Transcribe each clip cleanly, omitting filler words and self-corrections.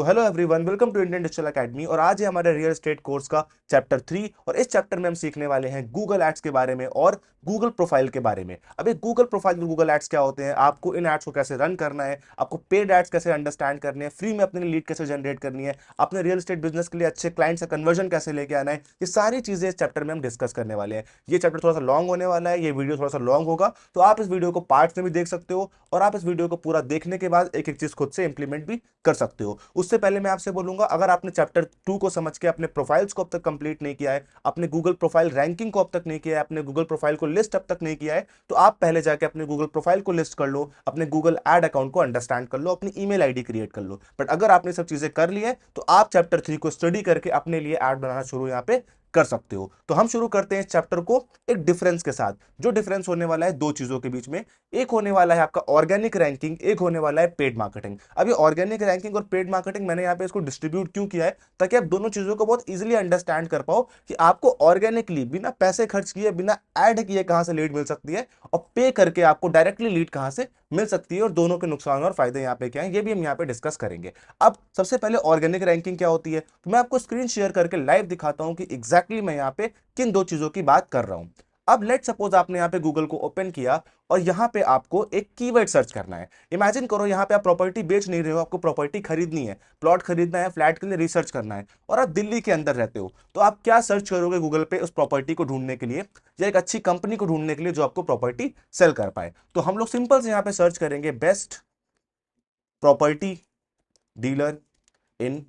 तो hello everyone, welcome to Indian digital academy. और आज है हमारे रियल एस्टेट कोर्स का चैप्टर 3। और इस चैप्टर में हम सीखने वाले हैं गूगल एड्स के बारे में और गूगल प्रोफाइल के बारे में। अब एक गूगल प्रोफाइल और गूगल एड्स क्या होते हैं, आपको इन एड्स को कैसे रन करना है, आपको पेड एड्स कैसे अंडरस्टैंड करने हैं, फ्री में अपने लिए लीड कैसे जनरेट करनी है, अपने रियल एस्टेट बिजनेस के लिए अच्छे क्लाइंट से कन्वर्जन कैसे लेके आना है, ये सारी चीजें इस चैप्टर में हम डिस्कस करने वाले हैं। ये चैप्टर थोड़ा सा लॉन्ग होने वाला है, ये वीडियो थोड़ा सा लॉन्ग होगा, तो आप इस वीडियो को पार्ट्स में भी देख सकते हो और आप इस वीडियो को पूरा देखने के बाद एक एक चीज खुद से इंप्लीमेंट भी कर सकते हो। उससे पहले मैं आपसे बोलूंगा, अगर आपने चैप्टर 2 को समझ के अपने प्रोफाइल्स को अब तक कंप्लीट नहीं किया है, अपने गूगल प्रोफाइल रैंकिंग को अब तक नहीं किया है, अपने गूगल प्रोफाइल को लिस्ट अब तक नहीं किया है, तो आप पहले जाके अपने गूगल प्रोफाइल को लिस्ट कर लो, अपने गूगल एड अकाउंट को अंडरस्टैंड कर लो, अपनी ईमेल आईडी क्रिएट कर लो। बट अगर आपने सब चीजें कर ली है तो आप चैप्टर 3 को स्टडी करके अपने लिए एड बनाना शुरू यहाँ पे कर सकते हो। तो हम शुरू करते हैं इस चैप्टर को एक डिफरेंस के साथ। जो डिफरेंस होने वाला है दो चीजों के बीच में, एक होने वाला है आपका ऑर्गेनिक रैंकिंग, एक होने वाला है पेड मार्केटिंग। अब ये ऑर्गेनिक रैंकिंग और पेड मार्केटिंग मैंने यहाँ पे इसको डिस्ट्रीब्यूट क्यों किया है, ताकि आप दोनों चीजों को बहुत इजीली अंडरस्टैंड कर पाओ कि आपको ऑर्गेनिकली बिना पैसे खर्च किए, बिना ऐड किए कहां से लीड मिल सकती है और पे करके आपको डायरेक्टली लीड कहां से मिल सकती है, और दोनों के नुकसान और फायदे यहाँ पे क्या है ये भी हम यहाँ पे डिस्कस करेंगे। अब सबसे पहले ऑर्गेनिक रैंकिंग क्या होती है, तो मैं आपको स्क्रीन शेयर करके लाइव दिखाता हूं कि एग्जैक्टली मैं यहाँ पे किन दो चीजों की बात कर रहा हूं। अब लेट सपोज आपने यहाँ पे गूगल को ओपन किया और यहाँ पे आपको एक कीवर्ड सर्च करना है। इमेजिन करो यहाँ पे आप प्रॉपर्टी बेच नहीं रहे हो, आपको प्रॉपर्टी खरीदनी है, प्लॉट खरीदना है, फ्लैट के लिए रिसर्च करना है, और आप दिल्ली के अंदर रहते हो। तो आप क्या सर्च करोगे गूगल पे उस प्रॉपर्टी को ढूंढने के लिए, या एक अच्छी कंपनी को ढूंढने के लिए जो आपको प्रॉपर्टी सेल कर पाए? तो हम लोग सिंपल से यहाँ पे सर्च करेंगे बेस्ट प्रॉपर्टी डीलर इन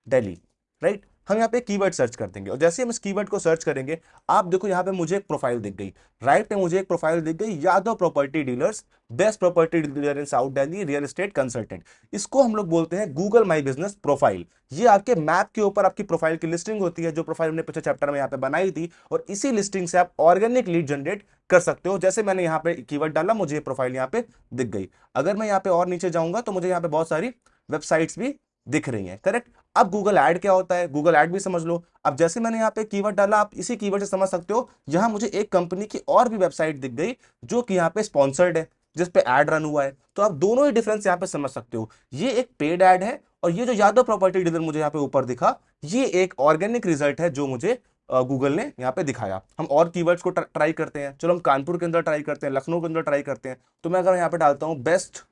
दिल्ली, राइट। हम यहाँ पे कीवर्ड सर्च कर देंगे और जैसे हम इस कीवर्ड को सर्च करेंगे, आप देखो यहाँ पे मुझे एक प्रोफाइल दिख गई, राइट में मुझे एक प्रोफाइल दिख गई, Yadav property dealers, best property dealer इन south Delhi, real estate consultant. इसको हम लोग बोलते हैं गूगल माई बिजनेस प्रोफाइल। ये आपके मैप के ऊपर आपकी प्रोफाइल की लिस्टिंग होती है, जो प्रोफाइल हमने पिछले चैप्टर में यहाँ पे बनाई थी, और इसी लिस्टिंग से आप ऑर्गेनिक लीड जनरेट कर सकते हो। जैसे मैंने यहाँ पे कीवर्ड डाला, मुझे प्रोफाइल यहाँ पे दिख गई। अगर मैं यहाँ पे और नीचे जाऊंगा तो मुझे यहाँ पे बहुत सारी वेबसाइट्स भी दिख रही हैं, करेक्ट। अब गूगल ऐड क्या होता है, गूगल ऐड भी समझ लो। अब जैसे मैंने यहाँ पे कीवर्ड डाला, आप इसी कीवर्ड से समझ सकते हो, यहां मुझे एक कंपनी की और भी वेबसाइट दिख गई जो कि यहाँ पे स्पॉन्सर्ड है, जिस पे ऐड रन हुआ है। तो आप दोनों ही डिफरेंस यहाँ पे समझ सकते हो। ये एक पेड ऐड है और ये जो यादव प्रॉपर्टी डीलर मुझे यहाँ पे ऊपर दिखा, ये एक ऑर्गेनिक रिजल्ट है जो मुझे गूगल ने यहाँ पे दिखाया। हम और कीवर्ड्स को ट्राई करते हैं। चलो हम कानपुर के अंदर ट्राई करते हैं, लखनऊ के अंदर ट्राई करते हैं। तो मैं अगर यहाँ पे डालता हूँ बेस्ट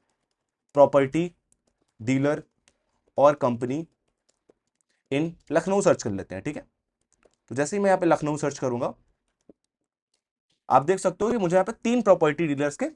प्रॉपर्टी डीलर और कंपनी इन लखनऊ, सर्च कर लेते हैं, ठीक है। तो जैसे ही मैं यहाँ पे लखनऊ सर्च करूंगा, आप देख सकते हो कि मुझे यहाँ पे 3 प्रॉपर्टी डीलर्स के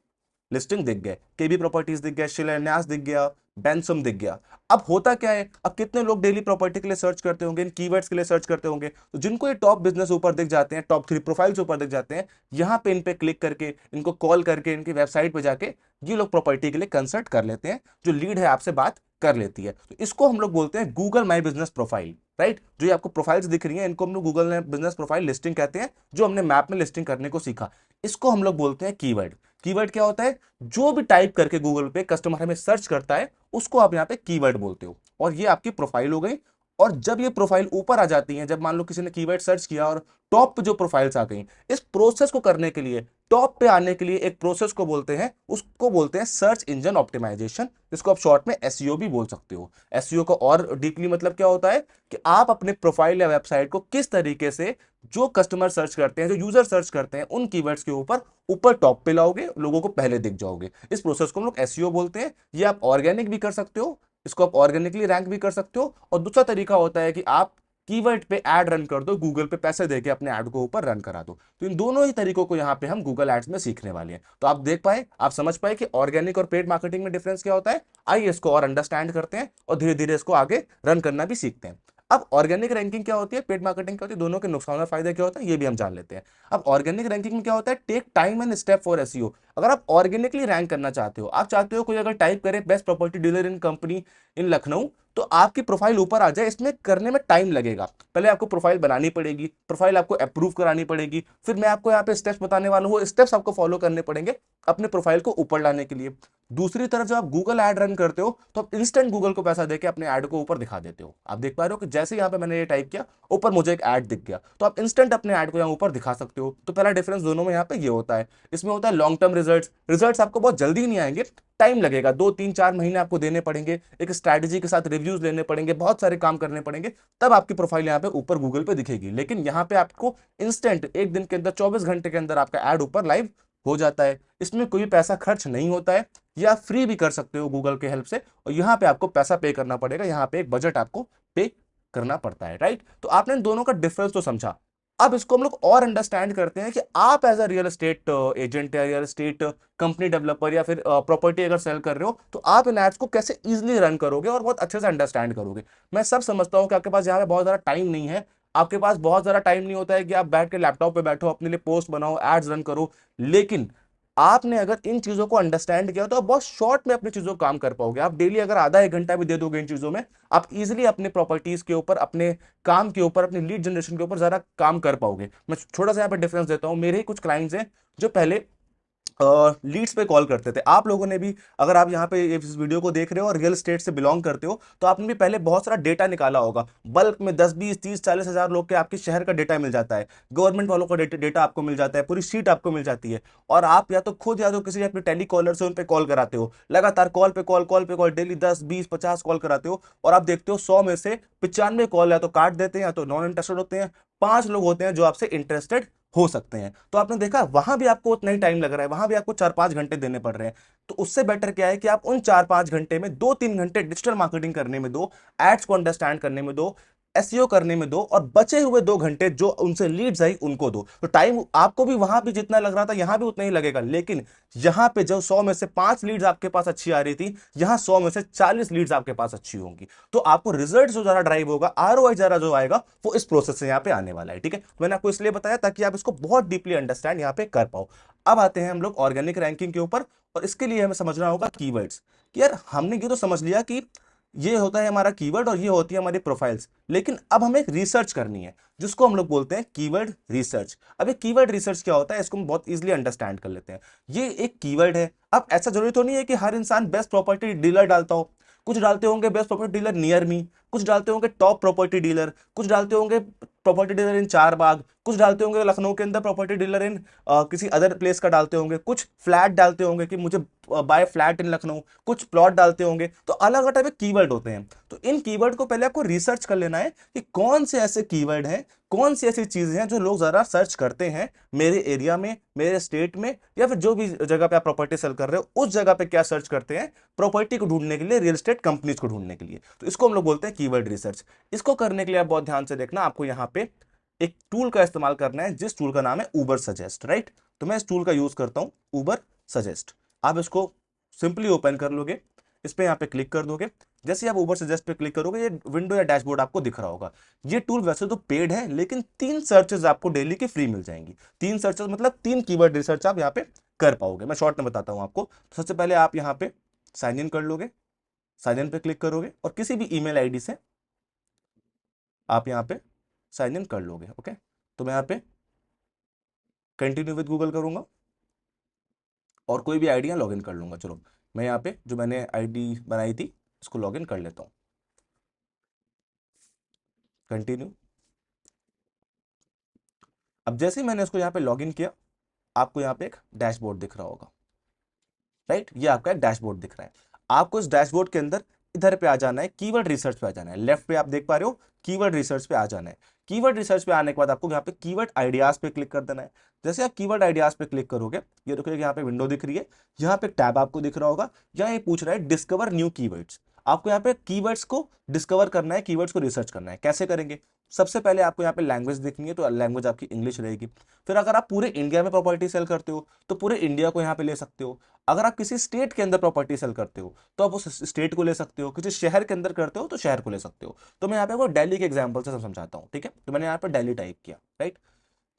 लिस्टिंग दिख गए। केबी प्रॉपर्टीज दिख गया, शिलान्यास दिख गया, बैंसम दिख गया। अब होता क्या है, अब कितने लोग डेली प्रॉपर्टी के लिए सर्च करते होंगे, इन कीवर्ड्स के लिए सर्च करते होंगे, तो जिनको ये टॉप बिजनेस ऊपर दिख जाते हैं, टॉप 3 प्रोफाइल्स ऊपर दिख जाते हैं, यहाँ पे इन पे क्लिक करके, इनको कॉल करके, इनकी वेबसाइट पे जाके ये लोग प्रॉपर्टी के लिए कंसल्ट कर लेते हैं, जो लीड है आपसे बात कर लेती है। तो इसको हम लोग बोलते हैं Google my business profile, right. जो ये आपको प्रोफाइल्स दिख रही हैं, इनको हम लोग गूगल बिजनेस प्रोफाइल लिस्टिंग कहते हैं, जो हमने मैप में लिस्टिंग करने को सीखा। इसको हम लोग बोलते हैं कीवर्ड। कीवर्ड क्या होता है, जो भी टाइप करके गूगल पे कस्टमर हमें सर्च करता है, उसको आप यहाँ पे कीवर्ड बोलते हो। और ये आपकी प्रोफाइल हो गई। और जब ये प्रोफाइल ऊपर आ जाती है, जब मान लो किसी ने कीवर्ड सर्च किया और टॉप पे जो प्रोफाइल्स आ गई, इस प्रोसेस को करने के लिए, टॉप पे आने के लिए एक प्रोसेस को बोलते हैं, उसको बोलते हैं सर्च इंजन ऑप्टिमाइजेशन, जिसको आप शॉर्ट में एसईओ भी बोल सकते हो। एसईओ का और डीपली मतलब क्या होता है कि आप अपने प्रोफाइल या वेबसाइट को किस तरीके से जो कस्टमर सर्च करते हैं, जो यूजर सर्च करते हैं, उन कीवर्ड्स के ऊपर ऊपर टॉप पे लाओगे, लोगों को पहले दिख जाओगे। इस प्रोसेस को हम लोग एसईओ बोलते हैं। ये आप ऑर्गेनिक भी कर सकते हो, इसको आप ऑर्गेनिकली रैंक भी कर सकते हो, और दूसरा तरीका होता है कि आप कीवर्ड पे ऐड रन कर दो, गूगल पे पैसे देके अपने ऐड को ऊपर रन करा दो। तो इन दोनों ही तरीकों को यहाँ पे हम गूगल एड्स में सीखने वाले हैं। तो आप देख पाए, आप समझ पाए कि ऑर्गेनिक और पेड मार्केटिंग में डिफरेंस क्या होता है। आइए इसको और अंडरस्टैंड करते हैं और धीरे धीरे इसको आगे रन करना भी सीखते हैं। अब ऑर्गेनिक रैंकिंग क्या होती है, पेड मार्केटिंग क्या होती है, दोनों के नुकसान और फायदे क्या होता है, ये भी हम जान लेते हैं। अब ऑर्गेनिक रैंकिंग में क्या होता है, take time and step for SEO. अगर आप ऑर्गेनिकली रैंक करना चाहते हो, आप चाहते हो कोई अगर टाइप करे बेस्ट प्रॉपर्टी डीलर इन कंपनी इन लखनऊ, तो आपकी प्रोफाइल ऊपर आ जाए, इसमें करने में टाइम लगेगा। पहले आपको प्रोफाइल बनानी पड़ेगी, प्रोफाइल आपको अप्रूव करानी पड़ेगी, फिर मैं आपको यहाँ पे स्टेप्स बताने वाला हूँ, स्टेप्स आपको फॉलो करने पड़ेंगे अपने प्रोफाइल को ऊपर लाने के लिए। दूसरी तरफ जब आप गूगल ऐड रन करते हो, तो आप इंस्टेंट गूगल को पैसा देके अपने ऐड को ऊपर दिखा देते हो। आप देख पा रहे हो कि जैसे यहाँ पे मैंने ये टाइप किया, ऊपर मुझे एक ऐड दिख गया, तो आप इंस्टेंट अपने ऐड को यहाँ ऊपर दिखा सकते हो। तो पहला डिफरेंस दोनों में यहाँ पे ये होता है। इसमें होता है लॉन्ग टर्म रिजल्ट्स आपको बहुत जल्दी नहीं आएंगे, टाइम लगेगा, 2 3 4 महीने आपको देने पड़ेंगे, एक स्ट्रैटेजी के साथ रिव्यूज लेने पड़ेंगे, बहुत सारे काम करने पड़ेंगे, तब आपकी प्रोफाइल यहाँ पे ऊपर गूगल पे दिखेगी। लेकिन यहाँ पे आपको इंस्टेंट एक दिन के अंदर 24 घंटे के अंदर आपका ऐड ऊपर लाइव हो जाता है। इसमें कोई पैसा खर्च नहीं होता है, या फ्री भी कर सकते हो गूगल के हेल्प से, और यहाँ पे आपको पैसा पे करना पड़ेगा, यहाँ पे एक बजट आपको पे करना पड़ता है, राइट। तो आपने इन दोनों का डिफरेंस तो समझा। अब इसको हम लोग और अंडरस्टैंड करते हैं कि आप as a real estate agent या रियल एस्टेट कंपनी डेवलपर या फिर प्रॉपर्टी अगर सेल कर रहे हो, तो आप इन एड्स को कैसे इजीली रन करोगे और बहुत अच्छे से अंडरस्टैंड करोगे। मैं सब समझता हूँ कि आपके पास यहाँ पे बहुत ज़्यादा टाइम नहीं है, आपके पास बहुत ज़्यादा टाइम नहीं होता है कि आप बैठ के लैपटॉप पे बैठो, अपने लिए पोस्ट बनाओ, एड्स रन करो। लेकिन आपने अगर इन चीजों को अंडरस्टैंड किया तो आप बहुत शॉर्ट में अपनी चीजों को काम कर पाओगे। आप डेली अगर आधा 1 घंटा भी दे दोगे इन चीजों में, आप इजीली अपने प्रॉपर्टीज के ऊपर, अपने काम के ऊपर, अपनी लीड जनरेशन के ऊपर ज्यादा काम कर पाओगे। मैं छोटा सा यहाँ पे डिफरेंस देता हूँ। मेरे ही कुछ क्लाइंट्स हैं जो पहले लीड्स पे कॉल करते थे। आप लोगों ने भी, अगर आप यहाँ पे इस वीडियो को देख रहे हो और रियल एस्टेट से बिलोंग करते हो, तो आपने भी पहले बहुत सारा डेटा निकाला होगा। बल्क में 10 20 30 40 हजार लोग के आपके शहर का डेटा मिल जाता है, गवर्नमेंट वालों का डेटा आपको मिल जाता है, पूरी शीट आपको मिल जाती है, और आप या तो खुद या तो किसी अपने टेली कॉलर से उन पे कॉल कराते हो, लगातार कॉल पे कॉल डेली 10 20 50 कॉल कराते हो, और आप देखते हो 100 में से 95 कॉल या तो काट देते हैं या तो नॉन इंटरेस्टेड होते हैं, 5 लोग होते हैं जो आपसे इंटरेस्टेड हो सकते हैं। तो आपने देखा वहां भी आपको उतना ही टाइम लग रहा है, वहां भी आपको 4 5 घंटे देने पड़ रहे हैं। तो उससे बेटर क्या है कि आप उन 4 5 घंटे में 2 3 घंटे डिजिटल मार्केटिंग करने में दो, एड्स को अंडरस्टैंड करने में दो, एसईओ करने में दो, और बचे हुए 2 घंटे जो उनसे लीड्स आई उनको दो। तो टाइम आपको भी वहां भी जितना लग रहा था यहां भी उतना ही लगेगा। लेकिन यहां पे जो 100 में से 5 लीड्स आपके पास अच्छी आ रही थी, यहां 100 में से 40 लीड्स आपके पास अच्छी होंगी। तो आपको रिजल्ट जो ज्यादा ड्राइव होगा, आरओआई ज्यादा जो आएगा, वो इस प्रोसेस से यहाँ पे आने वाला है। ठीक है, मैंने आपको इसलिए बताया ताकि आप इसको बहुत डीपली अंडरस्टैंड यहाँ पे कर पाओ। अब आते हैं हम लोग ऑर्गेनिक रैंकिंग के ऊपर, और इसके लिए हमें समझना होगा कीवर्ड्स। कि यार हमने ये तो समझ लिया कि ये होता है हमारा कीवर्ड और ये होती है हमारी प्रोफाइल्स, लेकिन अब हमें एक रिसर्च करनी है जिसको हम लोग बोलते हैं कीवर्ड रिसर्च। अब ये कीवर्ड रिसर्च क्या होता है, इसको हम बहुत इजीली अंडरस्टैंड कर लेते हैं। ये एक कीवर्ड है। अब ऐसा जरूरी तो नहीं है कि हर इंसान बेस्ट प्रॉपर्टी डीलर डालता हो। कुछ डालते होंगे best property dealer near me, कुछ डालते होंगे टॉप प्रॉपर्टी डीलर, कुछ डालते होंगे प्रॉपर्टी डीलर इन चार बाग, कुछ डालते होंगे लखनऊ के अंदर प्रॉपर्टी डीलर इन किसी अदर प्लेस का डालते होंगे, कुछ फ्लैट डालते होंगे कि मुझे बाय फ्लैट इन लखनऊ, कुछ प्लॉट डालते होंगे। तो अलग अलग टाइप के कीवर्ड होते हैं। तो इन कीवर्ड को पहले आपको रिसर्च कर लेना है कि कौन से ऐसे कीवर्ड हैं, कौन सी ऐसी चीजें हैं जो लोग जरा सर्च करते हैं मेरे एरिया में, मेरे स्टेट में, या फिर जो भी जगह पे आप प्रॉपर्टी सेल कर रहे हो उस जगह पे क्या सर्च करते हैं प्रॉपर्टी को ढूंढने के लिए, रियल एस्टेट कंपनीज को ढूंढने के लिए। तो इसको हम लोग बोलते हैं कीवर्ड रिसर्च। इसको करने के लिए आप बहुत ध्यान से देखना, आपको यहाँ पे एक टूल का इस्तेमाल करना है जिस टूल का नाम है उबर सजेस्ट, राइट। तो मैं इस टूल का यूज करता हूं, उबर सजेस्ट। आप इसको सिंपली ओपन कर लोगे, इस पे यहाँ पे क्लिक कर दोगे। जैसे आप उबर सजेस्ट पे क्लिक करोगे, ये विंडो या डैशबोर्ड आपको दिख रहा होगा। ये टूल वैसे तो पेड है, लेकिन 3 सर्चेस आपको डेली की फ्री मिल जाएंगी। 3 सर्चेस मतलब 3 कीवर्ड रिसर्च आप यहाँ पे कर पाओगे। मैं शॉर्ट में बताता हूँ आपको। तो सबसे पहले आप यहाँ पे साइन इन कर लोगे, साइन इन पे क्लिक करोगे और किसी भी ईमेल आईडी से आप यहाँ पे साइन इन कर लोगे। ओके, तो मैं यहाँ पे कंटिन्यू विद गूगल करूंगा और कोई भी आईडी लॉग इन कर लूंगा। चलो मैं यहाँ पे जो मैंने आईडी बनाई थी इसको लॉग इन कर लेता हूँ। कंटिन्यू। अब जैसे ही मैंने इसको यहाँ पे लॉग इन किया, आपको यहाँ पे एक डैशबोर्ड दिख रहा होगा, राइट। ये आपका एक डैशबोर्ड दिख रहा है। आपको इस डैशबोर्ड के अंदर इधर पे आ जाना है, कीवर्ड रिसर्च पे आ जाना है। लेफ्ट पे आप देख पा रहे हो कीवर्ड रिसर्च पे आ जाना है। कीवर्ड रिसर्च पे आने के बाद आपको यहाँ पे कीवर्ड आइडियाज पे क्लिक कर देना है। जैसे आप कीवर्ड आइडियाज पे क्लिक करोगे, ये देखिए यहाँ पे विंडो दिख रही है, यहाँ पे टैब आपको दिख रहा होगा, यहाँ ये पूछ रहा है डिस्कवर न्यू कीवर्ड्स। आपको यहाँ पे कीवर्ड्स को डिस्कवर करना है, कीवर्ड्स को रिसर्च करना है। कैसे करेंगे? सबसे पहले आपको यहाँ पे लैंग्वेज देखनी है, तो लैंग्वेज आपकी इंग्लिश रहेगी। फिर अगर आप पूरे इंडिया में प्रॉपर्टी सेल करते हो तो पूरे इंडिया को यहाँ पे ले सकते हो। अगर आप किसी स्टेट के अंदर प्रॉपर्टी सेल करते हो तो आप उस स्टेट को ले सकते हो, किसी शहर के अंदर करते हो तो शहर को ले सकते हो। तो मैं यहाँ पे आपको दिल्ली के एग्जांपल से समझाता हूँ, ठीक है। तो मैंने यहाँ पे दिल्ली टाइप किया, राइट।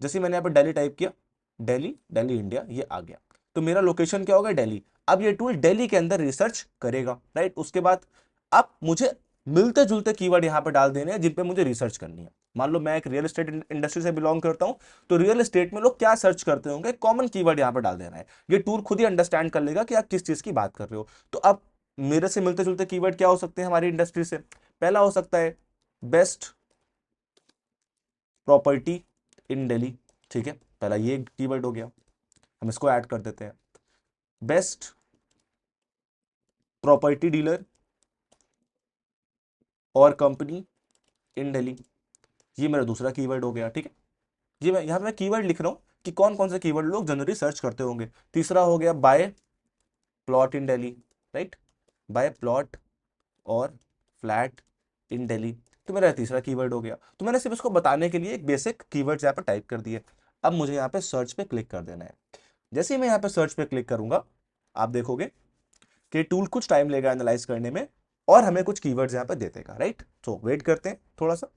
जैसे मैंने यहाँ पे दिल्ली टाइप किया, दिल्ली, दिल्ली इंडिया, ये आ गया। तो मेरा लोकेशन क्या होगा? दिल्ली। अब ये टूल दिल्ली के अंदर रिसर्च करेगा, राइट। उसके बाद अब मुझे मिलते जुलते कीवर्ड यहाँ पे डाल देने हैं जिन पे मुझे रिसर्च करनी है। मान लो मैं एक रियल एस्टेट इंडस्ट्री से बिलोंग करता हूँ, तो रियल एस्टेट में लोग क्या सर्च करते होंगे, कॉमन कीवर्ड यहाँ पे डाल देना है। ये टूल खुद ही अंडरस्टैंड कर लेगा कि आप किस चीज की बात कर रहे हो। तो अब मेरे से मिलते जुलते कीवर्ड क्या हो सकते हैं हमारी इंडस्ट्री से? पहला हो सकता है बेस्ट प्रॉपर्टी इन दिल्ली, ठीक है। पहला ये कीवर्ड हो गया, हम इसको ऐड कर देते हैं। बेस्ट प्रॉपर्टी डीलर और कंपनी इन दिल्ली, ये मेरा दूसरा कीवर्ड हो गया। ठीक है, ये मैं यहाँ पे मैं कीवर्ड लिख रहा हूँ कि कौन कौन से कीवर्ड लोग जनरली सर्च करते होंगे। तीसरा हो गया buy plot in Delhi, right, buy plot और फ्लैट इन दिल्ली, तो मेरा तीसरा कीवर्ड हो गया। तो मैंने सिर्फ इसको बताने के लिए एक बेसिक कीवर्ड्स यहाँ पर टाइप कर दिए। अब मुझे यहाँ पे सर्च पे क्लिक कर देना है। जैसे ही मैं यहाँ पे सर्च पे क्लिक करूंगा, आप देखोगे कि टूल कुछ टाइम लेगा एनालाइज करने में और हमें कुछ कीवर्ड्स यहाँ पे दे देगा, राइट। तो वेट करते हैं थोड़ा सा।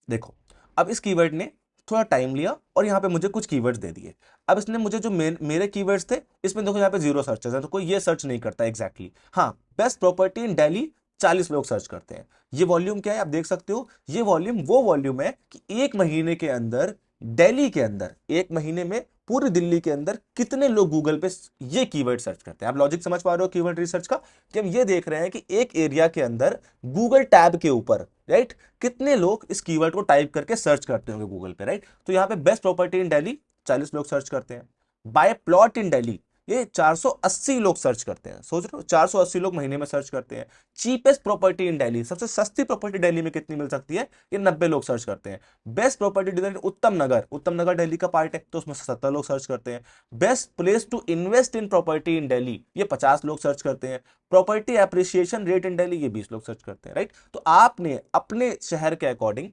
देखो, अब इस कीवर्ड ने थोड़ा टाइम लिया और यहाँ पे मुझे कुछ कीवर्ड्स दे दिए। अब इसने मुझे जो मेरे कीवर्ड्स थे, इसमें देखो यहाँ पे 0 सर्चेस है, तो कोई ये सर्च नहीं करता एग्जैक्टली। हाँ, बेस्ट प्रॉपर्टी इन दिल्ली 40 लोग सर्च करते हैं। ये वॉल्यूम क्या है आप देख सकते हो, ये वॉल्यूम वो वॉल्यूम है कि एक महीने के अंदर दिल्ली के अंदर, एक महीने में पूरी दिल्ली के अंदर कितने लोग गूगल पे ये कीवर्ड सर्च करते हैं। आप लॉजिक समझ पा रहे हो कीवर्ड रिसर्च का, कि हम ये देख रहे हैं कि एक एरिया के अंदर गूगल टैब के ऊपर, राइट, कितने लोग इस कीवर्ड को टाइप करके सर्च करते होंगे गूगल पे, राइट। तो यहाँ पे बेस्ट प्रॉपर्टी इन दिल्ली 40 लोग सर्च करते हैं। बाय प्लॉट इन दिल्ली ये 480 लोग सर्च करते हैं। सोच रहे हो, 480 लोग महीने में सर्च करते हैं। चीपेस्ट प्रॉपर्टी इन दिल्ली, सबसे सस्ती प्रॉपर्टी दिल्ली में कितनी मिल सकती है, ये 90 लोग सर्च करते हैं। बेस्ट प्रॉपर्टी डीलर इन उत्तम नगर, उत्तम नगर दिल्ली का पार्ट है तो उसमें 70 लोग सर्च करते हैं। Best place to invest in property in Delhi, ये 50 लोग सर्च करते हैं। Property appreciation rate in Delhi, ये 20 लोग सर्च करते हैं, राइट। तो आपने अपने शहर के अकॉर्डिंग,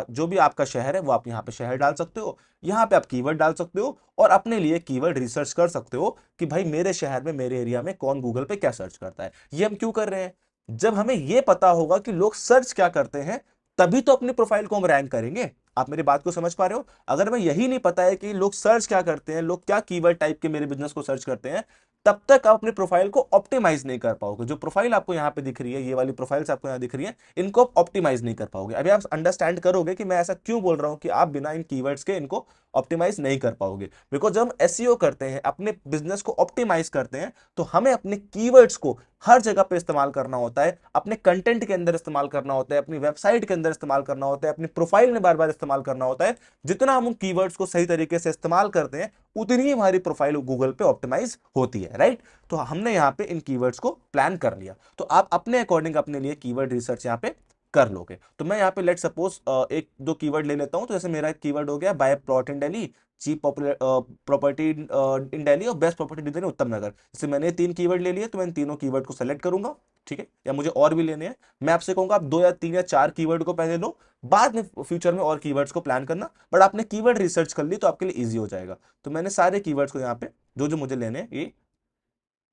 जो भी आपका शहर है वो आप यहाँ पे शहर डाल सकते हो, यहाँ पे आप कीवर्ड डाल सकते हो और अपने लिए कीवर्ड रिसर्च कर सकते हो कि भाई मेरे शहर में, मेरे एरिया में कौन गूगल पे क्या सर्च करता है। ये हम क्यों कर रहे हैं, जब हमें ये पता होगा कि लोग सर्च क्या करते हैं, तभी तो अपनी प्रोफाइल को हम रैंक करेंगे। आप मेरी बात को समझ पा रहे हो। अगर हमें यही नहीं पता है कि लोग सर्च क्या करते हैं, लोग क्या कीवर्ड टाइप के मेरे बिजनेस को सर्च करते हैं, तब तक आप अपनी प्रोफाइल को ऑप्टिमाइज नहीं कर पाओगे। जो प्रोफाइल आपको यहाँ पे दिख रही है, ये वाली प्रोफाइल्स आपको यहाँ दिख रही है, इनको आप ऑप्टिमाइज नहीं कर पाओगे। अभी आप अंडरस्टैंड करोगे कि मैं ऐसा क्यों बोल रहा हूँ कि आप बिना इन कीवर्ड्स के इनको ऑप्टिमाइज नहीं कर पाओगे। बिकॉज जब हम एसईओ करते हैं, अपने बिजनेस को ऑप्टिमाइज करते हैं, तो हमें अपने कीवर्ड्स को हर जगह पे इस्तेमाल करना होता है, अपने कंटेंट के अंदर इस्तेमाल करना होता है, अपनी वेबसाइट के अंदर इस्तेमाल करना होता है, अपनी प्रोफाइल में बार बार इस्तेमाल करना होता है। जितना हम उन कीवर्ड्स को सही तरीके से इस्तेमाल करते हैं, उतनी ही हमारी प्रोफाइल गूगल पे ऑप्टिमाइज होती है, राइट। तो हमने यहाँ पे इन कीवर्ड्स को प्लान कर लिया, तो आप अपने अकॉर्डिंग अपने लिए कीवर्ड रिसर्च यहाँ पे कर लोगे। तो मैं यहाँ पे लेट सपोज एक दो कीवर्ड ले लेता हूँ। तो जैसे मेरा एक कीवर्ड हो गया buy plot in Delhi, cheap property in Delhi और बेस्ट प्रॉपर्टी इन उत्तम नगर। जैसे मैंने 3 कीवर्ड ले लिए, तो मैं इन तीनों कीवर्ड को सेलेक्ट करूंगा, ठीक है, या मुझे और भी लेने हैं। मैं आपसे कहूंगा आप 2 या 3 या 4 कीवर्ड को पहले लो, बाद में फ्यूचर में और कीवर्ड्स को प्लान करना, बट आपने कीवर्ड रिसर्च कर ली तो आपके लिए ईजी हो जाएगा। तो मैंने सारे कीवर्ड्स को यहाँ पे जो जो मुझे लेने हैं ये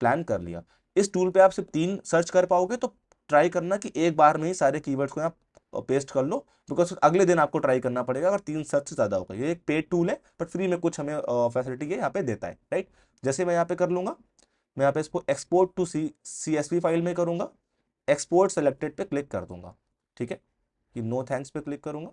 प्लान कर लिया। इस टूल पे आप सिर्फ 3 सर्च कर पाओगे, तो ट्राई करना कि एक बार में ही सारे कीवर्ड्स को यहाँ पेस्ट कर लो, बिकॉज अगले दिन आपको ट्राई करना पड़ेगा अगर 3 सर्च से ज्यादा होगा। ये एक पेड टूल है बट फ्री में कुछ हमें फैसिलिटी ये यहाँ पे देता है, राइट। जैसे मैं यहाँ पे कर लूंगा, मैं यहाँ पे इसको एक्सपोर्ट टू CSV फाइल में करूंगा, एक्सपोर्ट सेलेक्टेड पे क्लिक कर दूंगा, ठीक है, कि नो थैंक्स पे क्लिक करूंगा।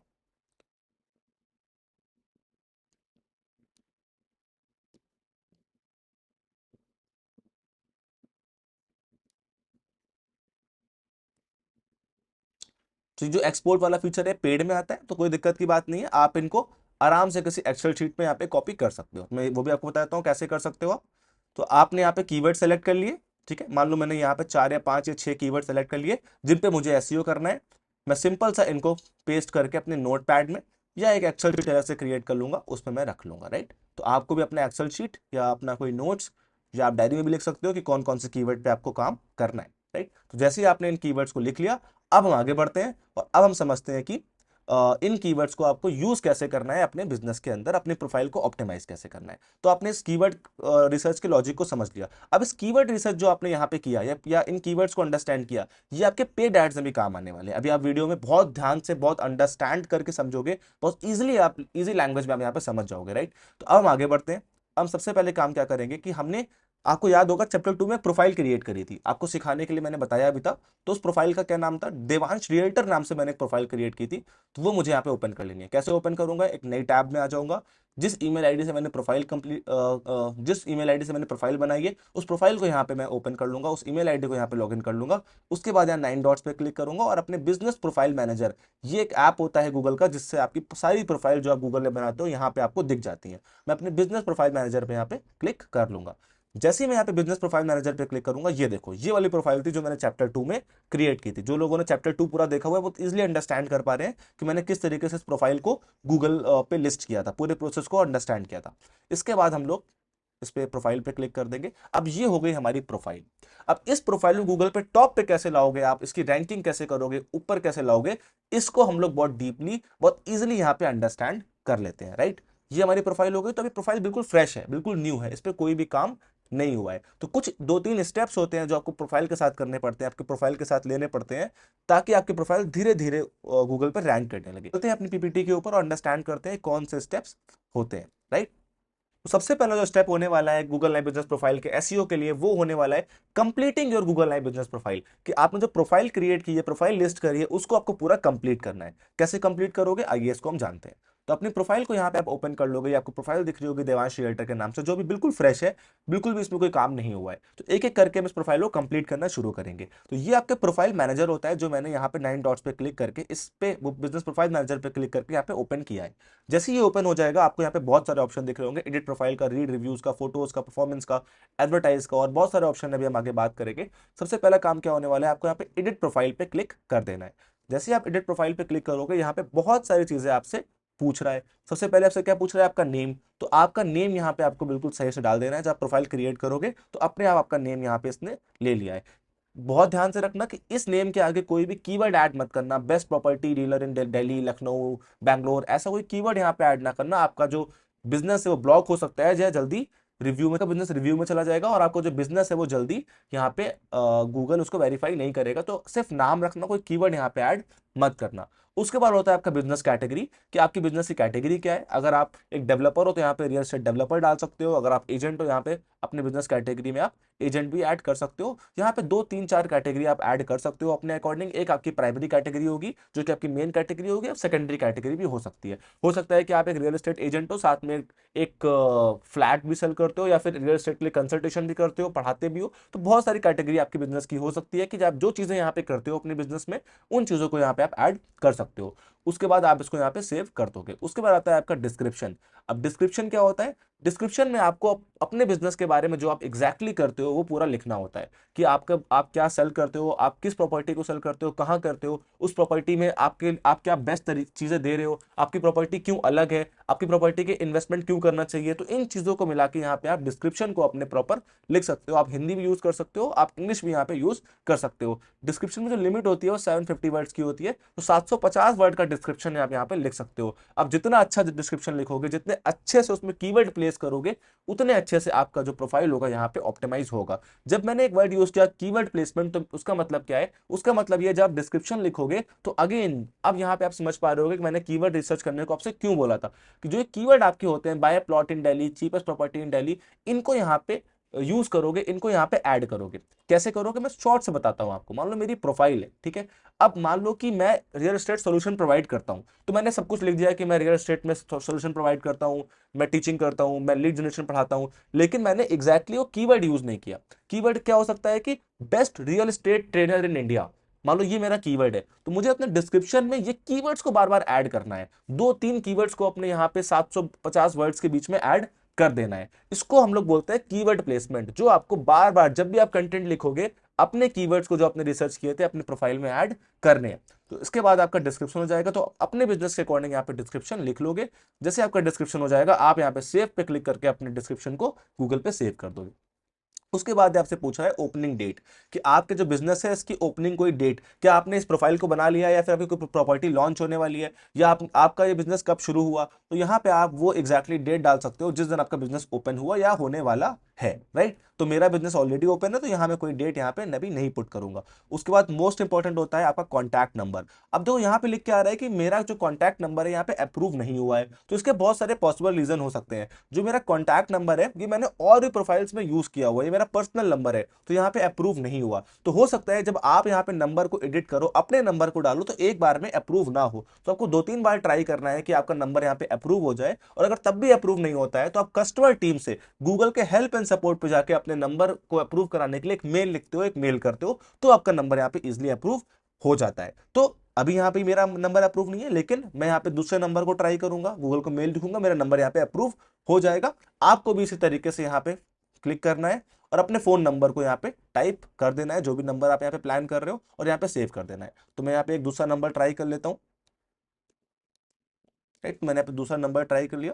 तो जो एक्सपोर्ट वाला फीचर है पेड में आता है, तो कोई दिक्कत की बात नहीं है, आप इनको आराम से किसी एक्सेल शीट में यहाँ पे कॉपी कर सकते हो। मैं वो भी आपको बताता हूँ कैसे कर सकते हो आप। तो आपने यहाँ पे कीवर्ड सेलेक्ट कर लिए, ठीक है, मान लो मैंने यहाँ पे 4 या 5 या 6 कीवर्ड सेलेक्ट कर लिए जिन पे मुझे एसईओ करना है। मैं सिंपल सा इनको पेस्ट करके अपने नोट पैड में या एक एक्सेल शीट अलग से क्रिएट कर लूंगा, उसमें मैं रख लूंगा, राइट। तो आपको भी अपना एक्सेल शीट या अपना कोई नोट्स या आप डायरी में भी लिख सकते हो कि कौन कौन से कीवर्ड पे आपको काम करना है, राइट। तो जैसे ही आपने इन कीवर्ड्स को लिख लिया, अब हम आगे बढ़ते हैं और अब हम समझते हैं कि इन कीवर्ड्स को आपको यूज कैसे करना है अपने बिजनेस के अंदर, अपने प्रोफाइल को ऑप्टिमाइज कैसे करना है। तो आपने इस कीवर्ड रिसर्च के लॉजिक को समझ लिया। अब इस कीवर्ड रिसर्च जो आपने यहाँ पे किया या इन कीवर्ड्स को अंडरस्टैंड किया, ये आपके पेड एड्स में भी काम आने वाले हैं। अभी आप वीडियो में बहुत ध्यान से, बहुत अंडरस्टैंड करके समझोगे, बहुत इजिली आप इजी लैंग्वेज में आप यहाँ पे समझ जाओगे, राइट। तो अब हम आगे बढ़ते हैं। हम सबसे पहले काम क्या करेंगे कि हमने आपको याद होगा चैप्टर 2 में प्रोफाइल क्रिएट करी थी, आपको सिखाने के लिए मैंने बताया भी था। तो उस प्रोफाइल का क्या नाम था, देवांश रियल्टर नाम से मैंने एक प्रोफाइल क्रिएट की थी। तो वो मुझे यहाँ पे ओपन कर लेनी है। कैसे ओपन करूंगा, एक नई टैब में आ जाऊंगा। जिस ईमेल आईडी से मैंने प्रोफाइल कंप्लीट जिस ईमेल आईडी से मैंने प्रोफाइल बनाई है, उस प्रोफाइल को यहाँ पे मैं ओपन कर लूंगा, उस ईमेल आईडी को यहाँ पे लॉगिन कर लूंगा। उसके बाद यहाँ 9 डॉट्स पे क्लिक करूंगा और अपने बिजनेस प्रोफाइल मैनेजर, ये एक ऐप होता है गूगल का, जिससे आपकी सारी प्रोफाइल जो आप गूगल में बनाते हो यहाँ पे आपको दिख जाती है। मैं अपने बिजनेस प्रोफाइल मैनेजर पे यहाँ पे क्लिक कर लूंगा। जैसे ही मैं यहाँ पे बिजनेस प्रोफाइल मैनेजर पे क्लिक करूंगा, ये देखो ये वाली प्रोफाइल थी जो मैंने चैप्टर 2 में क्रिएट की थी। जो लोगों ने चैप्टर 2 पूरा देखा हुआ है वो इजिली अंडरस्टैंड कर पा रहे हैं कि मैंने किस तरीके से इस प्रोफाइल को गूगल पे लिस्ट किया था, पूरे प्रोसेस को अंडरस्टैंड किया था। इसके बाद हम लोग इस पे प्रोफाइल पे क्लिक कर देंगे। अब ये हो गई हमारी प्रोफाइल। अब इस प्रोफाइल को गूगल पे टॉप पे कैसे लाओगे आप, इसकी रैंकिंग कैसे करोगे, ऊपर कैसे लाओगे, इसको हम लोग बहुत डीपली, बहुत इजिली यहाँ पे अंडरस्टैंड कर लेते हैं, राइट। ये हमारी प्रोफाइल हो गई। तो अभी प्रोफाइल बिल्कुल फ्रेश है, बिल्कुल न्यू है, इस पर कोई भी काम नहीं हुआ है। तो कुछ 2-3 स्टेप्स होते हैं जो आपको प्रोफाइल के साथ करने पड़ते हैं, आपके प्रोफाइल के साथ लेने पड़ते हैं, ताकि आपकी प्रोफाइल धीरे धीरे गूगल पर रैंक करने लगे। चलते हैं अपनी पीपीटी के ऊपर और अंडरस्टैंड करते हैं कौन से स्टेप्स होते हैं, राइट। तो सबसे पहला जो स्टेप होने वाला है गूगल लाइव बिजनेस प्रोफाइल के एसईओ के लिए, वो होने वाला है completing your Google live business profile. कि आपने जो प्रोफाइल क्रिएट की है, प्रोफाइल लिस्ट करी है, उसको आपको पूरा कंप्लीट करना है। कैसे कंप्लीट करोगे, आइए इसको हम जानते हैं। तो अपनी प्रोफाइल को यहाँ पे आप ओपन कर लोगे। आपको प्रोफाइल दिख रही होगी देवांश रियल्टर के नाम से, जो भी बिल्कुल फ्रेश है, बिल्कुल भी इसमें कोई काम नहीं हुआ है। तो एक एक करके हम इस प्रोफाइल को कंप्लीट करना शुरू करेंगे। तो ये आपके प्रोफाइल मैनेजर होता है, जो मैंने यहाँ पे 9 डॉट्स पे क्लिक करके इस पे बिजनेस प्रोफाइल मैनेजर पे क्लिक करके यहाँ पे ओपन किया है। जैसे ये ओपन हो जाएगा, आपको यहाँ पे बहुत सारे ऑप्शन दिख रहे होंगे, एडिट प्रोफाइल का, रीड रिव्यूज का, फोटोज का, परफॉर्मेंस का, एडवर्टाइज का, और बहुत सारे ऑप्शन अभी हम आगे बात करेंगे। सबसे पहला काम क्या होने वाला है, आपको यहाँ पे एडिट प्रोफाइल पे क्लिक कर देना है। जैसे आप एडिट प्रोफाइल पे क्लिक करोगे, यहाँ पे बहुत सारी चीजें आपसे पूछ रहा है। सबसे पहले आपसे क्या पूछ रहा है, आपका नेम। तो आपका नेम यहाँ पे आपको बिल्कुल सही से डाल देना है। जब आप प्रोफाइल क्रिएट करोगे तो अपने आप आपका नेम यहाँ पे इसने ले लिया है। बहुत ध्यान से रखना कि इस नेम के आगे कोई भी कीवर्ड ऐड मत करना। बेस्ट प्रॉपर्टी डीलर इन दिल्ली, लखनऊ, बैंगलोर, ऐसा कोई कीवर्ड यहाँ पे ऐड ना करना। आपका जो बिजनेस है वो ब्लॉक हो सकता है, या जल्दी रिव्यू में, का बिजनेस रिव्यू में चला जाएगा, और आपको जो बिजनेस है वो जल्दी यहाँ पे गूगल उसको वेरीफाई नहीं करेगा। तो सिर्फ नाम रखना, कोई कीवर्ड यहाँ पे ऐड मत करना। उसके बाद होता है आपका बिजनेस कैटेगरी, कि आपकी बिजनेस की कैटेगरी क्या है। अगर आप एक डेवलपर हो तो यहाँ पे रियल एस्टेट डेवलपर डाल सकते हो। अगर आप एजेंट हो, यहाँ पे अपने बिजनेस कैटेगरी में आप एजेंट भी ऐड कर सकते हो। यहाँ पे 2-3-4 कैटेगरी आप ऐड कर सकते हो अपने अकॉर्डिंग। एक आपकी प्राइमरी कैटेगरी होगी, जो कि आपकी मेन कैटेगरी होगी, और सेकेंडरी कैटेगरी भी हो सकती है। हो सकता है कि आप एक रियल एस्टेट एजेंट हो, साथ में एक फ्लैट भी सेल करते हो, या फिर रियल एस्टेट के लिए कंसल्टेशन भी करते हो, पढ़ाते भी हो। तो बहुत सारी कैटेगरी आपकी बिजनेस की हो सकती है, कि आप जो चीजें यहाँ पे करते हो अपने बिजनेस में, उन चीजों को यहाँ पे आप ऐड कर सकते हो। उसके बाद आप इसको यहाँ पे सेव कर दोगे। उसके बाद आता है आपका डिस्क्रिप्शन। अब डिस्क्रिप्शन क्या होता है, डिस्क्रिप्शन में आपको अपने बिजनेस के बारे में जो आप एग्जैक्टली करते हो वो पूरा लिखना होता है। कि आप क्या सेल करते हो, आप किस प्रॉपर्टी को सेल करते हो, कहाँ करते हो, उस प्रॉपर्टी में आप क्या बेस्ट चीजें दे रहे हो, आपकी प्रॉपर्टी क्यों अलग है, आपकी प्रॉपर्टी के इन्वेस्टमेंट क्यों करना चाहिए। तो इन चीजों को मिला के यहाँ पे आप डिस्क्रिप्शन को अपने प्रॉपर लिख सकते हो। आप हिंदी भी यूज कर सकते हो, आप इंग्लिश भी यहाँ पे यूज कर सकते हो। डिस्क्रिप्शन में जो लिमिट होती है वो 750 वर्ड्स की होती है। तो 750 वर्ड का डिस्क्रिप्शन आप यहाँ पे लिख सकते हो। अब जितना अच्छा डिस्क्रिप्शन लिखोगे, जितने अच्छे से उसमें कीवर्ड प्लेस करोगे, उतने अच्छे से आपका जो प्रोफाइल होगा यहाँ पे ऑप्टिमाइज होगा। जब मैंने एक वर्ड यूज किया कीवर्ड प्लेसमेंट, तो उसका मतलब क्या है, उसका मतलब ये, जब आप डिस्क्रिप्शन लिखोगे तो अगेन अब यहाँ पे आप समझ पा रहे होगे कि मैंने कीवर्ड रिसर्च करने को आपसे क्यों बोला था। कि जो कीवर्ड आपके होते हैं, buy plot in Delhi, cheapest property in Delhi, इनको यहाँ पे यूज करोगे, इनको यहाँ पे ऐड करोगे। कैसे करोगे, मैं शॉर्ट से बताता हूँ आपको। मान लो मेरी प्रोफाइल है, ठीक है। अब मान लो कि मैं रियल एस्टेट सोल्यूशन प्रोवाइड करता हूँ, तो मैंने सब कुछ लिख दिया कि मैं रियल एस्टेट में सोल्यूशन प्रोवाइड करता हूँ, मैं टीचिंग करता हूँ, मैं लीड जनरेशन पढ़ाता हूँ, लेकिन मैंने एग्जैक्टली वो कीवर्ड यूज नहीं किया। कीवर्ड क्या हो सकता है, कि best real estate trainer in India. मान लो ये मेरा कीवर्ड है, तो मुझे अपने डिस्क्रिप्शन में ये कीवर्ड्स को बार बार ऐड करना है। 2-3 कीवर्ड्स को अपने यहाँ पे 750 वर्ड्स के बीच में ऐड कर देना है। इसको हम लोग बोलते हैं कीवर्ड प्लेसमेंट, जो आपको बार बार जब भी आप कंटेंट लिखोगे, अपने कीवर्ड्स को जो आपने रिसर्च किए थे अपने प्रोफाइल में ऐड करने हैं। तो इसके बाद आपका डिस्क्रिप्शन हो जाएगा। तो अपने बिजनेस के अकॉर्डिंग यहाँ पे डिस्क्रिप्शन लिख लोगे। जैसे आपका डिस्क्रिप्शन हो जाएगा, आप यहाँ पे सेव पे क्लिक करके अपने डिस्क्रिप्शन को गूगल पे सेव कर दोगे। उसके बाद आपसे पूछा है ओपनिंग डेट, कि आपके जो बिजनेस है इसकी ओपनिंग कोई डेट, क्या आपने इस प्रोफाइल को बना लिया, या फिर आपकी कोई प्रॉपर्टी लॉन्च होने वाली है, या आपका ये बिजनेस कब शुरू हुआ। तो यहाँ पे आप वो एग्जैक्टली डेट डाल सकते हो जिस दिन आपका बिजनेस ओपन हुआ या होने वाला है, राइट। तो मेरा बिजनेस ऑलरेडी ओपन है, तो यहाँ मैं कोई डेट यहाँ पे नहीं पुट करूंगा। उसके बाद मोस्ट इंपॉर्टेंट होता है आपका कॉन्टैक्ट नंबर। अब जो यहाँ पे लिख के आ रहा है कि मेरा जो कॉन्टैक्ट नंबर है यहाँ पे अप्रूव नहीं हुआ है, तो इसके बहुत सारे पॉसिबल रीजन हो सकते हैं। जो मेरा कॉन्टैक्ट नंबर है ये मैंने और भी प्रोफाइल्स में यूज किया हुआ है, ये मेरा पर्सनल नंबर है, तो यहाँ पे अप्रूव नहीं हुआ। तो हो सकता है जब आप यहाँ पे नंबर को एडिट करो, अपने नंबर को डालो, तो एक बार में अप्रूव ना हो, तो आपको 2-3 बार ट्राई करना है कि आपका नंबर यहाँ पे अप्रूव हो जाए। और अगर तब भी अप्रूव नहीं होता है, तो आप कस्टमर टीम से गूगल के हेल्प एंड सपोर्ट पे जाके अपने नंबर को अप्रूव कराने के लिए एक मेल लिखते हो, एक मेल करते हो, तो आपका नंबर यहाँ पे इजिली अप्रूव हो जाता है। तो अभी यहाँ पे मेरा नंबर अप्रूव नहीं है, लेकिन मैं यहाँ पे दूसरे नंबर को ट्राई करूंगा, गूगल को मेल लिखूंगा, मेरा नंबर यहाँ पे अप्रूव हो जाएगा। आपको भी इसी तरीके से यहाँ पे क्लिक करना है और अपने फोन नंबर को यहाँ पे टाइप कर देना है, जो भी नंबर आप यहाँ पे प्लान कर रहे हो, और यहाँ पे सेव कर देना है। तो मैं यहाँ पे एक दूसरा नंबर ट्राई कर लेता हूँ, राइट। मैंने यहाँ पे दूसरा नंबर ट्राई कर लिया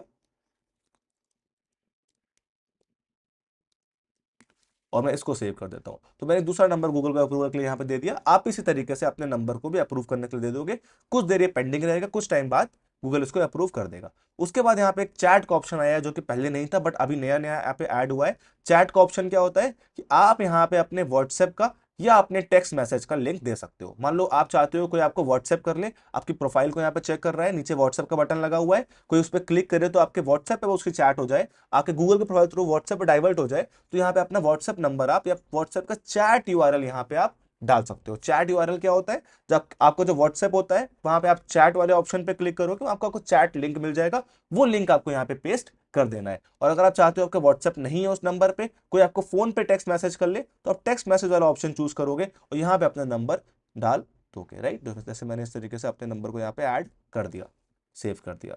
और मैं इसको सेव कर देता हूं। तो मैंने दूसरा नंबर गूगल पे अप्रूवल के लिए यहाँ पे दे दिया। आप इसी तरीके से अपने नंबर को भी अप्रूव करने के लिए दे दोगे, कुछ देर ये पेंडिंग रहेगा, कुछ टाइम बाद गूगल इसको अप्रूव कर देगा। उसके बाद यहाँ पे एक चैट का ऑप्शन आया है, जो कि पहले नहीं था बट अभी नया नया यहाँ पे ऐड हुआ है। चैट का ऑप्शन क्या होता है कि आप यहाँ पे अपने व्हाट्सएप का या अपने टेक्स्ट मैसेज का लिंक दे सकते हो। मान लो आप चाहते हो कोई आपको व्हाट्सएप कर ले, आपकी प्रोफाइल को यहाँ पे चेक कर रहा है, नीचे व्हाट्सएप का बटन लगा हुआ है, कोई उस पर क्लिक करे तो आपके व्हाट्सएप पे वो उसकी चैट हो जाए, आपके गूगल के प्रोफाइल थ्रू व्हाट्सएप पे डाइवर्ट हो जाए, तो यहाँ पे अपना व्हाट्सएप नंबर आप या व्हाट्सएप का चैट यूआरएल यहाँ पे आप डाल सकते हो। चैट यूआरएल क्या होता है, जब आपको जो व्हाट्सएप होता है वहां पे आप चैट वाले ऑप्शन पे क्लिक करोगे, आपको चैट लिंक मिल जाएगा, वो लिंक आपको यहाँ पे पेस्ट कर देना है। और अगर आप चाहते हो आपका व्हाट्सएप नहीं है उस नंबर पे, कोई आपको फोन पे टेक्स्ट मैसेज कर ले, तो आप टेक्स्ट मैसेज वाला ऑप्शन चूज करोगे और यहाँ पे अपना नंबर डाल दोगे, राइट। जैसे मैंने इस तरीके से अपने नंबर को यहाँ पे ऐड कर दिया, सेव कर दिया।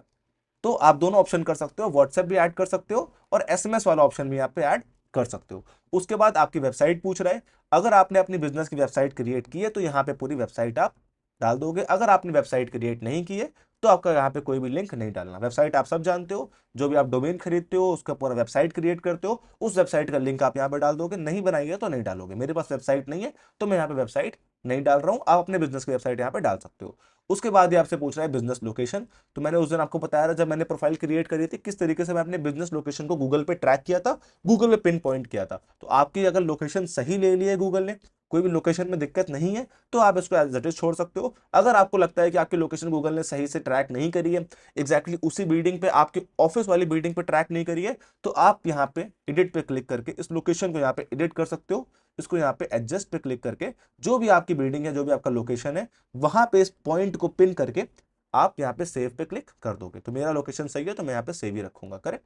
तो आप दोनों ऑप्शन कर सकते हो, व्हाट्सएप भी ऐड कर सकते हो और एसएमएस वाला ऑप्शन भी यहाँ पे ऐड कर सकते हो। उसके बाद आपकी वेबसाइट पूछ रहा है, अगर आपने अपनी बिजनेस की वेबसाइट क्रिएट की है तो यहाँ पे पूरी वेबसाइट आप डाल दोगे। अगर आपने वेबसाइट क्रिएट नहीं की है तो आपका यहाँ पे कोई भी लिंक नहीं डालना। वेबसाइट आप सब जानते हो, जो भी आप डोमेन खरीदते हो उसका पूरा वेबसाइट क्रिएट करते हो, उस वेबसाइट का लिंक आप यहाँ पे डाल दोगे। नहीं बनाई है तो नहीं डालोगे। मेरे पास वेबसाइट नहीं है तो मैं यहाँ पे वेबसाइट नहीं डाल रहा हूँ, आप अपने बिजनेस की वेबसाइट यहाँ पे डाल सकते हो। उसके बाद ये आपसे पूछ रहा है बिजनेस लोकेशन। तो मैंने उस दिन आपको बताया था, जब मैंने प्रोफाइल क्रिएट करी थी, किस तरीके से मैं अपने बिजनेस लोकेशन को गूगल पे ट्रैक किया था, गूगल पे पिन पॉइंट किया था। तो आपकी अगर लोकेशन सही ले ली है गूगल ने, कोई भी लोकेशन में दिक्कत नहीं है, तो आप इसको एज इट इज छोड़ सकते हो। अगर आपको लगता है कि आपकी लोकेशन गूगल ने सही से ट्रैक नहीं करी है, एग्जैक्टली उसी बिल्डिंग पे, आपके ऑफिस वाली बिल्डिंग पे ट्रैक नहीं करी है, तो आप यहाँ पे एडिट पे क्लिक करके इस लोकेशन को यहाँ पे एडिट कर सकते हो। इसको यहाँ पे एडजस्ट पे क्लिक करके जो भी आपकी बिल्डिंग है, जो भी आपका लोकेशन है, वहां पे इस पॉइंट को पिन करके आप यहाँ पे सेव पे क्लिक कर दोगे। तो मेरा लोकेशन सही है तो मैं यहाँ पे सेव ही रखूंगा, करेक्ट।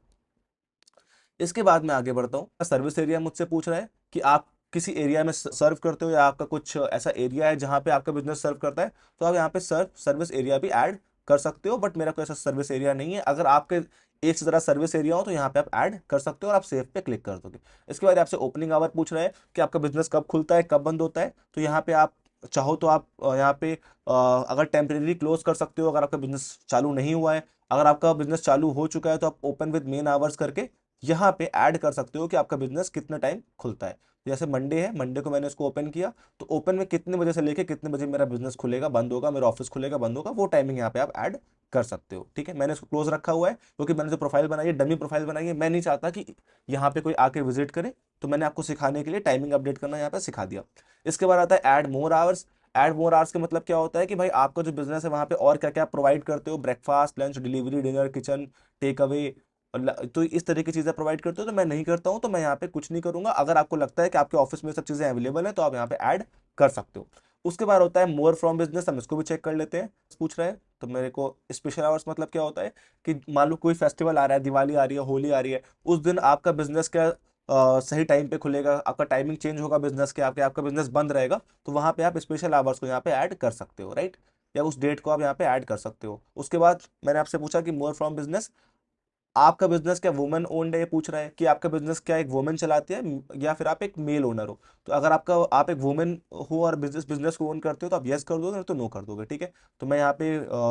इसके बाद मैं आगे बढ़ता हूँ। सर्विस एरिया मुझसे पूछ रहा है कि आप किसी एरिया में सर्व करते हो या आपका कुछ ऐसा एरिया है जहाँ पे आपका बिजनेस सर्व करता है, तो आप यहाँ पे सर्विस एरिया भी ऐड कर सकते हो। बट मेरा कोई ऐसा सर्विस एरिया नहीं है। अगर आपके एक से ज़्यादा सर्विस एरिया हो तो यहाँ पे आप ऐड कर सकते हो और आप सेव पे क्लिक कर दोगे। इसके बाद आपसे ओपनिंग आवर पूछ रहा है कि आपका बिजनेस कब खुलता है, कब बंद होता है। तो यहाँ पे आप चाहो तो आप यहाँ पे अगर टेम्परेरी क्लोज कर सकते हो, अगर आपका बिजनेस चालू नहीं हुआ है। अगर आपका बिजनेस चालू हो चुका है तो आप ओपन विद मेन आवर्स करके यहाँ पे ऐड कर सकते हो कि आपका बिजनेस कितना टाइम खुलता है। जैसे मंडे है, मंडे को मैंने इसको ओपन किया, तो ओपन में कितने बजे से लेके कितने बजे मेरा बिजनेस खुलेगा, बंद होगा, मेरा ऑफिस खुलेगा, बंद होगा, वो टाइमिंग यहाँ पे आप ऐड कर सकते हो। ठीक है, मैंने इसको क्लोज रखा हुआ है क्योंकि मैंने जो प्रोफाइल बनाई है, डमी प्रोफाइल बनाई है, मैं नहीं चाहता कि यहाँ पे कोई आके विजिट करे, तो मैंने आपको सिखाने के लिए टाइमिंग अपडेट करना यहाँ पे सिखा दिया। इसके बाद आता है add more hours. Add more hours का मतलब क्या होता है कि भाई आपका जो बिजनेस है वहाँ पे और क्या क्या प्रोवाइड करते हो, breakfast, lunch, delivery, dinner, kitchen, take away, तो इस तरह की चीजें प्रोवाइड करते हो। तो मैं नहीं करता हूं, तो मैं यहाँ पे कुछ नहीं करूंगा। अगर आपको लगता है कि आपके ऑफिस में सब चीजें अवेलेबल है तो आप यहाँ पे ऐड कर सकते हो। उसके बाद होता है मोर फ्रॉम बिजनेस। हम इसको भी चेक कर लेते हैं। पूछ रहे हैं तो मेरे को स्पेशल आवर्स मतलब क्या होता है कि मान लो कोई फेस्टिवल आ रहा है, दिवाली आ रही है, होली आ रही है, उस दिन आपका बिजनेस क्या सही टाइम पे खुलेगा, आपका टाइमिंग चेंज होगा बिजनेस के, आपका बिजनेस बंद रहेगा, तो वहां पे आप स्पेशल आवर्स को यहाँ पे ऐड कर सकते हो, राइट। या उस डेट को आप यहाँ पे ऐड कर सकते हो। उसके बाद मैंने आपसे पूछा कि मोर फ्रॉम बिजनेस, आपका बिजनेस क्या वुमेन ओन्ड है, ये पूछ रहा है कि आपका बिजनेस क्या एक वुमेन चलाती है या फिर आप एक मेल ओनर हो। तो अगर आप एक वुमेन हो और बिजनेस बिजनेस को ओन करते हो तो आप यस कर दोगे, नहीं तो नो कर दोगे, ठीक है। तो मैं यहाँ पे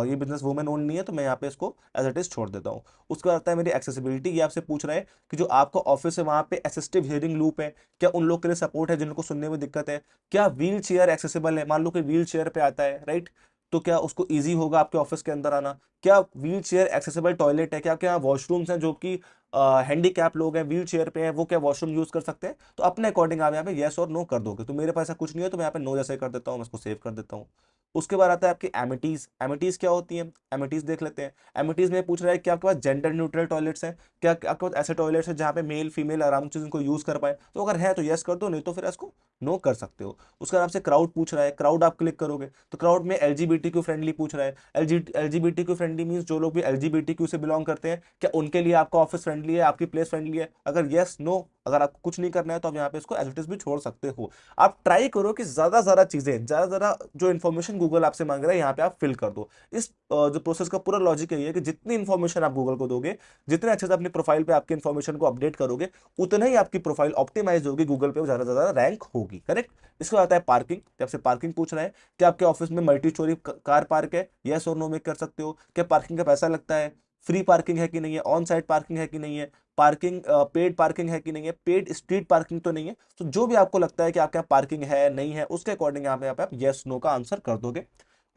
ये बिजनेस वुमेन ओन नहीं है, तो मैं यहाँ पे इसको एज इट इज छोड़ देता हूँ। उसके बाद आता है मेरी एक्सेसिबिलिटी। ये आपसे पूछ रहा है कि जो आपका ऑफिस है वहाँ पे असिस्टिव हियरिंग लूप है, क्या उन लोग के लिए सपोर्ट है जिनको सुनने में दिक्कत है, क्या व्हील चेयर एक्सेसिबल है। मान लो कि व्हील चेयर पे आता है, राइट, तो क्या उसको ईजी होगा आपके ऑफिस के अंदर आना। क्या व्हील चेयर एक्सेसिबल टॉयलेट है, क्या क्या वॉशरूम्स हैं जो कि हैंडीकैप लोग हैं, व्हील चेयर पे हैं, वो क्या वॉशरूम यूज कर सकते हैं? तो अपने अकॉर्डिंग आप यहाँ पे येस और नो कर दोगे। तो मेरे पास ऐसा कुछ नहीं है, तो मैं यहाँ पे नो जैसे कर देता हूँ, मैं इसको सेव कर देता हूँ। उसके बाद आता है आपकी एमिटीज। एमिटीज क्या होती है? एमिटीज देख लेते हैं। एमिटीज में पूछ रहा है कि आपके पास जेंडर न्यूट्रल टॉयलेट्स हैं क्या, आपके पास ऐसे टॉयलेट्स हैं जहाँ पे मेल फीमेल आराम से उनको यूज कर पाए? तो अगर है तो यस कर दो, नहीं तो फिर इसको नो कर सकते हो। उसके बाद आपसे क्राउड पूछ रहा है, क्राउड आप क्लिक करोगे तो क्राउड में एलजीबीटीक्यू फ्रेंडली पूछ रहा है। एलजीबीटीक्यू फ्रेंडली मींस जो लोग भी एलजीबीटीक्यू से बिलोंग करते हैं, क्या उनके लिए आपका ऑफिस फ्रेंडली है, आपकी प्लेस फ्रेंडली है? अगर यस नो, अगर आपको कुछ नहीं करना है तो आप यहाँ पे इसको एज इट इज भी छोड़ सकते हो। आप ट्राई करो कि ज्यादा चीजें, ज्यादा जो इन्फॉर्मेशन गूगल आपसे मांग रहा है यहाँ पे आप फिल कर दो। इस जो प्रोसेस का पूरा लॉजिक यही है कि जितनी इन्फॉर्मेशन आप गूगल को दोगे, जितने अच्छे से अपनी प्रोफाइल पे आपकी इन्फॉर्मेशन को अपडेट करोगे, उतना ही आपकी प्रोफाइल ऑप्टिमाइज होगी, गूगल पे ज्यादा ज्यादा रैंक होगी। करेक्ट। इसके बाद आता है पार्किंग। जब से पार्किंग पूछ रहा है कि आपके ऑफिस में मल्टी स्टोरी कार पार्क है, यस और नो में कर सकते हो। क्या पार्किंग का पैसा लगता है? फ्री पार्किंग है कि नहीं है? ऑन साइट पार्किंग है कि नहीं है? पार्किंग पेड पार्किंग है कि नहीं है? पेड स्ट्रीट पार्किंग तो नहीं है? तो जो भी आपको लगता है कि आपके यहाँ पार्किंग है नहीं है, उसके अकॉर्डिंग यहाँ पे आप यस नो का आंसर कर दोगे।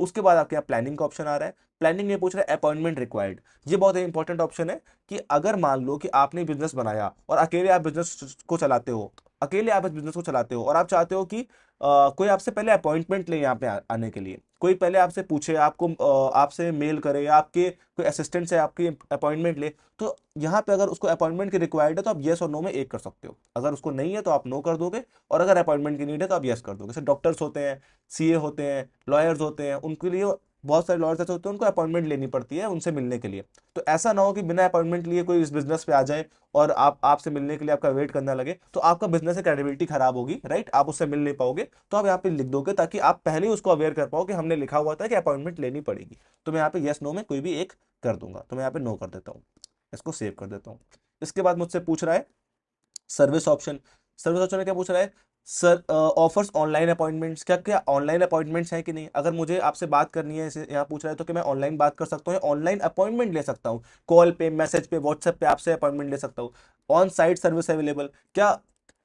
उसके बाद आपके यहाँ प्लानिंग का ऑप्शन आ रहा है। प्लानिंग में पूछ रहा है अपॉइंटमेंट रिक्वायर्ड। ये बहुत ही इंपॉर्टेंट ऑप्शन है कि अगर मान लो कि आपने बिजनेस बनाया और अकेले आप बिजनेस को चलाते हो, अकेले आप इस बिजनेस को चलाते हो और आप चाहते हो कि कोई आपसे पहले अपॉइंटमेंट ले यहाँ पे आने के लिए, कोई पहले आपसे पूछे, आपको आपसे मेल करे, या आपके कोई असिस्टेंट से आपकी अपॉइंटमेंट ले, तो यहाँ पे अगर उसको अपॉइंटमेंट की रिक्वायर्ड है तो आप येस और नो में एक कर सकते हो। अगर उसको नहीं है तो आप नो कर दोगे, और अगर अपॉइंटमेंट की नीड है तो आप येस कर दोगे। जैसे डॉक्टर्स होते हैं, सीए होते हैं, लॉयर्स होते हैं, उनके लिए बहुत सारे लॉयर्स ऐसे होते हैं उनको अपॉइंटमेंट लेनी पड़ती है उनसे मिलने के लिए। तो ऐसा ना हो कि बिना अपॉइंटमेंट लिए कोई इस बिजनेस पे आ जाए और आप आपसे मिलने के लिए आपका वेट करना लगे, तो आपका बिजनेस की क्रेडिबिलिटी खराब होगी, राइट? आप उससे मिल नहीं पाओगे। तो आप यहाँ पे लिख दोगे ताकि आप पहले ही उसको अवेयर कर पाओ कि हमने लिखा हुआ था कि अपॉइंटमेंट लेनी पड़ेगी। तो मैं यहाँ पे येस नो में कोई भी एक कर दूंगा, तो मैं यहाँ पे नो कर देता हूँ, इसको सेव कर देता हूँ। इसके बाद मुझसे पूछ रहा है सर्विस ऑप्शन। सर्विस ऑप्शन में क्या पूछ रहा है? सर ऑफर्स ऑनलाइन अपॉइंटमेंट्स, क्या क्या ऑनलाइन अपॉइंटमेंट्स हैं कि नहीं? अगर मुझे आपसे बात करनी है, यहाँ पूछ रहा है, तो कि मैं ऑनलाइन बात कर सकता हूँ, ऑनलाइन अपॉइंटमेंट ले सकता हूँ, कॉल पे, मैसेज पे, व्हाट्सएप पे आपसे अपॉइंटमेंट ले सकता हूँ। ऑन साइट सर्विस अवेलेबल, क्या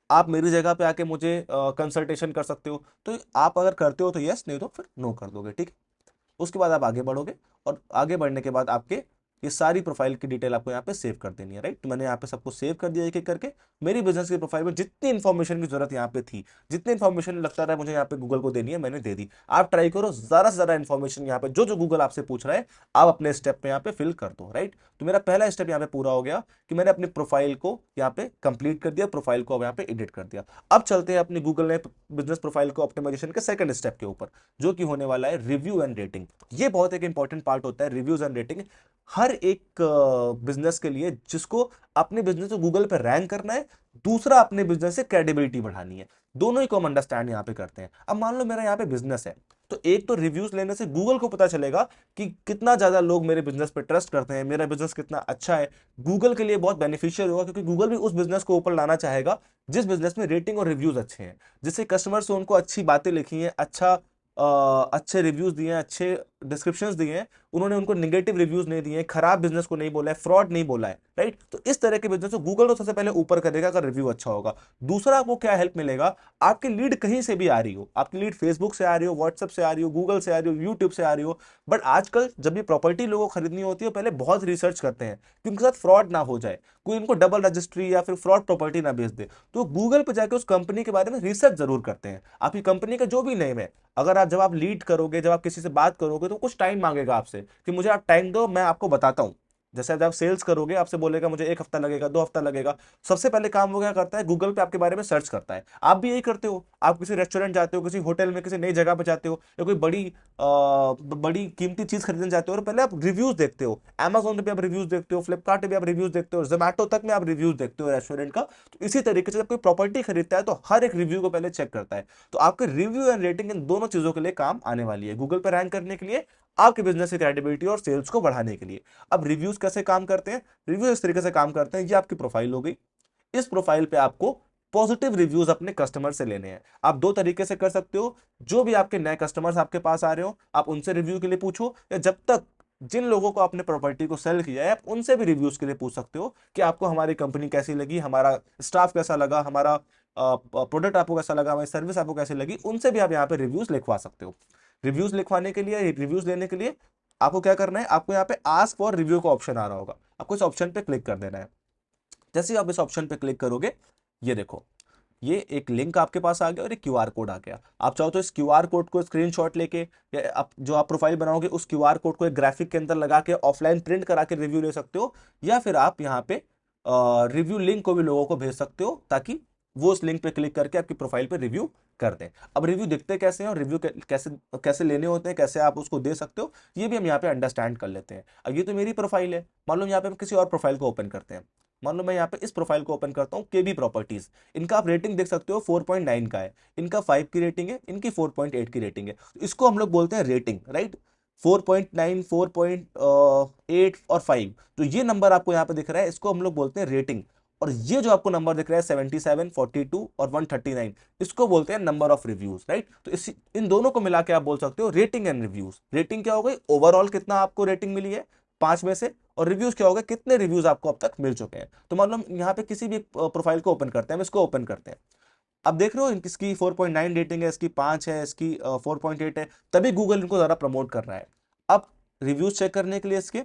आप मेरी जगह पे आके मुझे कंसल्टेशन कर सकते हो? तो आप अगर करते हो तो यस, नहीं तो फिर नो कर दोगे। ठीक। उसके बाद आप आगे बढ़ोगे, और आगे बढ़ने के बाद आपके ये सारी प्रोफाइल की डिटेल आपको यहाँ पे सेव कर देनी है, राइट? तो मैंने यहाँ पे सबको सेव कर दिया एक एक करके। मेरी बिजनेस की प्रोफाइल में जितनी इन्फॉर्मेशन की जरूरत यहाँ पे थी, जितनी इन्फॉर्मेशन लगता रहा मुझे यहाँ पे गूगल को देनी है, मैंने दे दी। आप ट्राई करो ज्यादा से ज्यादा इन्फॉर्मेशन यहाँ पे जो जो गूगल आपसे पूछ रहा है, आप अपने स्टेप पे यहाँ पे फिल कर दो, राइट? तो मेरा पहला स्टेप यहाँ पे पूरा हो गया कि मैंने अपनी प्रोफाइल को यहाँ पे कंप्लीट कर दिया, प्रोफाइल को अब यहाँ पे एडिट कर दिया। अब चलते हैं अपनी गूगल ने बिजनेस प्रोफाइल को ऑप्टिमाइजेशन के सेकंड स्टेप के ऊपर, जो कि होने वाला है रिव्यू एंड रेटिंग। ये बहुत एक इंपॉर्टेंट पार्ट होता है, रिव्यूज एंड रेटिंग। हर एक बिजनेस के लिए जिसको अपने बिजनेस को गूगल पे रैंक करना है, दूसरा अपने बिजनेस से क्रेडिबिलिटी बढ़ानी है, दोनों ही को हम अंडरस्टैंड यहाँ पे करते हैं। अब मान लो मेरा यहाँ पे बिजनेस है, तो एक तो रिव्यूज लेने से गूगल को पता चलेगा कि कितना ज्यादा लोग मेरे बिजनेस पे ट्रस्ट करते हैं, मेरा बिजनेस कितना अच्छा है। गूगल के लिए बहुत बेनिफिशियल होगा, क्योंकि गूगल भी उस बिजनेस को ऊपर लाना चाहेगा जिस बिजनेस में रेटिंग और रिव्यूज अच्छे हैं, जिससे कस्टमर्स उनको अच्छी बातें लिखी हैं, अच्छे रिव्यूज दिए हैं, अच्छे डिस्क्रिप्शंस दिए हैं, उन्होंने उनको नेगेटिव रिव्यूज नहीं दिए हैं, खराब बिजनेस को नहीं बोला है, फ्रॉड नहीं बोला है, राइट? तो इस तरह के बिजनेस को गूगल तो सबसे पहले ऊपर करेगा अगर रिव्यू अच्छा होगा। दूसरा आपको क्या हेल्प मिलेगा? आपकी लीड कहीं से भी आ रही हो, आपकी लीड फेसबुक से आ रही हो, व्हाट्सएप से आ रही हो, गूगल से आ रही हो, यूट्यूब से आ रही हो, बट आजकल जब भी प्रॉपर्टी लोगों को खरीदनी होती है, पहले बहुत रिसर्च करते हैं कि उनके साथ फ्रॉड ना हो जाए, कोई इनको डबल रजिस्ट्री या फिर फ्रॉड प्रॉपर्टी ना बेच दे। तो गूगल पे जाके उस कंपनी के बारे में रिसर्च जरूर करते हैं। आपकी कंपनी का जो भी नेम है, अगर आप जब आप लीड करोगे, जब आप किसी से बात करोगे, तो कुछ टाइम मांगेगा आपसे कि मुझे आप टाइम दो, मैं आपको बताता हूं। जैसे जब आप सेल्स करोगे, आपसे बोलेगा मुझे 1 हफ्ता लगेगा, 2 हफ्ता लगेगा। सबसे पहले काम वो क्या करता है? गूगल पे आपके बारे में सर्च करता है। आप भी यही करते हो। आप किसी रेस्टोरेंट जाते हो, किसी होटल में, किसी नई जगह पे जाते हो, या कोई बड़ी कीमती चीज खरीदने जाते हो, और पहले आप रिव्यूज देखते हो। Amazon पे आप रिव्यूज देखते हो, फ्लिपकार्ट पे आप रिव्यूज देखते हो, जोमेटो तक में आप रिव्यूज देखते हो रेस्टोरेंट का। तो इसी तरीके से जब कोई प्रॉपर्टी खरीदता है तो हर एक रिव्यू को पहले चेक करता है। तो आपके रिव्यू एंड रेटिंग इन दोनों चीजों के लिए काम आने वाली है, गूगल पर रैंक करने के लिए, आपके बिजनेस की क्रेडिबिलिटी और सेल्स को बढ़ाने के लिए। अब रिव्यूज कैसे काम करते हैं? रिव्यूज इस तरीके से काम करते हैं, ये आपकी प्रोफाइल हो गई। इस प्रोफाइल पे आपको पॉजिटिव रिव्यूज अपने कस्टमर से लेने हैं। आप दो तरीके से कर सकते हो। जो भी आपके नए कस्टमर्स आपके पास आ रहे हो, आप उनसे रिव्यू के लिए पूछो, या जब तक जिन लोगों को आपने प्रॉपर्टी को सेल किया है, आप उनसे भी रिव्यूज के लिए पूछ सकते हो कि आपको हमारी कंपनी कैसी लगी, हमारा स्टाफ कैसा लगा, हमारा प्रोडक्ट आपको कैसा लगा, हमारी सर्विस आपको कैसी लगी। उनसे भी आप यहाँ पे रिव्यूज लिखवा सकते हो। रिव्यूज लिखवाने के लिए, रिव्यूज लेने के लिए आपको क्या करना है? आपको यहाँ पे आस्क फॉर रिव्यू का ऑप्शन आ रहा होगा, आपको इस ऑप्शन पे क्लिक कर देना है। जैसे ही आप इस ऑप्शन पे क्लिक करोगे, ये देखो, ये एक लिंक आपके पास आ गया और एक क्यूआर कोड आ गया। आप चाहो तो इस क्यूआर कोड को स्क्रीनशॉट लेके, या आप जो आप प्रोफाइल बनाओगे उस क्यूआर कोड को एक ग्राफिक के अंदर लगा के ऑफलाइन प्रिंट करा के रिव्यू ले सकते हो, या फिर आप यहाँ पे रिव्यू लिंक को भी लोगों को भेज सकते हो, ताकि वो उस लिंक पे क्लिक करके आपकी प्रोफाइल पे रिव्यू कर दें। अब रिव्यू दिखते कैसे हैं और रिव्यू कैसे कैसे लेने होते हैं, कैसे आप उसको दे सकते हो, ये भी हम यहाँ पे अंडरस्टैंड कर लेते हैं। अब ये तो मेरी प्रोफाइल है, मान लो यहाँ पे हम किसी और प्रोफाइल को ओपन करते हैं। मान लो मैं यहाँ पे इस प्रोफाइल को ओपन करता हूँ, केबी प्रॉपर्टीज। इनका आप रेटिंग देख सकते हो 4.9 का है, इनका 5 की रेटिंग है, इनकी 4.8 की रेटिंग है। तो इसको हम लोग बोलते हैं रेटिंग, राइट। 4.9, 4.8 और 5, तो ये नंबर आपको यहाँ पे दिख रहा है, इसको हम लोग बोलते हैं रेटिंग। और ये जो आपको नंबर दिख रहा है 77, 42 और 139, इसको बोलते हैं नंबर ऑफ रिव्यूज, राइट। तो इस इन दोनों को मिला के आप बोल सकते हो रेटिंग एंड रिव्यूज। रेटिंग क्या हो गई, ओवरऑल कितना आपको रेटिंग मिली है 5 में से, और रिव्यूज क्या होगा, कितने रिव्यूज आपको अब तक मिल चुके हैं। तो मान लो हम यहाँ पे किसी भी प्रोफाइल को ओपन करते हैं, हम इसको ओपन करते हैं। अब देख रहे हो इसकी 4.9 रेटिंग है, इसकी 5 है, इसकी 4.8 है, तभी गूगल इनको ज़्यादा प्रमोट कर रहा है। अब रिव्यूज चेक करने के लिए इसके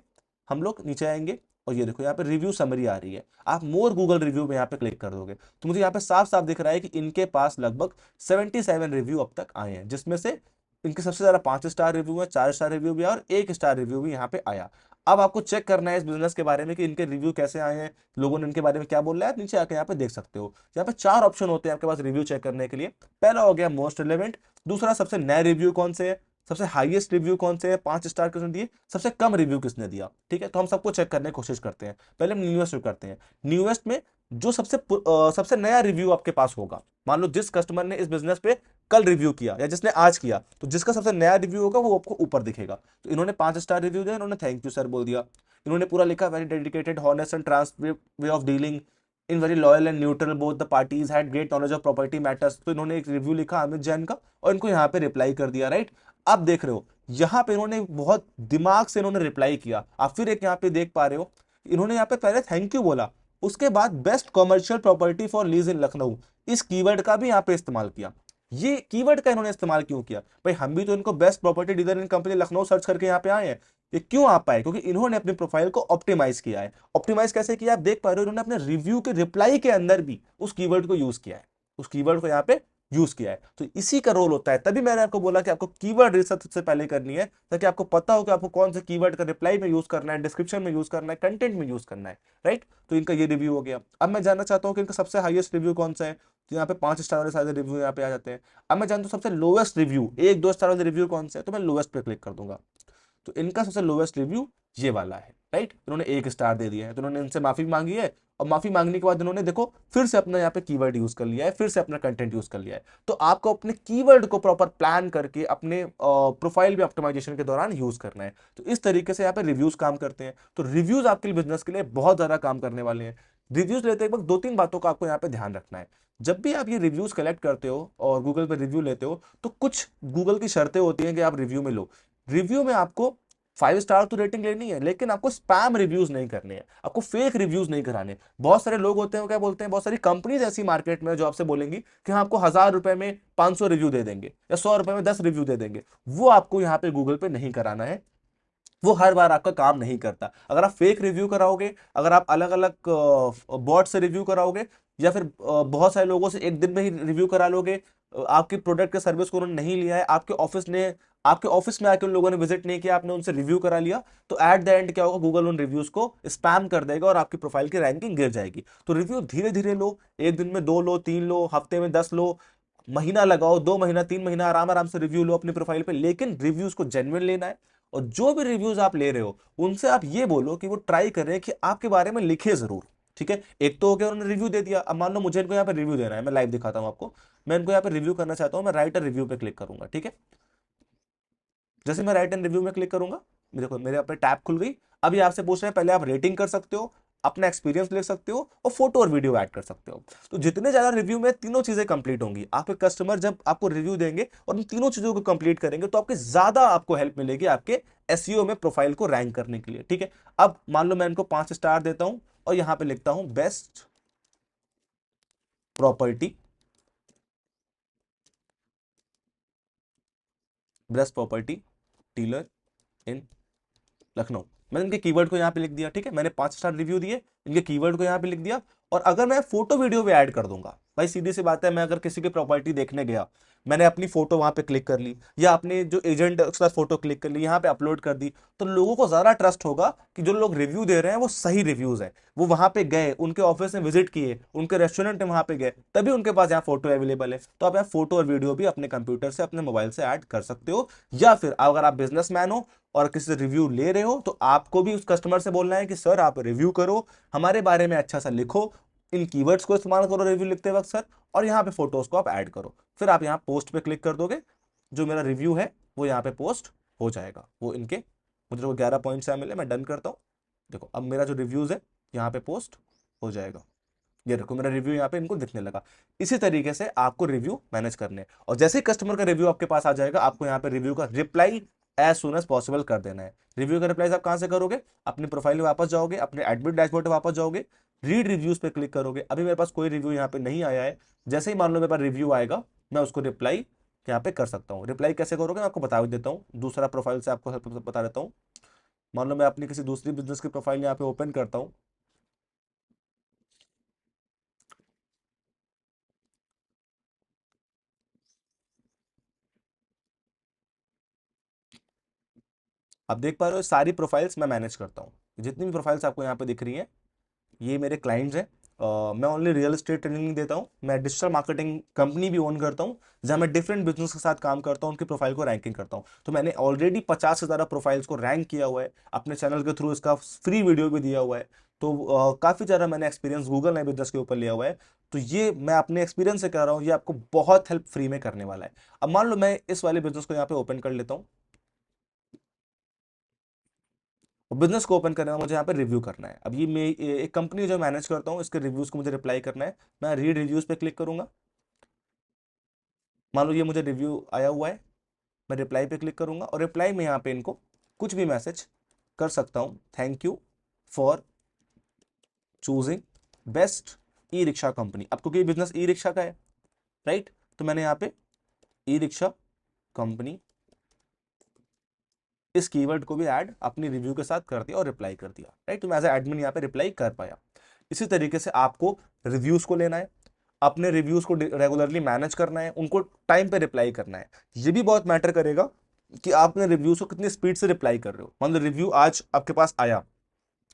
हम लोग नीचे आएंगे, और ये देखो यहाँ पे रिव्यू समरी आ रही है। आप मोर गूगल रिव्यू में यहाँ पे क्लिक कर दोगे तो मुझे यहाँ पे साफ साफ दिख रहा है कि इनके पास लगभग 77 रिव्यू अब तक आए हैं, जिसमें से इनके सबसे ज्यादा 5 स्टार रिव्यू है, 4 स्टार रिव्यू भी आया और 1 स्टार रिव्यू भी यहाँ पे आया। अब आपको चेक करना है इस बिजनेस के बारे में कि इनके रिव्यू कैसे आए हैं, लोगों ने इनके बारे में क्या बोला है, आप नीचे आके यहाँ पे देख सकते हो। यहाँ पे 4 ऑप्शन होते हैं आपके पास रिव्यू चेक करने के लिए। पहला हो गया मोस्ट रिलेवेंट, दूसरा सबसे नए रिव्यू कौन से है, सबसे हाईएस्ट रिव्यू कौन से है, 5 स्टार किसने दिए, सबसे कम रिव्यू किसने दिया। ठीक है, तो हम सबको चेक करने की कोशिश करते हैं। पहले हम न्यूएस्ट करते हैं। न्यूएस्ट में जो सबसे नया रिव्यू आपके पास होगा, मान लो जिस कस्टमर ने इस बिजनेस पे कल रिव्यू किया या जिसने आज किया, तो जिसका सबसे नया रिव्यू होगा वो आपको ऊपर दिखेगा। तो इन्होंने 5 स्टार रिव्यू दिया, इन्होंने थैंक यू सर बोल दिया। इन्होंने पूरा लिखा, very dedicated, honest and trans way of dealing in very loyal and neutral, both the parties had great knowledge of property matters. तो इन्होंने एक रिव्यू लिखा अमित जैन का, और इनको यहाँ पे रिप्लाई कर दिया, राइट। अब देख रहे हो यहाँ पे इन्होंने बहुत दिमाग से इन्होंने रिप्लाई किया। आप फिर एक यहाँ पे देख पा रहे हो, इन्होंने यहाँ पे पहले थैंक यू बोला, उसके बाद best commercial property for lease in Lucknow, इस कीवर्ड का भी यहाँ पे इस्तेमाल किया। ये कीवर्ड का इन्होंने इस्तेमाल क्यों किया, भाई हम भी तो इनको बेस्ट प्रॉपर्टी डीलर इन कंपनी लखनऊ सर्च करके यहाँ पे आए हैं। ये क्यों आ पाए, क्योंकि इन्होंने अपनी प्रोफाइल को ऑप्टिमाइज किया है। ऑप्टिमाइज कैसे किया, आप देख पा रहे हो, इन्होंने अपने रिव्यू के रिप्लाई के अंदर भी उस कीवर्ड को यूज किया है, उस कीवर्ड को यहाँ पे यूज किया है। तो इसी का रोल होता है, तभी मैंने आपको बोला कि आपको कीवर्ड रिसर्च सबसे पहले करनी है, ताकि आपको पता हो कि आपको कौन से कीवर्ड का रिप्लाई में यूज करना है, डिस्क्रिप्शन में यूज करना है, कंटेंट में यूज करना है, राइट। तो इनका ये रिव्यू हो गया। अब मैं जानना चाहता हूँ कि इनका सबसे हाईएस्ट रिव्यू कौन सा है, तो यहाँ पे 5 स्टार वाले सारे रिव्यू यहाँ पे आ जाते हैं। अब मैं जानता हूँ सबसे लोएस्ट रिव्यू, 1-2 स्टार वाले रिव्यू कौन सा है, तो मैं लोएस्ट पे क्लिक कर दूंगा। तो इनका सबसे लोएस्ट रिव्यू ये वाला है, राइट। इन्होंने 1 स्टार दे दिया है, तो इन्होंने इनसे माफी मांगी है, और माफी मांगने के बाद इन्होंने देखो फिर से अपना यहाँ पे कीवर्ड यूज कर लिया है, फिर से अपना कंटेंट यूज कर लिया है। तो आपको अपने कीवर्ड को प्रॉपर प्लान करके अपने प्रोफाइल में ऑप्टिमाइजेशन के दौरान यूज करना है। तो इस तरीके से यहाँ पे रिव्यूज काम करते हैं। तो रिव्यूज आपके लिए बिजनेस के लिए बहुत ज्यादा काम करने वाले हैं। रिव्यूज लेते वक्त 2-3 बातों का आपको यहाँ पे ध्यान रखना है। जब भी आप ये रिव्यूज कलेक्ट करते हो और गूगल पे रिव्यू लेते हो, तो कुछ गूगल की शर्तें होती हैं कि आप रिव्यू में लो। रिव्यू में आपको 5 स्टार तो रेटिंग लेनी है, लेकिन आपको स्पैम रिव्यूज नहीं करने हैं, आपको फेक रिव्यूज नहीं कराने। बहुत सारे लोग होते हैं, वो क्या बोलते हैं, बहुत सारी कंपनीज ऐसी मार्केट में जो आपसे बोलेंगी कि हाँ आपको 1000 रुपए में 500 रिव्यू दे देंगे, या 100 रुपए में 10 रिव्यू दे देंगे। वो आपको यहाँ पे गूगल पे नहीं कराना है, वो हर बार आपका काम नहीं करता। अगर आप फेक रिव्यू कराओगे, अगर आप अलग अलग बॉट से रिव्यू कराओगे, या फिर बहुत सारे लोगों से एक दिन में ही रिव्यू करा लोगे, आपकी प्रोडक्ट के सर्विस को उन्होंने नहीं लिया है, आपके ऑफिस में आके उन लोगों ने विजिट नहीं किया, आपने उनसे रिव्यू करा लिया, तो एट द एंड क्या होगा, गूगल उन रिव्यूज को स्पैम कर देगा और आपकी प्रोफाइल की रैंकिंग गिर जाएगी। तो रिव्यू धीरे धीरे लो, एक दिन में 2 लो, 3 लो, हफ्ते में 10 लो, महीना लगाओ, 2 महीना, 3 महीना आराम आराम से रिव्यू लो अपनी प्रोफाइल पे, लेकिन रिव्यूज को जेन्युइन लेना है। और जो भी रिव्यूज आप ले रहे हो, उनसे आप ये बोलो कि वो ट्राई कर रहे हैं कि आपके बारे में लिखे जरूर। ठीक है, एक तो हो गया उन्होंने रिव्यू दे दिया। अब मान लो मुझे इनको यहाँ पे रिव्यू देना है, मैं लाइव दिखाता हूँ आपको। मैं इनको यहाँ पे रिव्यू करना चाहता हूँ, मैं राइट एंड रिव्यू पे क्लिक करूंगा, ठीक है। जैसे मैं राइट एंड रिव्यू में क्लिक करूंगा, देखो मेरे अपने टैब खुल गई। अभी आपसे पूछ रहे हैं, पहले आप रेटिंग कर सकते हो, अपना एक्सपीरियंस लिख सकते हो, और फोटो और वीडियो ऐड कर सकते हो। तो जितने ज्यादा रिव्यू में तीनों चीजें कंप्लीट होंगी, आपके कस्टमर जब आपको रिव्यू देंगे और इन तीनों चीजों को कंप्लीट करेंगे, तो आपके ज्यादा आपको हेल्प मिलेगी आपके एसईओ में प्रोफाइल को रैंक करने के लिए। ठीक है, अब मान लो मैं इनको 5 स्टार देता हूं, और यहां पे लिखता हूं best property, best property dealer इन लखनऊ। मैंने इनके कीवर्ड को यहाँ पे लिख दिया, ठीक है, मैंने 5 स्टार रिव्यू दिए, इनके कीवर्ड को यहाँ पे लिख दिया। और अगर मैं फोटो वीडियो भी ऐड कर दूंगा, भाई सीधी सी बात है, मैं अगर किसी की प्रॉपर्टी देखने गया, मैंने अपनी फोटो वहां पे क्लिक कर ली, या अपने जो एजेंट के साथ फोटो क्लिक कर ली, यहाँ पे अपलोड कर दी, तो लोगों को ज्यादा ट्रस्ट होगा कि जो लोग रिव्यू दे रहे हैं वो सही रिव्यूज है। वो वहां पे गए, उनके ऑफिस में विजिट किए, उनके रेस्टोरेंट में वहां पे गए, तभी उनके पास यहाँ फोटो अवेलेबल है। तो आप यहाँ फोटो और वीडियो भी अपने कंप्यूटर से, अपने मोबाइल से ऐड कर सकते हो। या फिर अगर आप बिजनेसमैन हो और किसी से रिव्यू ले रहे हो, तो आपको भी उस कस्टमर से बोलना है कि सर आप रिव्यू करो, हमारे बारे में अच्छा सा लिखो, इन कीवर्ड्स को इस्तेमाल करो रिव्यू लिखते वक्त सर, और यहाँ पे फोटोज को आप ऐड करो। फिर आप यहाँ पोस्ट पे क्लिक कर दोगे, जो मेरा रिव्यू है वो यहाँ पे पोस्ट हो जाएगा। वो इनके मुझे जो 11 पॉइंट्स यहाँ मिले, मैं डन करता हूँ। देखो अब मेरा जो रिव्यूज है यहाँ पे पोस्ट हो जाएगा। ये देखो मेरा रिव्यू यहाँ पे इनको दिखने लगा। इसी तरीके से आपको रिव्यू मैनेज करने हैं, और जैसे ही कस्टमर का रिव्यू आपके पास आ जाएगा, आपको यहाँ पे रिव्यू का reply as soon as possible कर देना है। रिव्यू का रिप्लाई आप कहाँ से करोगे, अपनी प्रोफाइल में वापस जाओगे, अपने एडमिट डैशबोर्ड पे वापस जाओगे, रीड रिव्यूज पे क्लिक करोगे। अभी मेरे पास कोई रिव्यू यहाँ पे नहीं आया है, जैसे ही मान लो मेरे पास रिव्यू आएगा, मैं उसको रिप्लाई यहाँ पे कर सकता हूँ। रिप्लाई कैसे करोगे मैं आपको बता देता हूँ, दूसरा प्रोफाइल से आपको बता देता हूँ। मान लो मैं अपनी किसी दूसरी बिजनेस की प्रोफाइल यहाँ पे ओपन करता हूँ। आप देख पा रहे हो सारी प्रोफाइल्स मैं मैनेज करता हूँ। जितनी भी प्रोफाइल्स आपको यहाँ पे दिख रही हैं, ये मेरे क्लाइंट्स हैं। मैं ओनली रियल एस्टेट ट्रेनिंग नहीं देता हूँ, मैं डिजिटल मार्केटिंग कंपनी भी ओन करता हूँ, जहाँ मैं डिफरेंट बिजनेस के साथ काम करता हूँ, उनकी प्रोफाइल को रैंकिंग करता हूँ। तो मैंने ऑलरेडी 50 से ज़्यादा प्रोफाइल्स को रैंक किया हुआ है, अपने चैनल के थ्रू इसका फ्री वीडियो भी दिया हुआ है। तो काफ़ी ज़्यादा मैंने एक्सपीरियंस गूगल ने बिजनेस के ऊपर लिया हुआ है। तो ये मैं अपने एक्सपीरियंस से कह रहा हूँ, ये आपको बहुत हेल्प फ्री में करने वाला है। अब मान लो मैं इस वाले बिजनेस को यहाँ पे ओपन कर लेता हूँ, और बिजनेस को ओपन करने में मुझे यहाँ पे रिव्यू करना है। अब ये मैं एक कंपनी जो मैनेज करता हूँ, इसके रिव्यूज को मुझे रिप्लाई करना है। मैं रीड रिव्यूज पे क्लिक करूंगा। मान लो ये मुझे रिव्यू आया हुआ है, मैं रिप्लाई पे क्लिक करूंगा, और रिप्लाई में यहाँ पे इनको कुछ भी मैसेज कर सकता हूँ। Thank you for choosing best e rickshaw company. अब क्योंकि बिजनेस ई रिक्शा का है, राइट, तो मैंने यहाँ पे ई रिक्शा कंपनी इस कीवर्ड को भी ऐड अपनी रिव्यू के साथ कर दिया और रिप्लाई कर दिया, राइट। तो मैं एज एडमिन यहाँ पे रिप्लाई कर पाया। इसी तरीके से आपको रिव्यूज को लेना है, अपने रिव्यूज को रेगुलरली मैनेज करना है, उनको टाइम पे रिप्लाई करना है। ये भी बहुत मैटर करेगा कि आपने रिव्यूज को कितनी स्पीड से रिप्लाई कर रहे हो। मान लो रिव्यू आज आपके पास आया,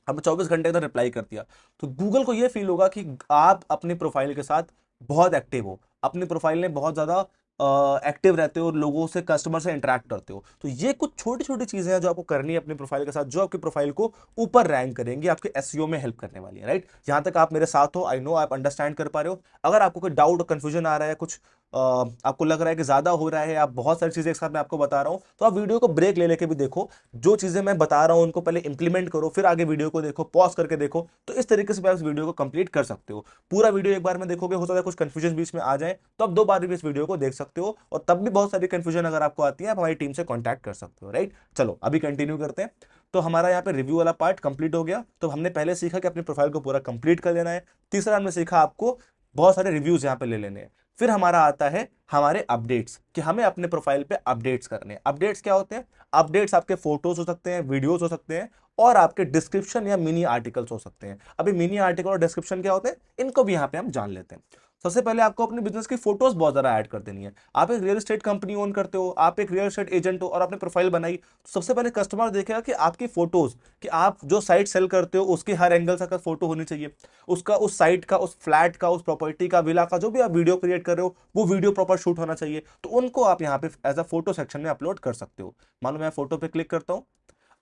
आपने 24 घंटे के अंदर रिप्लाई कर दिया, तो गूगल को यह फील होगा कि आप अपनी प्रोफाइल के साथ बहुत एक्टिव हो, अपनी प्रोफाइल में बहुत ज्यादा एक्टिव रहते हो और लोगों से, कस्टमर से इंटरेक्ट करते हो। तो ये कुछ छोटी छोटी चीजें हैं जो आपको करनी है अपनी प्रोफाइल के साथ, जो आपकी प्रोफाइल को ऊपर रैंक करेंगे, आपके एसईओ में हेल्प करने वाली है, राइट। यहां तक आप मेरे साथ हो, आई नो आप अंडरस्टैंड कर पा रहे हो। अगर आपको कोई डाउट और कंफ्यूजन आ रहा है, कुछ आपको लग रहा है कि ज्यादा हो रहा है, आप बहुत सारी चीजें एक साथ मैं आपको बता रहा हूं, तो आप वीडियो को ब्रेक ले लेके भी देखो। जो चीजें मैं बता रहा हूं उनको पहले इंप्लीमेंट करो, फिर आगे वीडियो को देखो, पॉज करके देखो। तो इस तरीके से आप इस वीडियो को कंप्लीट कर सकते हो। पूरा वीडियो एक बार में देखोगे, हो सकता है कुछ कंफ्यूजन बीच में आ जाए, तो आप 2 बार भी इस वीडियो को देख सकते हो, और तब भी बहुत सारी कंफ्यूजन अगर आपको आती है, आप हमारी टीम से कॉन्टैक्ट कर सकते हो, राइट। चलो अभी कंटिन्यू करते हैं। तो हमारा यहाँ पे रिव्यू वाला पार्ट कंप्लीट हो गया। तो हमने पहले सीखा कि अपनी प्रोफाइल को पूरा कंप्लीट कर लेना है। तीसरा हमने सीखा आपको बहुत सारे रिव्यूज यहाँ पे ले लेने हैं। फिर हमारा आता है हमारे अपडेट्स, कि हमें अपने प्रोफाइल पे अपडेट्स करने हैं। अपडेट्स क्या होते हैं? अपडेट्स आपके फोटोज हो सकते हैं, वीडियोस हो सकते हैं, और आपके डिस्क्रिप्शन या मिनी आर्टिकल्स हो सकते हैं। अभी मिनी आर्टिकल और डिस्क्रिप्शन क्या होते हैं, इनको भी यहाँ पे हम जान लेते हैं। सबसे पहले आपको अपने बिजनेस की फोटोज बहुत ज्यादा ऐड कर देनी है। आप एक रियल एस्टेट कंपनी ओन करते हो, आप एक रियल एस्टेट एजेंट हो, और आपने प्रोफाइल बनाई, तो सबसे पहले कस्टमर देखेगा कि आपकी फोटोज, कि आप जो साइट सेल करते हो उसकी हर एंगल से फोटो होनी चाहिए, उसका, उस साइट का, उस फ्लैट का, उस प्रॉपर्टी का, विला का, जो भी आप वीडियो क्रिएट कर रहे हो, वो वीडियो प्रॉपर शूट होना चाहिए। तो उनको आप यहाँ पे एज अ फोटो सेक्शन में अपलोड कर सकते हो। मान लो मैं फोटो पे क्लिक करता हूँ,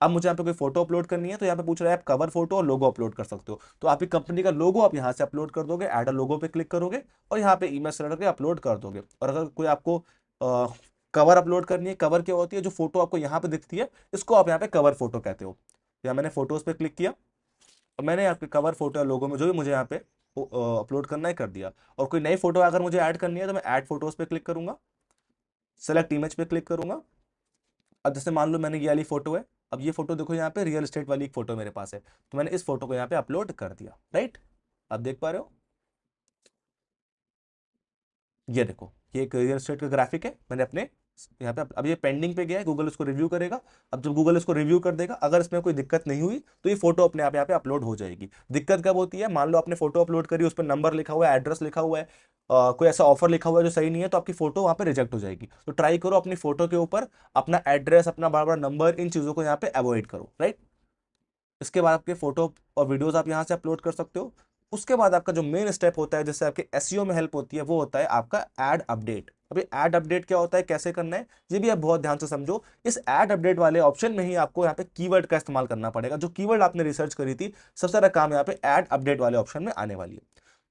अब मुझे यहाँ पे कोई फोटो अपलोड करनी है, तो यहाँ पे पूछ रहा है आप कवर फोटो और लोगो अपलोड कर सकते हो। तो आपकी कंपनी का लोगो आप यहाँ से अपलोड कर दोगे, ऐड अ लोगो पे क्लिक करोगे, और यहाँ पे ईमेल सेलेक्ट करके अपलोड कर दोगे। और अगर कोई आपको कवर अपलोड करनी है, कवर क्या होती है, जो फोटो आपको यहाँ पे दिखती है, इसको आप यहाँ पे कवर फोटो कहते हो। या मैंने फोटोज पे क्लिक किया, और मैंने आपके कवर फोटो या लोगो में जो भी मुझे यहाँ पे अपलोड करना है कर दिया। और कोई नई फोटो अगर मुझे ऐड करनी है, तो मैं ऐड फोटोज पे क्लिक करूंगा, सेलेक्ट इमेज पे क्लिक करूंगा। अब जैसे मान लो मैंने ये वाली फोटो है, अब ये फोटो देखो यहाँ पे रियल एस्टेट वाली एक फोटो मेरे पास है, तो मैंने इस फोटो को यहाँ पे अपलोड कर दिया, राइट। आप देख पा रहे हो, ये देखो, ये एक रियल एस्टेट का ग्राफिक है, मैंने अपने यहाँ पे अब ये पेंडिंग पे गया है, गूगल इसको रिव्यू करेगा। अब जब गूगल इसको रिव्यू कर देगा, अगर इसमें कोई दिक्कत नहीं हुई तो ये फोटो अपने आप यहाँ पे अपलोड हो जाएगी। दिक्कत कब होती है, मान लो आपने फोटो अपलोड करी, उस पर नंबर लिखा हुआ है, एड्रेस लिखा हुआ है, कोई ऐसा ऑफर लिखा हुआ है जो सही नहीं है, तो आपकी फोटो वहाँ पे रिजेक्ट हो जाएगी। तो ट्राई करो अपनी फोटो के ऊपर अपना एड्रेस, अपना बड़ा बड़ा नंबर, इन चीज़ों को यहाँ पे अवॉइड करो, राइट। इसके बाद आपके फोटो और वीडियोस आप यहाँ से अपलोड कर सकते हो। उसके बाद आपका जो मेन स्टेप होता है जिससे आपके एसईओ में हेल्प होती है, वो होता है आपका एड अपडेट। अभी एड अपडेट क्या होता है, कैसे करना है, ये भी आप बहुत ध्यान से समझो। इस एड अपडेट वाले ऑप्शन में ही आपको यहाँ पे कीवर्ड का इस्तेमाल करना पड़ेगा। जो कीवर्ड आपने रिसर्च करी थी, सबसे सारा काम यहाँ पे एड अपडेट वाले ऑप्शन में आने वाली है।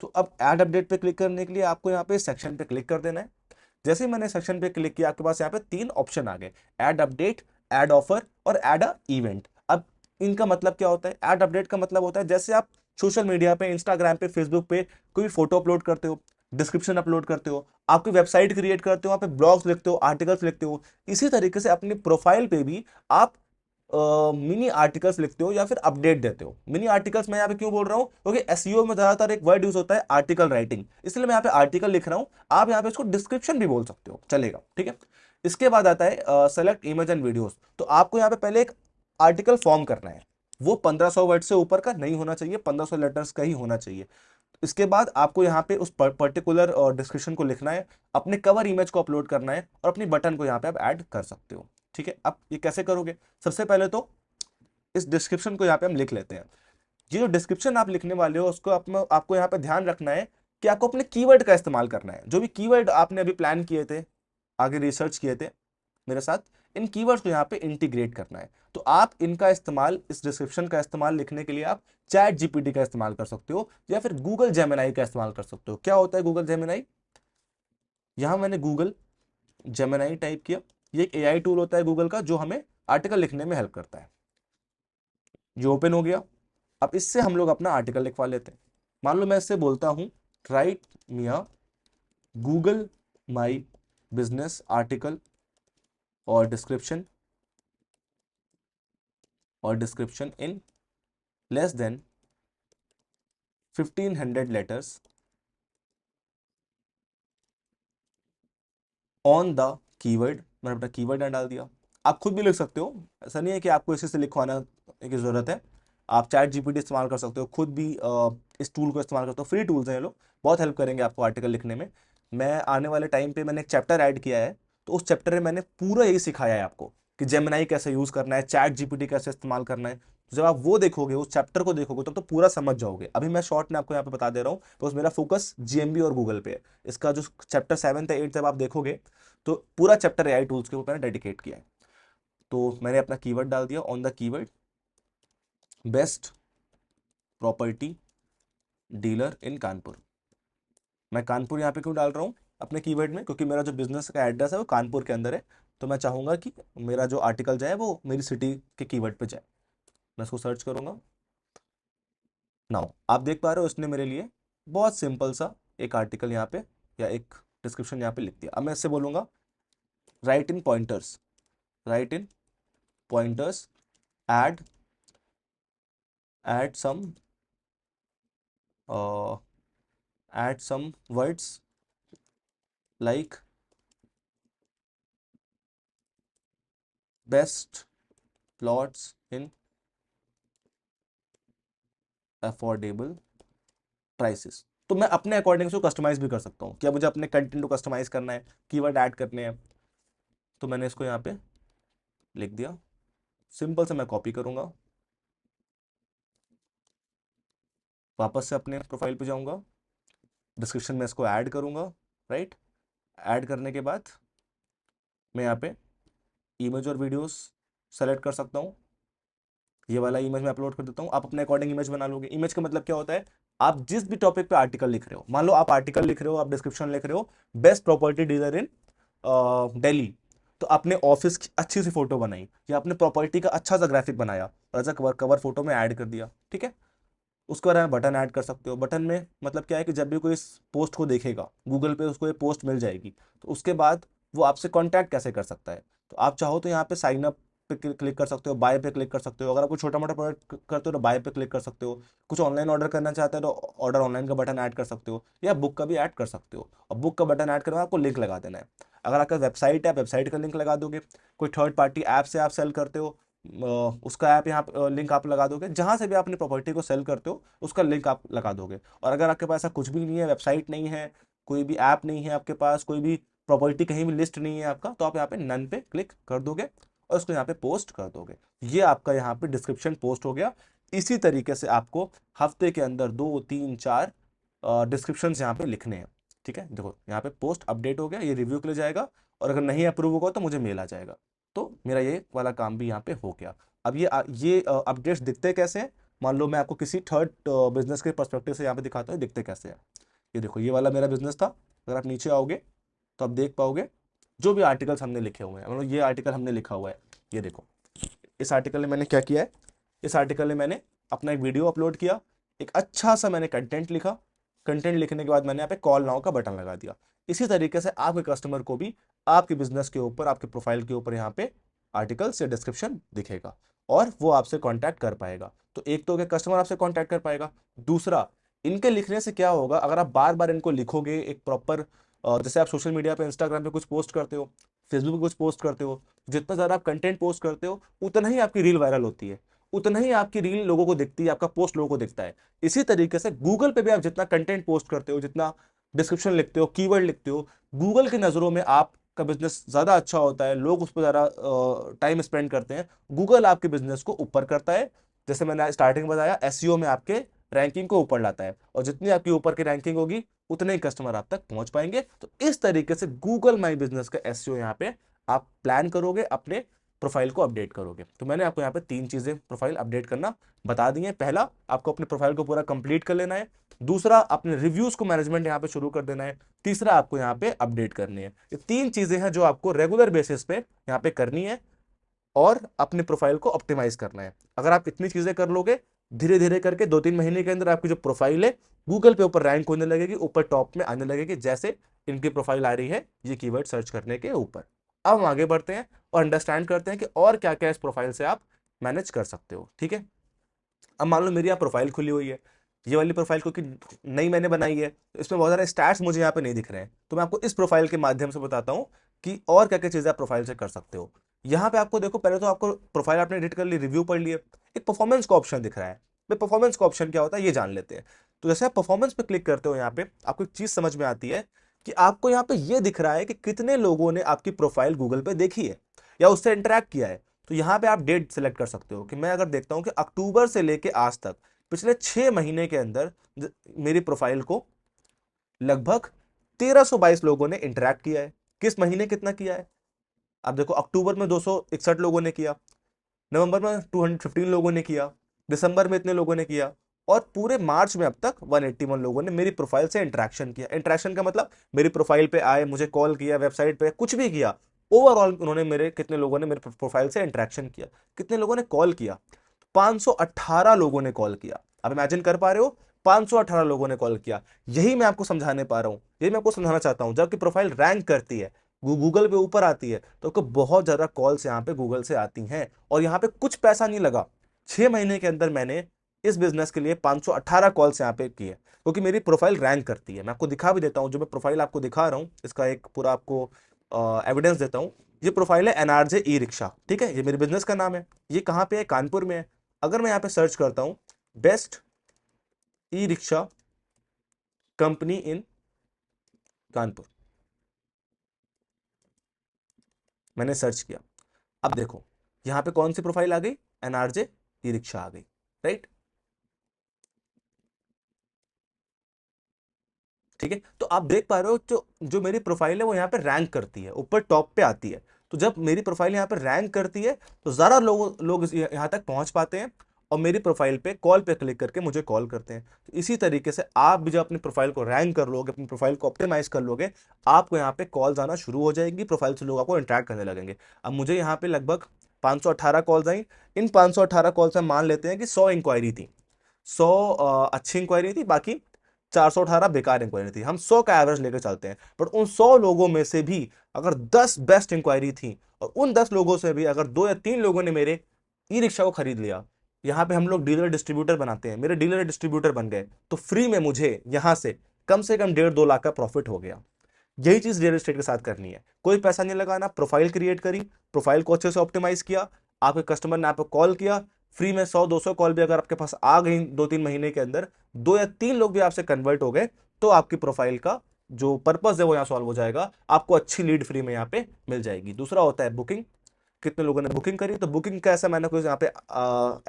तो अब एड अपडेट पे क्लिक करने के लिए आपको यहाँ पे सेक्शन पे क्लिक कर देना है। जैसे ही मैंने सेक्शन पे क्लिक किया, आपके पास यहाँ पे 3 ऑप्शन आ गए, एड अपडेट, एड ऑफर और एड अ इवेंट। अब इनका मतलब क्या होता है, एड अपडेट का मतलब होता है जैसे आप सोशल मीडिया पे, इंस्टाग्राम पे, फेसबुक पे कोई भी फोटो अपलोड करते हो, डिस्क्रिप्शन अपलोड करते हो, आप कोई वेबसाइट क्रिएट करते हो, वहाँ पे ब्लॉग्स लिखते हो, आर्टिकल्स लिखते हो, इसी तरीके से अपनी प्रोफाइल पे भी आप मिनी आर्टिकल्स लिखते हो या फिर अपडेट देते हो। मिनी आर्टिकल्स मैं यहाँ पे क्यों बोल रहा हूँ, क्योंकि एसईओ में ज्यादातर एक वर्ड यूज होता है आर्टिकल राइटिंग, इसलिए मैं यहाँ पे आर्टिकल लिख रहा हूँ। आप यहाँ पे इसको डिस्क्रिप्शन भी बोल सकते हो, चलेगा, ठीक है। इसके बाद आता है सेलेक्ट इमेज एंड वीडियोस। तो आपको यहाँ पे पहले एक आर्टिकल फॉर्म करना है, वो 1500 वर्ड से ऊपर का नहीं होना चाहिए, 1500 लेटर्स का ही होना चाहिए। इसके बाद आपको यहाँ पे उस पर्टिकुलर डिस्क्रिप्शन को लिखना है, अपने कवर इमेज को अपलोड करना है और अपनी बटन को यहाँ पे आप ऐड कर सकते हो, ठीक है। अब ये कैसे करोगे, सबसे पहले तो इस डिस्क्रिप्शन को यहाँ पे हम लिख लेते हैं। ये जो डिस्क्रिप्शन आप लिखने वाले हो, उसको आपको यहाँ पे ध्यान रखना है कि आपको अपने कीवर्ड का इस्तेमाल करना है। जो भी कीवर्ड आपने अभी प्लान किए थे, आगे रिसर्च किए थे मेरे साथ, इन कीवर्ड्स को यहाँ पे इंटीग्रेट करना है। तो आप इनका इस्तेमाल, इस डिस्क्रिप्शन का इस्तेमाल लिखने के लिए आप चैट जीपीटी का इस्तेमाल कर सकते हो या फिर गूगल जेमिनाई का इस्तेमाल कर सकते हो। क्या होता है गूगल जेमिनाई, यहां मैंने गूगल जेमिनाई टाइप किया। ये एक एआई टूल होता है गूगल का, जो हमें आर्टिकल लिखने में हेल्प करता है। ये ओपन हो गया। अब इससे हम लोग अपना आर्टिकल लिखवा लेते हैं। मान लो मैं इससे बोलता हूं, write me a Google my business article और description in less than 1500 letters on the keyword. मैंने अपना कीवर्ड डाल दिया। आप खुद भी लिख सकते हो, ऐसा नहीं है कि आपको इसी से लिखवाना की जरूरत है। आप चैट जीपीटी इस्तेमाल कर सकते हो, खुद भी इस टूल को इस्तेमाल करते हो, फ्री टूल्स हैं ये लोग, बहुत हेल्प करेंगे आपको आर्टिकल लिखने में। मैं आने वाले टाइम पे मैंने एक चैप्टर ऐड किया है, तो उस चैप्टर में मैंने पूरा यही सिखाया है आपको कि जेमिनाई कैसे यूज करना है, चैट जीपीटी कैसे इस्तेमाल करना है। तो जब आप वो देखोगे, उस चैप्टर को देखोगे, तब तो पूरा समझ जाओगे। अभी मैं शॉर्ट में आपको यहाँ पे बता दे रहा हूँ, बस मेरा फोकस जीएमबी और गूगल पे है। इसका जो चैप्टर 7 है 8 जब आप देखोगे, तो पूरा चैप्टर एआई टूल्स के ऊपर मैंने डेडिकेट किया है। तो मैंने अपना कीवर्ड डाल दिया, on the keyword best property dealer in Kanpur. मैं कानपुर यहाँ पे क्यों डाल रहा हूँ अपने कीवर्ड में, क्योंकि मेरा जो बिजनेस का एड्रेस है वो कानपुर के अंदर है। तो मैं चाहूंगा कि मेरा जो आर्टिकल जाए वो मेरी सिटी के कीवर्ड पे जाए। मैं इसको सर्च करूंगा। नाउ आप देख पा रहे हो, इसने मेरे लिए बहुत सिंपल सा एक आर्टिकल यहाँ पे या एक डिस्क्रिप्शन यहाँ पे लिख दिया। अब मैं इससे बोलूंगा right in pointers, right in pointers, add add some uh, add some words like best plots in affordable prices। तो मैं अपने अकॉर्डिंग से कस्टमाइज भी कर सकता हूँ। क्या मुझे अपने कंटेंट को कस्टमाइज करना है, कीवर्ड ऐड करने हैं, तो मैंने इसको यहाँ पे लिख दिया। सिंपल से मैं कॉपी करूंगा, वापस से अपने प्रोफाइल पे जाऊंगा, डिस्क्रिप्शन में इसको ऐड करूंगा, राइट। ऐड करने के बाद मैं यहाँ पे इमेज और वीडियोस सेलेक्ट कर सकता हूँ। ये वाला इमेज मैं अपलोड कर देता हूँ। आप अपने अकॉर्डिंग इमेज बना लोगे। इमेज का मतलब क्या होता है, आप जिस भी टॉपिक पे आर्टिकल लिख रहे हो, मान लो आप आर्टिकल लिख रहे हो, आप डिस्क्रिप्शन लिख रहे हो बेस्ट प्रॉपर्टी डीलर इन दिल्ली, तो आपने ऑफिस की अच्छी सी फोटो बनाई या आपने प्रॉपर्टी का अच्छा सा ग्राफिक बनाया और ऐसा कवर कवर फोटो में ऐड कर दिया, ठीक है। उसके बाद बटन ऐड कर सकते हो। बटन में मतलब क्या है कि जब भी कोई इस पोस्ट को देखेगा गूगल पे, उसको ये पोस्ट मिल जाएगी, तो उसके बाद वो आपसे कांटेक्ट कैसे कर सकता है। तो आप चाहो तो यहाँ पे साइन अप पे क्लिक कर सकते हो, बाय पे क्लिक कर सकते हो। अगर आप कोई छोटा मोटा प्रोडक्ट करते हो तो बाय पे क्लिक कर सकते हो। कुछ ऑनलाइन ऑर्डर करना चाहते हो तो ऑर्डर ऑनलाइन का बटन ऐड कर सकते हो, या बुक का भी ऐड कर सकते हो। और बुक का बटन ऐड करना आपको लिंक लगा देना है। अगर आपका वेबसाइट है, वेबसाइट का लिंक लगा दोगे। कोई थर्ड पार्टी ऐप से आप सेल करते हो, उसका ऐप यहाँ पे लिंक आप लगा दोगे। जहां से भी आप अपनी प्रॉपर्टी को सेल करते हो उसका लिंक आप लगा दोगे। और अगर आपके पास ऐसा कुछ भी नहीं है, वेबसाइट नहीं है, कोई भी ऐप नहीं है आपके पास, कोई भी प्रॉपर्टी कहीं भी लिस्ट नहीं है आपका, तो आप यहाँ पे नन पे क्लिक कर दोगे और उसको यहाँ पे पोस्ट कर दोगे। ये आपका यहाँ पे डिस्क्रिप्शन पोस्ट हो गया। इसी तरीके से आपको हफ्ते के अंदर 2 3 4 डिस्क्रिप्शन यहाँ पे लिखने हैं। ठीक है, देखो यहाँ पे पोस्ट अपडेट हो गया, ये रिव्यू के लिए जाएगा, और अगर नहीं अप्रूव होगा तो मुझे मेल आ जाएगा। तो मेरा ये वाला काम भी यहाँ पे हो गया। अब ये अपडेट्स दिखते कैसे हैं, मान लो मैं आपको किसी थर्ड बिजनेस के पर्सपेक्टिव से यहाँ पे दिखाता हूँ, दिखते कैसे हैं। ये देखो, ये वाला मेरा बिजनेस था। अगर आप नीचे आओगे तो आप देख पाओगे जो भी आर्टिकल्स हमने लिखे हुए हैं, मतलब ये आर्टिकल हमने लिखा हुआ है, ये देखो। इस आर्टिकल में मैंने क्या किया है, इस आर्टिकल में मैंने अपना एक वीडियो अपलोड किया, एक अच्छा सा मैंने कंटेंट लिखा, कंटेंट लिखने के बाद मैंने यहाँ पे कॉल नाउ का बटन लगा दिया। इसी तरीके से आपके कस्टमर को भी आपके बिजनेस के ऊपर, आपके प्रोफाइल के ऊपर यहाँ पे आर्टिकल से डिस्क्रिप्शन दिखेगा और वो आपसे कांटेक्ट कर पाएगा। तो एक तो क्या, कस्टमर आपसे कांटेक्ट कर पाएगा। दूसरा, इनके लिखने से क्या होगा, अगर आप बार बार इनको लिखोगे एक प्रॉपर, जैसे आप सोशल मीडिया पे, इंस्टाग्राम पे कुछ पोस्ट करते हो, फेसबुक पे कुछ पोस्ट करते हो, जितना ज़्यादा आप कंटेंट पोस्ट करते हो उतना ही आपकी रील वायरल होती है, उतना ही आपकी रील लोगों को दिखती है, आपका पोस्ट लोगों को दिखता है। इसी तरीके से गूगल पे भी आप जितना कंटेंट पोस्ट करते हो, जितना डिस्क्रिप्शन लिखते हो, कीवर्ड लिखते हो, गूगल की नज़रों में आपका बिजनेस ज़्यादा अच्छा होता है, लोग उस पर ज़्यादा टाइम स्पेंड करते हैं, गूगल आपके बिजनेस को ऊपर करता है। जैसे मैंने स्टार्टिंग में बताया, एसईओ में आपके रैंकिंग को ऊपर लाता है, और जितनी आपकी ऊपर की रैंकिंग होगी उतने ही कस्टमर आप तक पहुंच पाएंगे। तो इस तरीके से गूगल माई बिजनेस का एसईओ यहाँ पे आप प्लान करोगे, अपने प्रोफाइल को अपडेट करोगे। तो मैंने आपको यहाँ पे 3 चीजें प्रोफाइल अपडेट करना बता दी हैं। पहला, आपको अपने प्रोफाइल को पूरा कंप्लीट कर लेना है। दूसरा, अपने रिव्यूज को मैनेजमेंट यहाँ पे शुरू कर देना है। तीसरा, आपको यहाँ पे अपडेट करनी है। ये 3 चीजें हैं जो आपको रेगुलर बेसिस पे यहाँ पे करनी है और अपने प्रोफाइल को ऑप्टिमाइज करना है। अगर आप इतनी चीजें कर लोगे, धीरे धीरे करके 2 3 महीने के अंदर आपकी जो प्रोफाइल है गूगल पे ऊपर रैंक होने लगेगी, ऊपर टॉप में आने लगेगी, जैसे इनकी प्रोफाइल आ रही है ये कीवर्ड सर्च करने के ऊपर। अब हम आगे बढ़ते हैं और अंडरस्टैंड करते हैं कि और क्या क्या इस प्रोफाइल से आप मैनेज कर सकते हो। ठीक है, अब मान लो मेरी यहाँ प्रोफाइल खुली हुई है, ये वाली प्रोफाइल क्योंकि नई मैंने बनाई है, तो इसमें बहुत सारे स्टैट्स मुझे यहाँ पे नहीं दिख रहे हैं, तो मैं आपको इस प्रोफाइल के माध्यम से बताता हूँ कि और क्या क्या चीज़ें आप प्रोफाइल से कर सकते हो। यहाँ पे आपको देखो, पहले तो आपको प्रोफाइल आपने एडिट कर ली, रिव्यू पढ़ लिए, एक परफॉर्मेंस का ऑप्शन दिख रहा है। भाई परफॉर्मेंस का ऑप्शन क्या होता है ये जान लेते हैं। तो जैसे आप परफॉर्मेंस पे क्लिक करते हो, यहाँ पे आपको एक चीज़ समझ में आती है कि आपको यहाँ पे ये दिख रहा है कि कितने लोगों ने आपकी प्रोफाइल गूगल पे देखी है या उससे इंटरेक्ट किया है। तो यहाँ पे आप डेट सेलेक्ट कर सकते हो कि मैं अगर देखता हूँ कि अक्टूबर से लेके आज तक पिछले 6 महीने के अंदर मेरी प्रोफाइल को लगभग 1322 लोगों ने इंटरेक्ट किया है। किस महीने कितना किया है, आप देखो, अक्टूबर में 261 लोगों ने किया, नवंबर में 215 लोगों ने किया, दिसंबर में इतने लोगों ने किया, और पूरे मार्च में अब तक 181 लोगों ने मेरी प्रोफाइल से इंटरेक्शन किया। इंटरेक्शन का मतलब मेरी प्रोफाइल पे आए, मुझे कॉल किया, वेबसाइट पे कुछ भी किया, ओवरऑल उन्होंने मेरे, कितने लोगों ने मेरे प्रोफाइल से इंटरेक्शन किया, कितने लोगों ने कॉल किया, 518 लोगों ने कॉल किया। अब इमेजिन कर पा रहे हो, 518 लोगों ने कॉल किया। यही मैं आपको समझाने पा रहा हूं, यही मैं आपको समझाना चाहता हूं। जबकि प्रोफाइल रैंक करती है, गूगल पे ऊपर आती है, तो आपको बहुत ज्यादा कॉल्स यहाँ पे गूगल से आती हैं, और यहाँ पे कुछ पैसा नहीं लगा। 6 महीने के अंदर मैंने इस बिजनेस के लिए 518 कॉल्स यहाँ पे किए, क्योंकि मेरी प्रोफाइल रैंक करती है। मैं आपको दिखा भी देता हूँ, जो मैं प्रोफाइल आपको दिखा रहा हूँ इसका एक पूरा आपको एविडेंस देता हूँ। ये प्रोफाइल है एनआरजे ई रिक्शा, ठीक है, ये मेरे बिजनेस का नाम है। ये कहाँ पे है, कानपुर में है। अगर मैं यहाँ पे सर्च करता हूँ बेस्ट ई रिक्शा कंपनी इन कानपुर, मैंने सर्च किया, अब देखो यहाँ पे कौन सी प्रोफाइल आ गई, एनआरजे ई रिक्शा आ गई, राइट। ठीक है, तो आप देख पा रहे हो जो जो मेरी प्रोफाइल है वो यहाँ पे रैंक करती है, ऊपर टॉप पे आती है। तो जब मेरी प्रोफाइल यहाँ पे रैंक करती है तो ज़्यादा लोग यहाँ तक पहुंच पाते हैं, और मेरी प्रोफाइल पे कॉल पे क्लिक करके मुझे कॉल करते हैं। तो इसी तरीके से आप भी जब अपनी प्रोफाइल को रैंक कर लोगे, अपनी प्रोफाइल को ऑप्टिमाइज कर लोगे, आपको यहाँ पे कॉल्स आना शुरू हो जाएंगी, प्रोफाइल से लोग आपको इंटरेक्ट करने लगेंगे। अब मुझे यहाँ पे लगभग 518 कॉल्स आई। इन 518 कॉल्स में मान लेते हैं कि 100 इंक्वायरी थी, 100 अच्छी इंक्वायरी थी, बाकी 418 बेकार इंक्वायरी थी। हम 100 का एवरेज लेकर चलते हैं, बट उन 100 लोगों में से भी अगर 10 बेस्ट इंक्वायरी थी, और उन 10 लोगों से भी अगर 2 या 3 लोगों ने मेरे ई रिक्शा को खरीद लिया, यहाँ पे हम लोग डीलर डिस्ट्रीब्यूटर बनाते हैं, मेरे डीलर डिस्ट्रीब्यूटर बन गए, तो फ्री में मुझे यहाँ से कम 1.5 2 लाख का प्रॉफिट हो गया। यही चीज रियल एस्टेट के साथ करनी है, कोई पैसा नहीं लगाना, प्रोफाइल क्रिएट करी, प्रोफाइल को अच्छे से ऑप्टिमाइज किया, आपके कस्टमर ने आपको कॉल किया, फ्री में 100-200 कॉल भी अगर आपके पास आ गई 2-3 महीने के अंदर, 2 या 3 लोग भी आपसे कन्वर्ट हो गए, तो आपकी प्रोफाइल का जो पर्पस है वो यहाँ सॉल्व हो जाएगा, आपको अच्छी लीड फ्री में यहाँ पे मिल जाएगी। दूसरा होता है बुकिंग, कितने लोगों ने बुकिंग करी, तो बुकिंग का ऐसा मैंने कोई यहाँ पे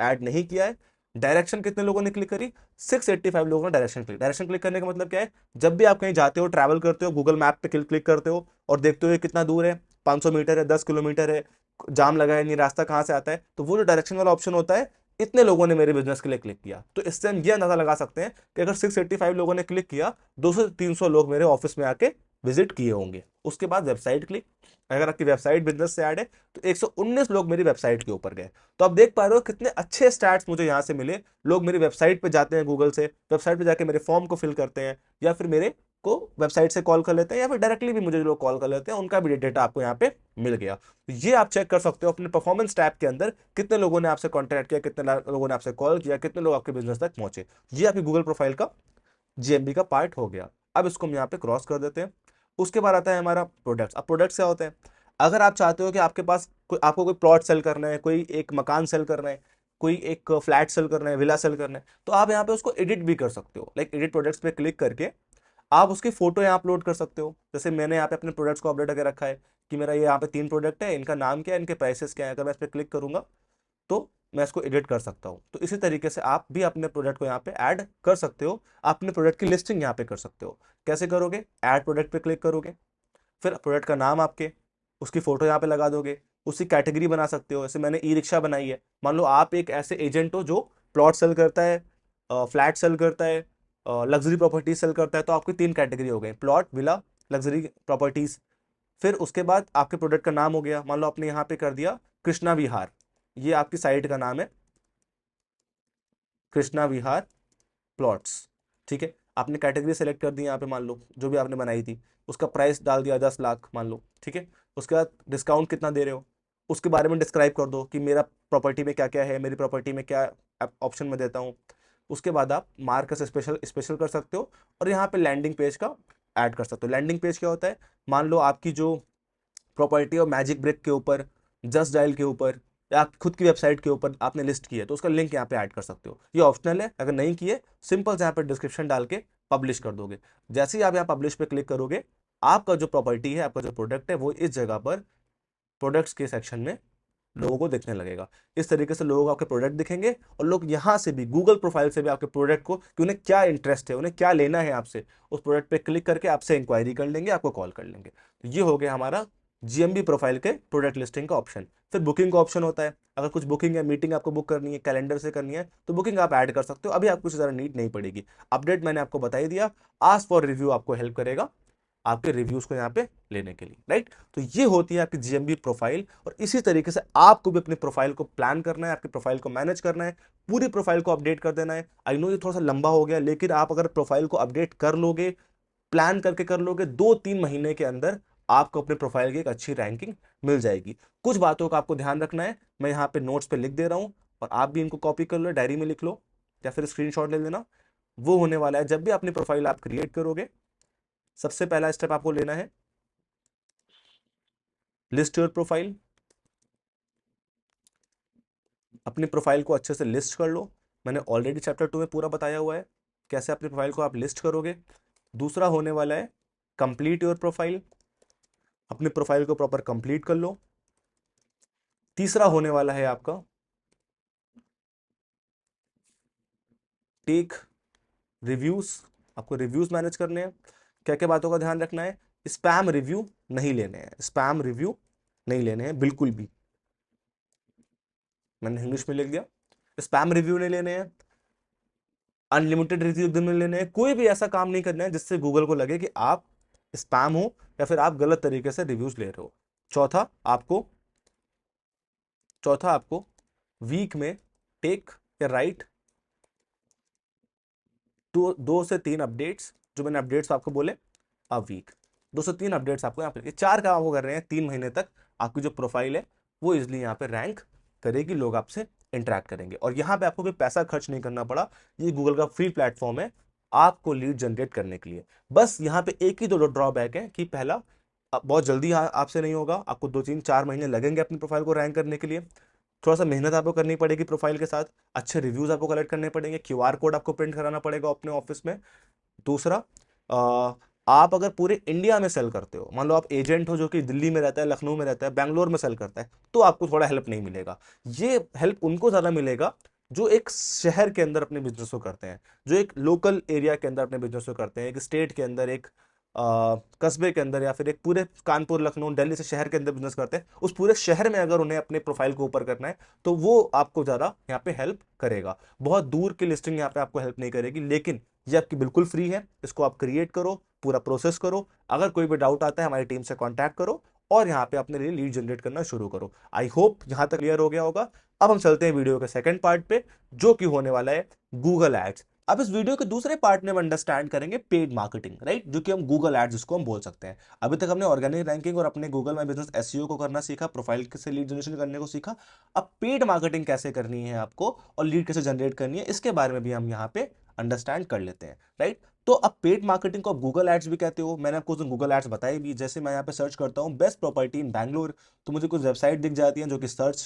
ऐड नहीं किया है। डायरेक्शन कितने लोगों ने क्लिक करी, 685 लोगों ने डायरेक्शन क्लिक करने का मतलब क्या है, जब भी आप कहीं जाते हो, ट्रैवल करते हो, गूगल मैप पे क्लिक करते हो और देखते हो ये कितना दूर है, 500 मीटर है, 10 किलोमीटर है, जाम लगा है नहीं, रास्ता कहाँ से आता है, तो वो जो डायरेक्शन वाला ऑप्शन होता है, इतने लोगों ने मेरे बिजनेस के लिए क्लिक किया, तो इससे हम ये अंदाजा लगा सकते हैं कि अगर 685 लोगों ने क्लिक किया, 200 से 300 लोग मेरे ऑफिस में आके विजिट किए होंगे। उसके बाद वेबसाइट क्लिक, अगर आपकी वेबसाइट बिजनेस से ऐड है, तो 119 लोग मेरी वेबसाइट के ऊपर गए। तो आप देख पा रहे हो कितने अच्छे स्टैट्स मुझे यहाँ से मिले, लोग मेरी वेबसाइट पे जाते हैं, गूगल से वेबसाइट पे जाके मेरे फॉर्म को फिल करते हैं, या फिर मेरे को वेबसाइट से कॉल कर लेते हैं, या फिर डायरेक्टली भी मुझे जो लोग कॉल कर लेते हैं उनका भी डेटा आपको यहाँ पे मिल गया। तो ये आप चेक कर सकते हो अपने परफॉर्मेंस टैब के अंदर, कितने लोगों ने आपसे कॉन्टैक्ट किया, कितने लोगों ने आपसे कॉल किया, कितने लोग आपके बिजनेस तक पहुंचे। ये आपकी गूगल प्रोफाइल का जीएमबी का पार्ट हो गया। अब इसको हम यहाँ पे क्रॉस कर देते हैं। उसके बाद आता है हमारा प्रोडक्ट्स। अब प्रोडक्ट्स क्या होते हैं, अगर आप चाहते हो कि आपके पास आपको कोई प्लॉट सेल करना है, कोई एक मकान सेल करना है, कोई एक फ्लैट सेल करना है, विला सेल करना है, तो आप यहाँ पे उसको एडिट भी कर सकते हो। लाइक एडिट प्रोडक्ट्स पे क्लिक करके आप उसकी फोटो यहाँ अपलोड कर सकते हो। जैसे मैंने यहाँ पे अपने प्रोडक्ट्स को अपलोड करके रखा है कि मेरा ये यहाँ पे 3 प्रोडक्ट है, इनका नाम क्या है, इनके प्राइसेस क्या है, अगर मैं इस पर क्लिक करूंगा तो मैं इसको एडिट कर सकता हूँ। तो इसी तरीके से आप भी अपने प्रोडक्ट को यहाँ पे ऐड कर सकते हो, अपने प्रोडक्ट की लिस्टिंग यहाँ पे कर सकते हो। कैसे करोगे, ऐड प्रोडक्ट पे क्लिक करोगे, फिर प्रोडक्ट का नाम आपके, उसकी फोटो यहाँ पे लगा दोगे, उसकी कैटेगरी बना सकते हो। जैसे मैंने ई रिक्शा बनाई है, मान लो आप एक ऐसे एजेंट हो जो प्लॉट सेल करता है, फ्लैट सेल करता है, लग्जरी प्रॉपर्टीज सेल करता है, तो आपकी 3 कैटेगरी हो गई, प्लॉट, विला, लग्जरी प्रॉपर्टीज। फिर उसके बाद आपके प्रोडक्ट का नाम हो गया, मान लो आपने यहाँ पे कर दिया कृष्णा विहार, ये आपकी साइट का नाम है, कृष्णा विहार प्लॉट्स। ठीक है, आपने कैटेगरी सेलेक्ट कर दी यहाँ पे, मान लो जो भी आपने बनाई थी, उसका प्राइस डाल दिया 10 लाख मान लो। ठीक है, उसके बाद डिस्काउंट कितना दे रहे हो, उसके बारे में डिस्क्राइब कर दो कि मेरा प्रॉपर्टी में क्या क्या है, मेरी प्रॉपर्टी में क्या ऑप्शन में देता हूँ। उसके बाद आप मार्क से स्पेशल स्पेशल कर सकते हो, और यहाँ पे लैंडिंग पेज का ऐड कर सकते हो। लैंडिंग पेज क्या होता है, मान लो आपकी जो प्रॉपर्टी और मैजिक ब्रिक के ऊपर, जस्ट डायल के ऊपर, या आप खुद की वेबसाइट के ऊपर आपने लिस्ट की है, तो उसका लिंक यहाँ पे ऐड कर सकते हो। ये ऑप्शनल है, अगर नहीं किए सिंपल से यहाँ पे डिस्क्रिप्शन डाल के पब्लिश कर दोगे। जैसे ही आप यहाँ पब्लिश पे क्लिक करोगे, आपका जो प्रॉपर्टी है, आपका जो प्रोडक्ट है, वो इस जगह पर प्रोडक्ट्स के सेक्शन में लोगों को दिखने लगेगा। इस तरीके से लोगों को आपके प्रोडक्ट दिखेंगे, और लोग यहाँ से भी गूगल प्रोफाइल से भी आपके प्रोडक्ट को, कि उन्हें क्या इंटरेस्ट है, उन्हें क्या लेना है आपसे, उस प्रोडक्ट पे क्लिक करके आपसे इंक्वायरी कर लेंगे, आपको कॉल कर लेंगे। तो ये हो गया हमारा जीएमबी प्रोफाइल के प्रोडक्ट लिस्टिंग का ऑप्शन। फिर बुकिंग का ऑप्शन होता है, अगर कुछ बुकिंग है, मीटिंग आपको बुक करनी है, कैलेंडर से करनी है, तो बुकिंग आप ऐड कर सकते हो। अभी आपको ज़्यादा नीड नहीं पड़ेगी, अपडेट मैंने आपको बता ही दिया। आस्क फॉर रिव्यू आपको हेल्प करेगा आपके रिव्यूज को यहाँ पे लेने के लिए, राइट। तो ये होती है आपकी जीएमबी प्रोफाइल, और इसी तरीके से आपको भी अपनी प्रोफाइल को प्लान करना है, आपकी प्रोफाइल को मैनेज करना है, पूरी प्रोफाइल को अपडेट कर देना है। आई नो ये थोड़ा सा लंबा हो गया, लेकिन आप अगर प्रोफाइल को अपडेट कर लोगे, प्लान करके कर लोगे, 2-3 महीने के अंदर आपको अपने प्रोफाइल की एक अच्छी रैंकिंग मिल जाएगी। कुछ बातों का आपको ध्यान रखना है, मैं यहाँ पे नोट्स पे लिख दे रहा हूँ, और आप भी इनको कॉपी कर लो, डायरी में लिख लो, या फिर स्क्रीनशॉट ले लेना। वो होने वाला है, जब भी अपनी प्रोफाइल आप क्रिएट करोगे, सबसे पहला स्टेप आपको लेना है, लिस्ट योर प्रोफाइल। अपनी प्रोफाइल को अच्छे से लिस्ट कर लो, मैंने ऑलरेडी चैप्टर 2 में पूरा बताया हुआ है कैसे अपनी प्रोफाइल को आप लिस्ट करोगे। दूसरा होने वाला है कंप्लीट योर प्रोफाइल, अपनी प्रोफाइल को प्रॉपर कंप्लीट कर लो। तीसरा होने वाला है आपका टेक रिव्यूज, आपको रिव्यूज मैनेज करने हैं। क्या क्या बातों का ध्यान रखना है, स्पैम रिव्यू नहीं लेने हैं, स्पैम रिव्यू नहीं लेने हैं बिल्कुल भी, मैंने इंग्लिश में लिख दिया, स्पैम रिव्यू नहीं लेने हैं, अनलिमिटेड रिव्यू दिन में लेने हैं। कोई भी ऐसा काम नहीं करना है जिससे गूगल को लगे कि आप स्पैम हो, या फिर आप गलत तरीके से रिव्यूज ले रहे हो। चौथा आपको चौथा आपको वीक में टेक या राइट 2 से 3 अपडेट्स, जो मैंने अपडेट्स आपको बोले, अ वीक 2 से 3 अपडेट्स आपको यहाँ पे, ये 4 काम आपको कर रहे हैं 3 महीने तक, आपकी जो प्रोफाइल है वो इजिली यहाँ पे रैंक करेगी, लोग आपसे इंटरेक्ट करेंगे। और यहाँ पे आपको कोई पैसा खर्च नहीं करना पड़ा, ये गूगल का फ्री प्लेटफॉर्म है, आपको लीड जनरेट करने के लिए। बस यहाँ पे एक ही दो ड्रॉबैक है कि पहला, बहुत जल्दी आपसे नहीं होगा, आपको 2 3 4 महीने लगेंगे अपनी प्रोफाइल को रैंक करने के लिए। थोड़ा सा मेहनत आपको करनी पड़ेगी प्रोफाइल के साथ, अच्छे रिव्यूज आपको कलेक्ट करने पड़ेंगे, क्यूआर कोड आपको प्रिंट कराना पड़ेगा अपने ऑफिस में। दूसरा, आप अगर पूरे इंडिया में सेल करते हो, मान लो आप एजेंट हो जो कि दिल्ली में रहता है, लखनऊ में रहता है, बैंगलोर में सेल करता है, तो आपको थोड़ा हेल्प नहीं मिलेगा। ये हेल्प उनको ज्यादा मिलेगा जो एक शहर के अंदर अपने बिजनेस को करते हैं, जो एक लोकल एरिया के अंदर अपने बिजनेस को करते हैं, एक स्टेट के अंदर, एक कस्बे के अंदर, या फिर एक पूरे कानपुर लखनऊ दिल्ली से शहर के अंदर बिजनेस करते हैं। उस पूरे शहर में अगर उन्हें अपने प्रोफाइल को ऊपर करना है तो वो आपको ज्यादा यहाँ पे हेल्प करेगा। बहुत दूर की लिस्टिंग यहाँ पे आपको हेल्प नहीं करेगी, लेकिन ये आपकी बिल्कुल फ्री है। इसको आप क्रिएट करो, पूरा प्रोसेस करो। अगर कोई भी डाउट आता है हमारी टीम से कांटेक्ट करो और यहाँ पे अपने लिए लीड जनरेट करना शुरू करो। आई होप यहाँ तक क्लियर हो गया होगा। अब हम चलते हैं वीडियो के सेकंड पार्ट पे, जो कि होने वाला है गूगल एड्स। अब इस वीडियो के दूसरे पार्ट में हम अंडरस्टैंड करेंगे पेड मार्केटिंग, राइट, जो कि हम गूगल एड्स जिसको हम बोल सकते हैं। अभी तक हमने ऑर्गेनिक रैंकिंग और अपने गूगल माई बिजनेस एसईओ को करना सीखा, प्रोफाइल से लीड जनरेशन करने को सीखा। अब पेड मार्केटिंग कैसे करनी है आपको और लीड कैसे जनरेट करनी है, इसके बारे में भी हम यहाँ पे अंडरस्टैंड कर लेते हैं, राइट। तो अब पेड मार्केटिंग को आप गूगल एड्स भी कहते हो, मैंने आपको गूगल एड्स बताई भी। जैसे मैं यहाँ पे सर्च करता हूँ बेस्ट प्रॉपर्टी इन बैंगलोर, तो मुझे कुछ वेबसाइट दिख जाती हैं जो कि सर्च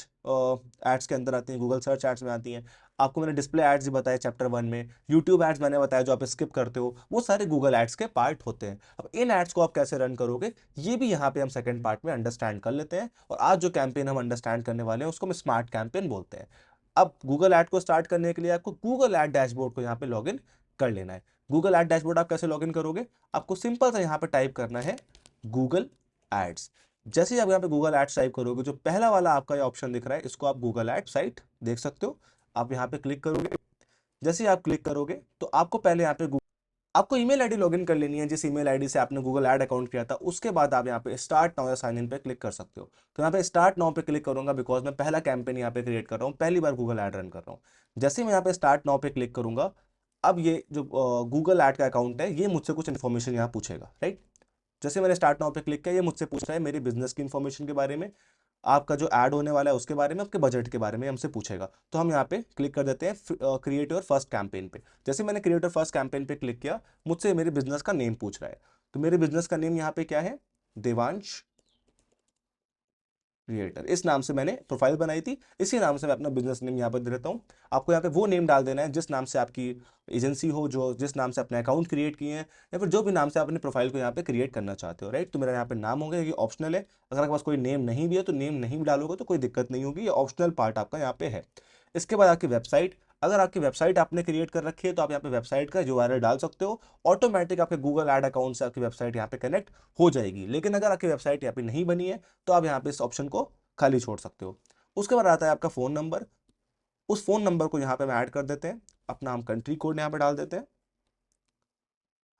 एड्स के अंदर आती हैं, गूगल सर्च एड्स में आती हैं। आपको मैंने डिस्प्ले एड्स भी बताए चैप्टर 1 में, यूट्यूब एड्स मैंने बताया जो आप स्किप करते हो, वो सारे गूगल एड्स के पार्ट होते हैं। अब इन एड्स को आप कैसे रन करोगे, ये भी यहाँ पे हम सेकंड पार्ट में अंडरस्टैंड कर लेते हैं। और आज जो कैंपेन हम अंडरस्टैंड करने वाले हैं उसको हम स्मार्ट कैंपेन बोलते हैं। अब गूगल एड को स्टार्ट करने के लिए आपको गूगल एड डैशबोर्ड को यहाँ पे लॉगिन कर लेना है। गूगल एड डैशबोर्ड आप कैसे लॉगिन करोगे, आपको सिंपल सा यहाँ पे टाइप करना है गूगल एड्स। जैसे ही आप यहाँ पे गूगल एड्स टाइप करोगे, जो पहला वाला आपका ये ऑप्शन दिख रहा है, इसको आप गूगल एड साइट देख सकते हो। आप यहाँ पे क्लिक करोगे। जैसे ही आप क्लिक करोगे तो आपको पहले यहाँ पे आपको ईमेल आईडी लॉगिन कर लेनी है, जिस ईमेल आईडी से आपने गूगल ऐड अकाउंट किया था। उसके बाद आप यहाँ पे स्टार्ट नाउ या साइन इन पे क्लिक कर सकते हो। तो यहाँ पे स्टार्ट नाउ पे क्लिक करूंगा, बिकॉज मैं पहला कैंपेन यहाँ पे क्रिएट कर रहा हूँ, पहली बार गूगल ऐड रन कर रहा हूँ। जैसे ही मैं यहाँ पे स्टार्ट नाउ पे क्लिक करूंगा, अब ये जो गूगल ऐड का अकाउंट है, ये मुझसे कुछ इन्फॉर्मेशन यहाँ पूछेगा, राइट। जैसे मैंने स्टार्ट नाउ पे क्लिक किया, ये मुझसे पूछ रहा है मेरे बिजनेस की इन्फॉर्मेशन के बारे में, आपका जो ऐड होने वाला है उसके बारे में, आपके बजट के बारे में हमसे पूछेगा। तो हम यहाँ पे क्लिक कर देते हैं क्रिएट योर फर्स्ट कैंपेन पे। जैसे मैंने क्रिएट योर फर्स्ट कैंपेन पे क्लिक किया, मुझसे मेरे बिजनेस का नेम पूछ रहा है। तो मेरे बिजनेस का नेम यहाँ पे क्या है, देवांश क्रिएटर, इस नाम से मैंने प्रोफाइल बनाई थी, इसी नाम से मैं अपना बिजनेस नेम यहाँ पर दे देता हूँ। आपको यहाँ पे वो नेम डाल देना है जिस नाम से आपकी एजेंसी हो, जो जिस नाम से अपने अकाउंट क्रिएट किए हैं, या फिर जो भी नाम से आप अपने प्रोफाइल को यहाँ पे क्रिएट करना चाहते हो, राइट। तो मेरा यहाँ पे नाम होगा, ये ऑप्शनल है। अगर आपके पास कोई नेम नहीं भी है तो नेम नहीं भी डालोगे तो कोई दिक्कत नहीं होगी, ये ऑप्शनल पार्ट आपका यहाँ पे है। इसके बाद आपकी वेबसाइट, अगर आपकी वेबसाइट आपने क्रिएट कर रखी है तो आप यहाँ पे वेबसाइट का यूआरएल डाल सकते हो। ऑटोमेटिक आपके गूगल ऐड अकाउंट से आपकी वेबसाइट यहाँ पे कनेक्ट हो जाएगी। लेकिन अगर आपकी वेबसाइट यहाँ पे नहीं बनी है तो आप यहाँ पे इस ऑप्शन को खाली छोड़ सकते हो। उसके बाद आता है आपका फ़ोन नंबर। उस फ़ोन नंबर को यहाँ पे हम ऐड कर देते हैं, अपना हम कंट्री कोड यहाँ पे डाल देते हैं।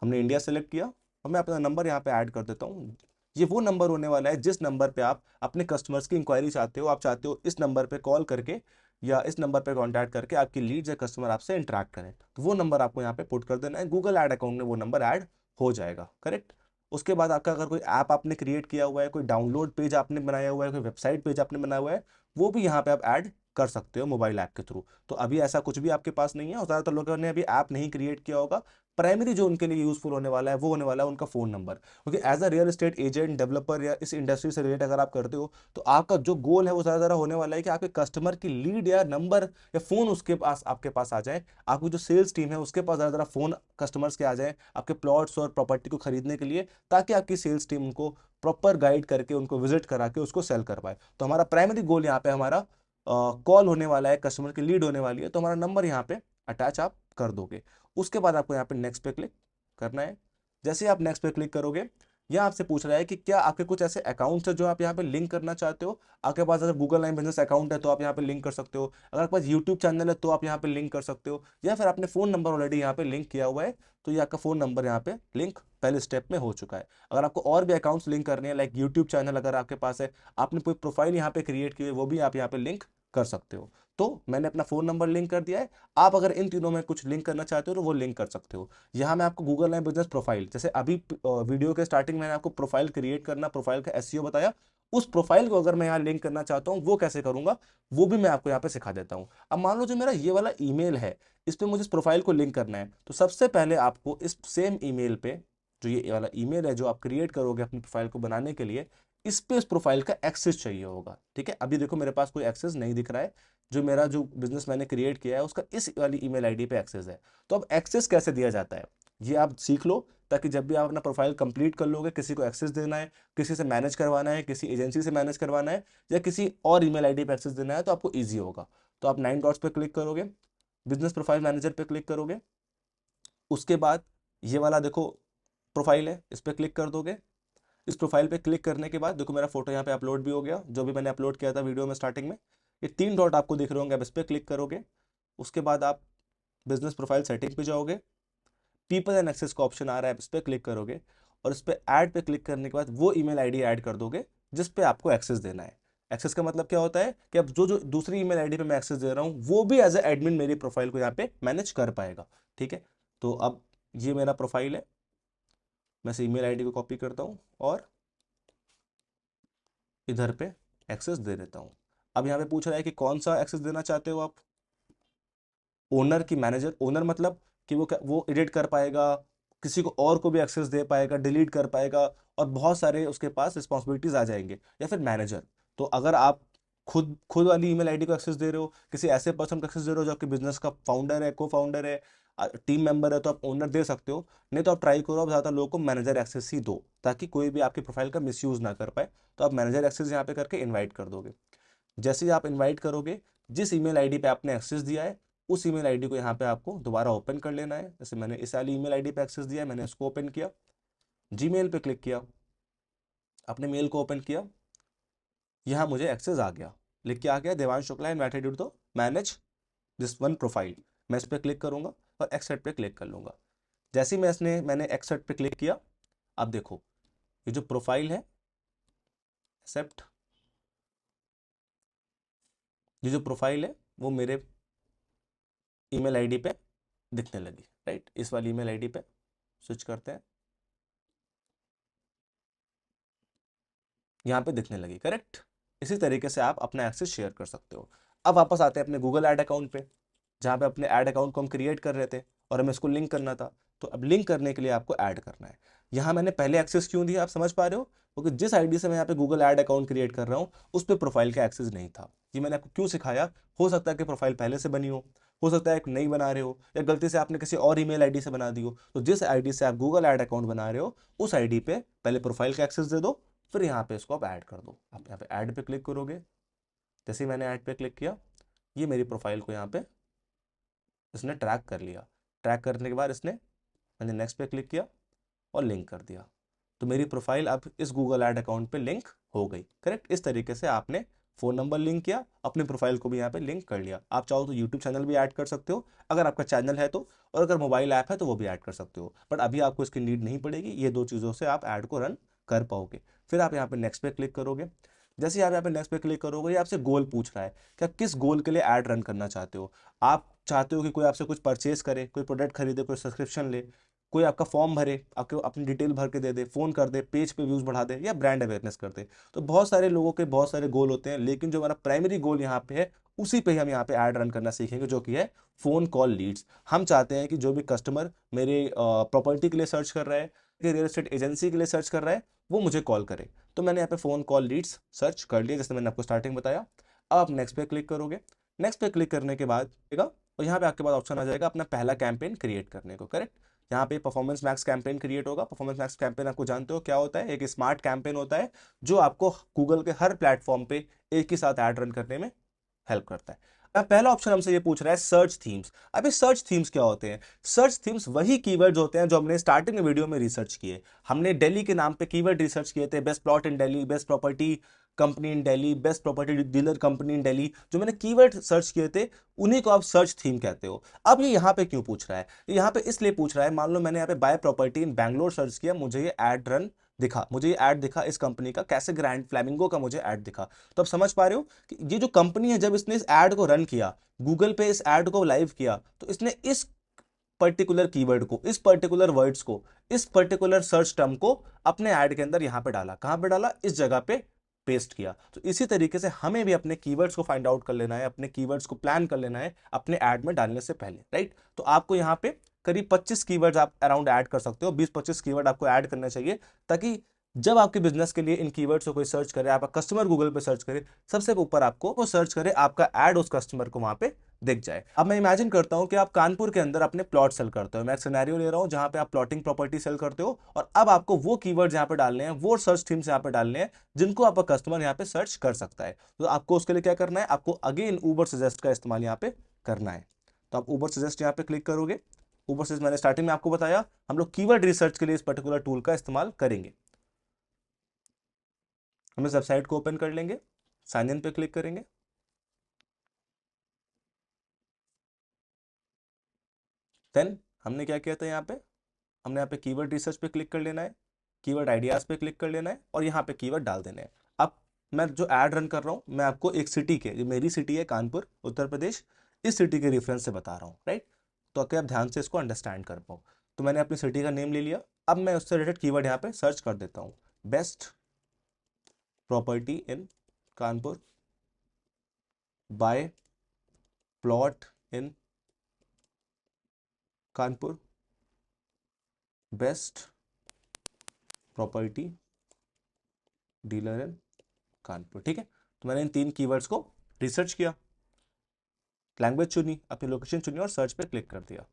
हमने इंडिया सेलेक्ट किया और मैं अपना नंबर यहाँ पे ऐड कर देता हूँ। ये वो नंबर होने वाला है जिस नंबर पे आप अपने कस्टमर्स की इंक्वायरी चाहते हो। आप चाहते हो इस नंबर पे कॉल करके या इस नंबर पे कांटेक्ट करके आपकी लीड्स या कस्टमर आपसे इंटरेक्ट करें, तो वो नंबर आपको यहाँ पे पुट कर देना है। गूगल ऐड अकाउंट में वो नंबर ऐड हो जाएगा, करेक्ट। उसके बाद आपका अगर कोई ऐप आपने क्रिएट किया हुआ है, कोई डाउनलोड पेज आपने बनाया हुआ है, कोई वेबसाइट पेज आपने बनाया हुआ है, वो भी यहाँ पे आप ऐड कर सकते हो मोबाइल ऐप के थ्रू। तो अभी ऐसा कुछ भी आपके पास नहीं है और ज़्यादातर लोगों ने अभी ऐप नहीं क्रिएट किया होगा। प्राइमरी जो उनके लिए यूजफुल होने वाला है वो होने वाला है उनका फोन नंबर, क्योंकि as a real estate agent, developer या इस इंडस्ट्री से रिलेट अगर आप करते हो तो आपका जो गोल है वो ज़्यादा होने वाला है कि आपके कस्टमर की लीड या नंबर या फोन उसके पास आपके पास आ जाए। आपकी जो सेल्स टीम है उसके पास ज़्यादा फोन कस्टमर्स के आ जाए आपके प्लॉट्स और प्रॉपर्टी को खरीदने के लिए, ताकि आपकी सेल्स टीम उनको प्रॉपर गाइड करके उनको विजिट करा के उसको सेल कर पाए। तो हमारा प्राइमरी गोल यहाँ पे हमारा कॉल होने वाला है, कस्टमर की लीड होने वाली है, तो हमारा नंबर यहाँ पे अटैच आप कर दोगे। उसके बाद आपको यहाँ पे नेक्स्ट पे क्लिक करना है। जैसे ही आप नेक्स्ट पे क्लिक करोगे, यह आपसे पूछ रहा है कि क्या आपके कुछ ऐसे अकाउंट्स है जो आप यहाँ पे लिंक करना चाहते हो। आपके पास अगर गूगल लाइन बिजनेस अकाउंट है तो आप यहाँ पे लिंक कर सकते हो, अगर आपके पास यूट्यूब चैनल है तो आप यहाँ पे लिंक कर सकते हो, या फिर आपने फोन नंबर ऑलरेडी यहाँ पे लिंक किया हुआ है तो ये आपका फोन नंबर यहाँ पे लिंक पहले स्टेप में हो चुका है। अगर आपको और भी अकाउंट्स लिंक करने हैं, लाइक यूट्यूब चैनल अगर आपके पास है, आपने कोई प्रोफाइल यहाँ पे क्रिएट की है, वो भी आप यहाँ पे लिंक कर सकते हो। तो मैंने अपना फोन नंबर लिंक कर दिया है। आप अगर इन तीनों में कुछ लिंक करना चाहते हो तो वो लिंक कर सकते हो। यहाँ मैं आपको गूगल माई बिजनेस प्रोफाइल, जैसे अभी वीडियो के स्टार्टिंग मैंने आपको प्रोफाइल क्रिएट करना, प्रोफाइल का एसईओ बताया, उस प्रोफाइल को अगर मैं यहाँ लिंक करना चाहता हूँ वो कैसे करूंगा, वो भी मैं आपको यहाँ पे सिखा देता हूँ। अब मान लो जो मेरा ये वाला ईमेल है, इस पे मुझे इस प्रोफाइल को लिंक करना है, तो सबसे पहले आपको इस सेम ईमेल पे, जो ये वाला ईमेल है जो आप क्रिएट करोगे अपनी प्रोफाइल को बनाने के लिए, इस पे उस प्रोफाइल का एक्सेस चाहिए होगा। ठीक है, अभी देखो मेरे पास कोई एक्सेस नहीं दिख रहा है, जो मेरा जो बिजनेस मैंने क्रिएट किया है उसका इस वाली ईमेल आईडी पे एक्सेस है। तो अब एक्सेस कैसे दिया जाता है ये आप सीख लो, ताकि जब भी आप अपना प्रोफाइल कंप्लीट कर लोगे, किसी को एक्सेस देना है, किसी से मैनेज करवाना है, किसी एजेंसी से मैनेज करवाना है, या किसी और ईमेल आईडी पे एक्सेस देना है, तो आपको ईजी होगा। तो आप 9 डॉट्स पे क्लिक करोगे, बिजनेस प्रोफाइल मैनेजर पे क्लिक करोगे, उसके बाद ये वाला देखो प्रोफाइल है, इस पर क्लिक कर दोगे। इस प्रोफाइल पे क्लिक करने के बाद देखो मेरा फोटो यहाँ पे अपलोड भी हो गया, जो भी मैंने अपलोड किया था वीडियो में स्टार्टिंग में। ये 3 डॉट आपको दिख रहे होंगे, आप इस पर क्लिक करोगे। उसके बाद आप बिजनेस प्रोफाइल सेटिंग पे जाओगे, पीपल एंड एक्सेस का ऑप्शन आ रहा है, इस पर क्लिक करोगे, और इस पर ऐड पे क्लिक करने के बाद वो ईमेल आईडी ऐड कर दोगे जिस पे आपको एक्सेस देना है। एक्सेस का मतलब क्या होता है कि अब जो जो दूसरी ईमेल आईडी पे मैं एक्सेस दे रहा हूँ वो भी एज ए एडमिन मेरी प्रोफाइल को यहाँ पे मैनेज कर पाएगा। ठीक है, तो अब ये मेरा प्रोफाइल है, मैं इस ईमेल आईडी को कॉपी करता हूँ और इधर पे एक्सेस दे देता हूँ। अब यहाँ पे पूछ रहा है कि कौन सा एक्सेस देना चाहते हो आप, ओनर की मैनेजर, ओनर मतलब कि वो एडिट कर पाएगा, किसी को और को भी एक्सेस दे पाएगा, डिलीट कर पाएगा, और बहुत सारे उसके पास रिस्पॉन्सिबिलिटीज आ जाएंगे, या फिर मैनेजर। तो अगर आप खुद खुद वाली ईमेल आईडी को एक्सेस दे रहे हो, किसी ऐसे पर्सन को एक्सेस दे रहे हो जो आपके बिजनेस का फाउंडर है, को फाउंडर है, टीम मेंबर है, तो आप ओनर दे सकते हो। नहीं तो आप ट्राई करो आप ज़्यादा लोगों को मैनेजर एक्सेस ही दो, ताकि कोई भी आपकी प्रोफाइल का मिसयूज ना कर पाए। तो आप मैनेजर एक्सेस यहाँ पे करके इन्वाइट कर दोगे। जैसे ही आप इनवाइट करोगे, जिस ईमेल आईडी पे आपने एक्सेस दिया है उस ईमेल आईडी को यहाँ पे आपको दोबारा ओपन कर लेना है। जैसे मैंने इस वाली ईमेल आईडी पे एक्सेस दिया है, मैंने इसको ओपन किया, जीमेल पे क्लिक किया, अपने मेल को ओपन किया, यहाँ मुझे एक्सेस आ गया, लिख के आ गया Devansh Shukla invited you to manage this one profile. मैं इस पर क्लिक करूंगा और एक्सेप्ट पे क्लिक कर लूंगा। जैसे ही मैंने एक्सेप्ट पे क्लिक किया, अब देखो ये जो प्रोफाइल है, एक्सेप्ट, ये जो प्रोफाइल है वो मेरे ईमेल आईडी पे दिखने लगी। राइट, इस वाली ईमेल आईडी पे स्विच करते हैं, यहाँ पे दिखने लगी। करेक्ट, इसी तरीके से आप अपना एक्सेस शेयर कर सकते हो। अब वापस आते हैं अपने गूगल ऐड अकाउंट पे, जहाँ पे अपने ऐड अकाउंट को हम क्रिएट कर रहे थे और हमें इसको लिंक करना था। तो अब लिंक करने के लिए आपको ऐड करना है। यहाँ मैंने पहले एक्सेस क्यों दिया, आप समझ पा रहे हो, क्योंकि जिस आईडी से मैं यहाँ पे गूगल ऐड अकाउंट क्रिएट कर रहा हूँ उस पर प्रोफाइल का एक्सेस नहीं था। ये मैंने आपको क्यों सिखाया, हो सकता है कि प्रोफाइल पहले से बनी हो सकता है नई बना रहे हो, या गलती से आपने किसी और ईमेल आईडी से बना दी हो। तो जिस आईडी से आप गूगल ऐड अकाउंट बना रहे हो उस आईडी पे पहले प्रोफाइल का एक्सेस दे दो, फिर यहाँ पे इसको आप ऐड कर दो। आप यहाँ पे ऐड पे क्लिक करोगे, जैसे ही मैंने ऐड पे क्लिक किया, ये मेरी प्रोफाइल को यहाँ पे इसने ट्रैक कर लिया। ट्रैक करने के बाद इसने, मैंने नेक्स्ट पे क्लिक किया और लिंक कर दिया, तो मेरी प्रोफाइल अब इस गूगल ऐड अकाउंट पे लिंक हो गई। करेक्ट, इस तरीके से आपने फोन नंबर लिंक किया, अपनी प्रोफाइल को भी यहाँ पे लिंक कर लिया। आप चाहो तो यूट्यूब चैनल भी ऐड कर सकते हो अगर आपका चैनल है तो, और अगर मोबाइल ऐप है तो वो भी ऐड कर सकते हो, बट अभी आपको इसकी नीड नहीं पड़ेगी। ये दो चीज़ों से आप ऐड को रन कर पाओगे। फिर आप यहाँ पे नेक्स्ट पे क्लिक करोगे। जैसे ही आप यहाँ पे नेक्स्ट पे क्लिक करोगे, ये आपसे गोल पूछ रहा है कि आप किस गोल के लिए ऐड रन करना चाहते हो। आप चाहते हो कि कोई आपसे कुछ परचेज करे, कोई प्रोडक्ट खरीदे, कोई सब्सक्रिप्शन ले, कोई आपका फॉर्म भरे, आपको अपनी डिटेल भर के दे दे, फोन कर दे, पेज पे व्यूज बढ़ा दे, या ब्रांड अवेयरनेस कर दे। तो बहुत सारे लोगों के बहुत सारे गोल होते हैं, लेकिन जो हमारा प्राइमरी गोल यहाँ पे है उसी पे ही हम यहाँ पे ऐड रन करना सीखेंगे, जो कि है फोन कॉल लीड्स। हम चाहते हैं कि जो भी कस्टमर मेरे प्रॉपर्टी के लिए सर्च कर रहा है, रियल एस्टेट एजेंसी के लिए सर्च कर रहा है, वो मुझे कॉल करे। तो मैंने यहाँ पे फोन कॉल लीड्स सर्च कर लिया, जैसे मैंने आपको स्टार्टिंग बताया। अब आप नेक्स्ट पे क्लिक करोगे। नेक्स्ट पे क्लिक करने के बाद और यहाँ पे आपके पास ऑप्शन आ जाएगा अपना पहला कैंपेन क्रिएट करने को। करेक्ट, यहाँ पे परफॉर्मेंस मैक्स कैंपेन क्रिएट होगा। परफॉर्मेंस मैक्स कैंपेन आपको जानते हो क्या होता है, एक स्मार्ट कैंपेन होता है जो आपको गूगल के हर प्लेटफॉर्म पे एक ही साथ ऐड रन करने में हेल्प करता है। अब पहला ऑप्शन हमसे ये पूछ रहा है सर्च थीम्स। अभी सर्च थीम्स क्या होते हैं, सर्च थीम्स वही कीवर्ड्स होते हैं जो हमने स्टार्टिंग में वीडियो में रिसर्च किए। हमने दिल्ली के नाम पे कीवर्ड रिसर्च किए थे, best plot in Delhi, best property company in Delhi, best property dealer company इन दिल्ली, जो मैंने कीवर्ड सर्च किए थे उन्हीं को आप सर्च थीम कहते हो। अब ये यहाँ पे क्यों पूछ रहा है, यहाँ पे इसलिए पूछ रहा है, मान लो मैंने यहाँ पे buy property in Bangalore search किया, मुझे ये ऐड रन दिखा, मुझे ये ऐड दिखा इस कंपनी का, कैसे ग्रैंड फ्लैमिंगो का मुझे ऐड दिखा। तो अब समझ पा रहे हो कि ये जो कंपनी है, जब इसने इस ऐड को रन किया, गूगल पे इस ऐड को लाइव किया, तो इसने इस पर्टिकुलर कीवर्ड को, इस पर्टिकुलर वर्ड्स को, इस पर्टिकुलर सर्च टर्म को अपने ऐड के अंदर यहां पे डाला। कहां पे डाला, इस जगह पे पेस्ट किया। तो इसी तरीके से हमें भी अपने कीवर्ड्स को फाइंड आउट कर लेना है, अपने कीवर्ड्स को प्लान कर लेना है अपने ऐड में डालने से पहले, राइट। तो आपको यहाँ पे करीब 25 कीवर्ड्स आप अराउंड ऐड कर सकते हो, 20-25 कीवर्ड आपको ऐड करना चाहिए, ताकि जब आपके बिजनेस के लिए इन कीवर्ड्स को कोई सर्च करे, आपका कस्टमर गूगल पे सर्च करे, सबसे ऊपर आपको वो सर्च करे, आपका ऐड उस कस्टमर को वहां पे दिख जाए। अब मैं इमेजिन करता हूं कि आप कानपुर के अंदर अपने प्लॉट सेल करते हो, मैं एक सिनेरियो ले रहा हूं जहां पे आप प्लॉटिंग प्रॉपर्टी सेल करते हो, और अब आपको वो कीवर्ड्स यहां पे डालने हैं, वो सर्च थीम्स यहां पे डालने हैं जिनको आपका कस्टमर यहां पे सर्च कर सकता है। तो आपको उसके लिए क्या करना है, आपको अगेन ऊबर सजेस्ट का इस्तेमाल यहां पे करना है। तो आप ऊबर सजेस्ट यहां पे क्लिक करोगे। ऊबर सजेस्ट मैंने स्टार्टिंग में आपको बताया, हम लोग कीवर्ड रिसर्च के लिए इस पर्टिकुलर टूल का इस्तेमाल करेंगे। हम इस वेबसाइट को ओपन कर लेंगे, साइन इन पे क्लिक करेंगे। देन हमने क्या किया था, यहाँ पे हमने यहाँ पे कीवर्ड रिसर्च पे क्लिक कर लेना है, कीवर्ड आइडियाज पे क्लिक कर लेना है, और यहाँ पे कीवर्ड डाल देना है। अब मैं जो ऐड रन कर रहा हूँ, मैं आपको एक सिटी के, जो मेरी सिटी है कानपुर उत्तर प्रदेश, इस सिटी के रेफरेंस से बता रहा हूँ, राइट। तो अगर आप ध्यान से इसको अंडरस्टैंड कर पाओ, तो मैंने अपनी सिटी का नेम ले लिया। अब मैं उससे रिलेटेड कीवर्ड यहाँ पे सर्च कर देता हूँ, best property in Kanpur, buy plot in Kanpur, best property dealer in Kanpur, ठीक है। तो मैंने इन 3 कीवर्ड्स को रिसर्च किया, लैंग्वेज चुनी, अपनी लोकेशन चुनी और सर्च पे क्लिक कर दिया।